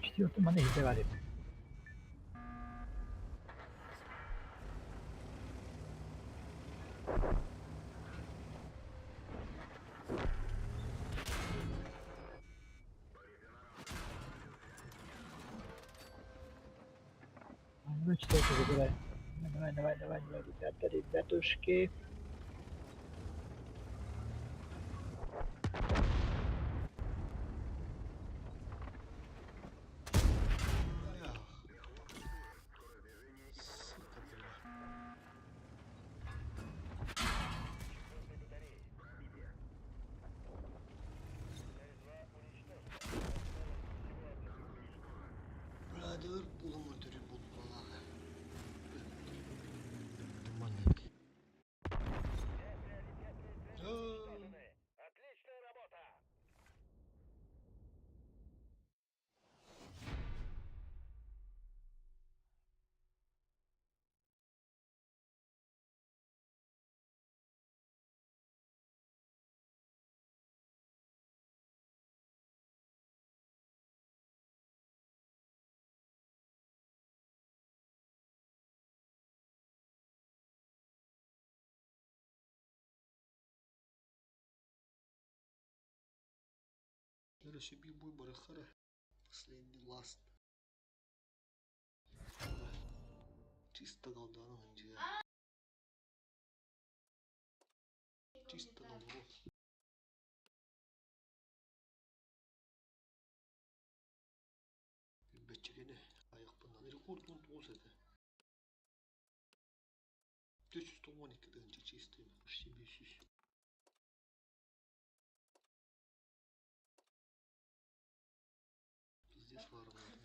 Четвертый манеж давали. Ну, четвертый забирай. Давай, ребятушки. Ах. Сука, бля. Бля, да булам ötürü bulmalı. Маленький. Короче, бой барахара. Последний ласт. Чисто голданың önce ya. Чисто наоборот. Бәччегені аяқпынан рекорд 19 это. 412 önce чистый, почти 500. Здесь варвар.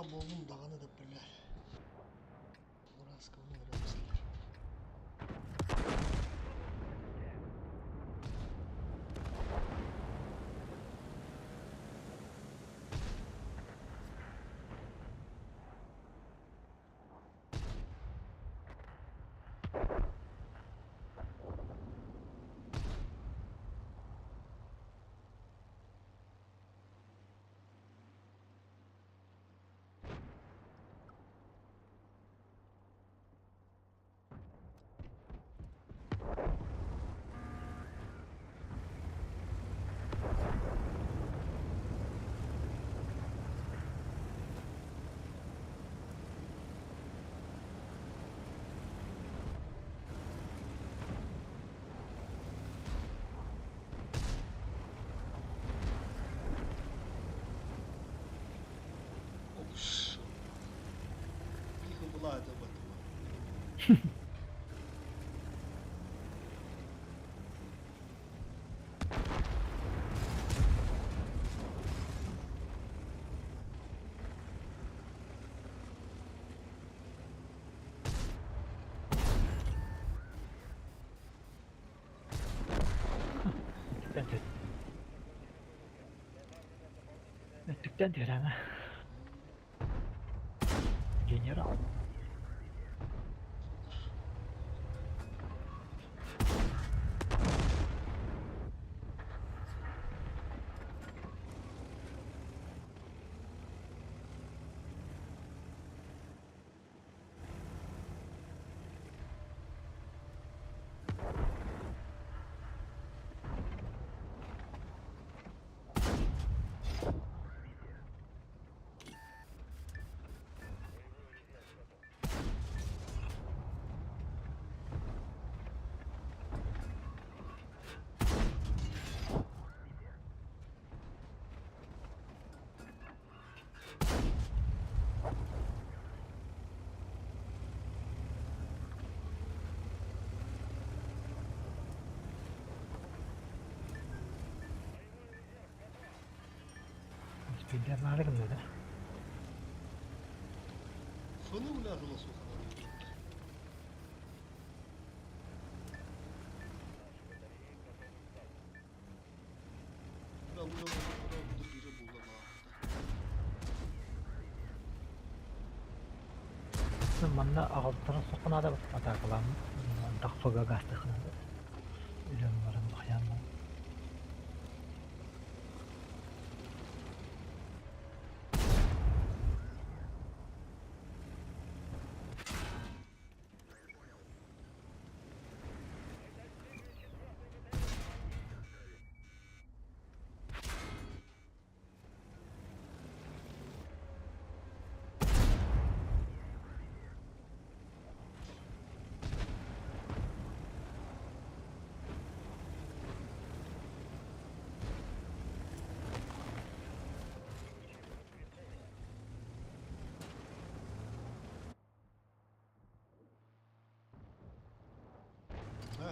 boğum dağını da böyle. Burası kavunu öğrenmişler. Ops. Bir hımıla edemedim. Tükten diyor ama. General. Bildiğin var mı böyle? Fını mı lazım o sokak? Burada biri buldum ha. Manda ağızlara sokuna da batmata kılan. Takfaga gazete kınadı. Ürünlerin bakyanlar.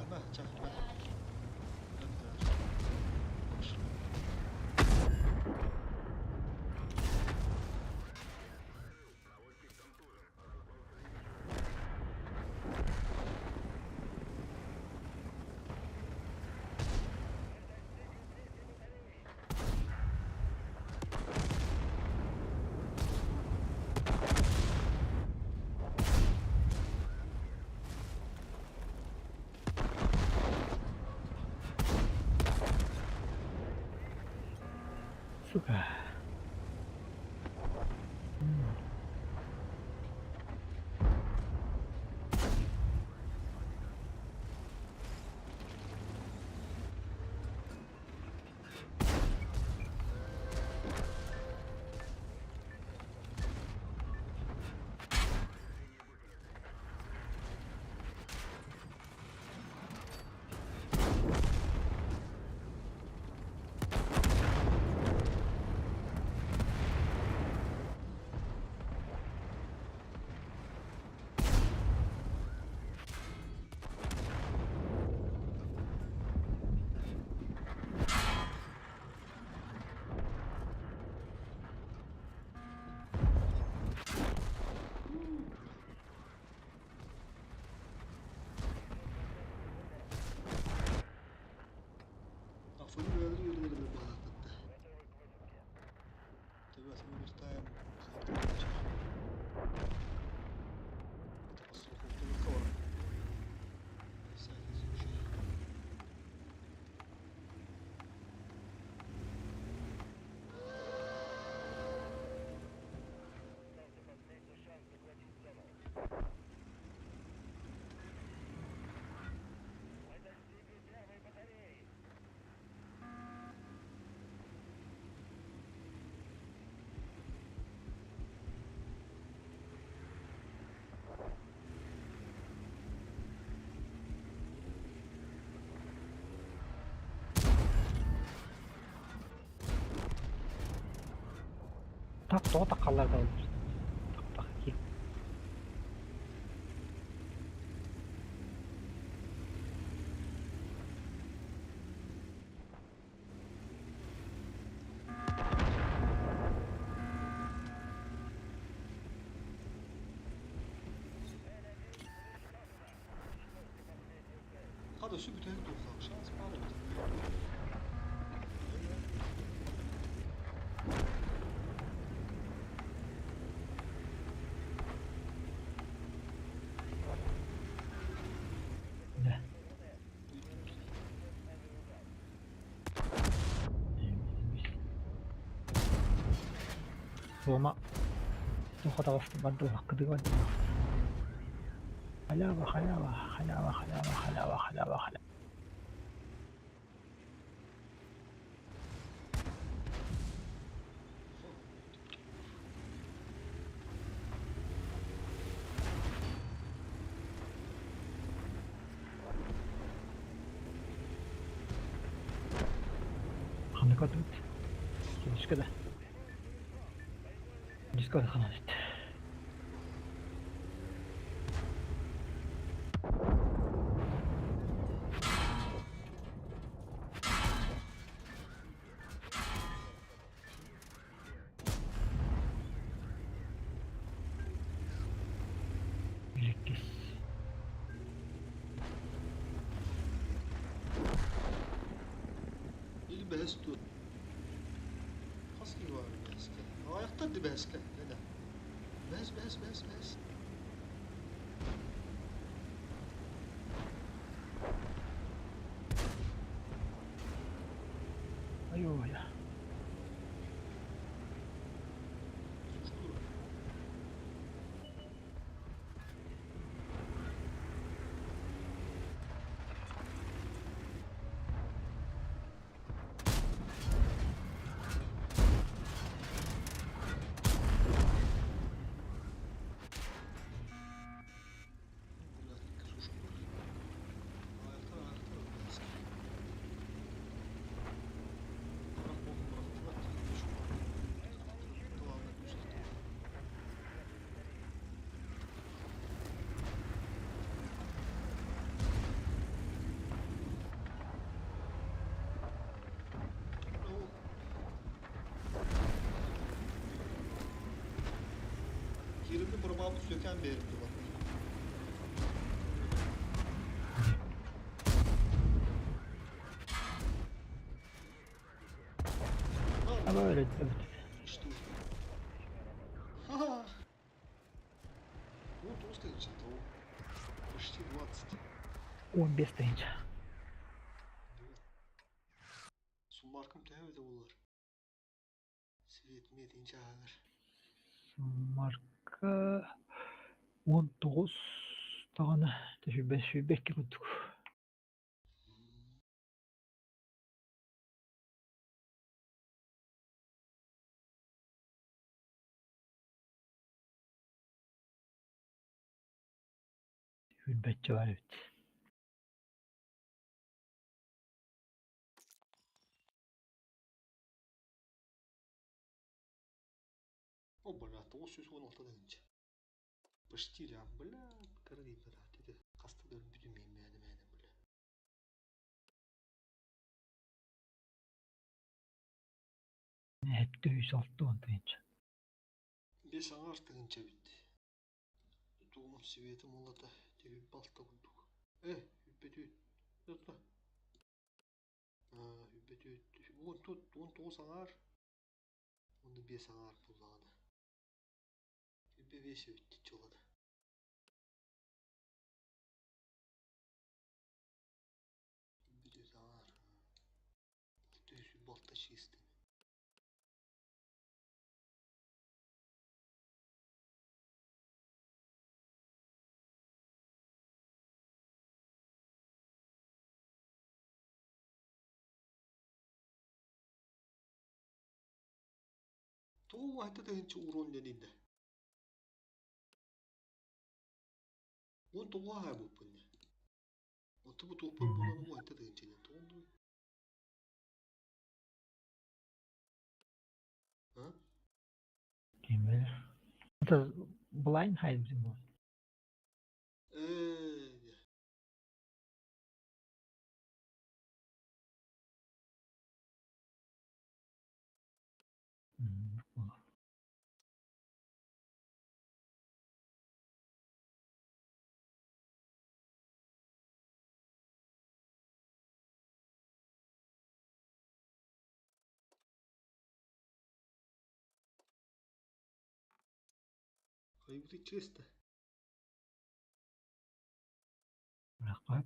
Nah, çak. Suka. Overtime. Это посылка в Так тақалар да olur. Так кел. Hadi şu bütün dursak şans var mı? Ne? Roma. Doğa da bastı. Ben doğa kıdı var. Halava halava halava halava halava halava halava. Hanıka tut. Geliş kadar. Geliş kadar kanal et. Birlikteyiz. İli behs tut. Kas gibi var behs. Ayakta di behs ke. Ne de? Behs. Ayo ya. Suçlu. Yerimde parmağımı söken bir herifti bak. Ama öyle evet. İşte o. Ха-ха. Вот узкая черта. Почти 20. 15 deyince. Summarkım tevde olur. Svet mi deyince ağır. Marka 19 tane. Tabii ben şu bekliyorduk. Hürmetçi var evet. О, бля, 916 deyince. Почти ya. Bля, kırayım da dedi. Kasta dönüp bütünmeyeyim yani bля. Hep de 106 deyince. 5 ağır deyince bitti. Doğum sivetim ola da devi balta bulduk. Hübbetü. Yatla. Hübbetü. 19 ağır. Onu bir sanar bulladı. Bir beşe bitti çoladı. Bir de sanar. Düz balta çizdi. Tuğum ahta da hinç uğrun dediğinde. Bu tuğa ha bu punne. O tuğu tuğpan bulanı mu ahta da hinç ne? Tuğun ha? Kim bilir. Da blind hide bizim bu. Eee. Bu. Hayır bu çizdi. Bırak bak.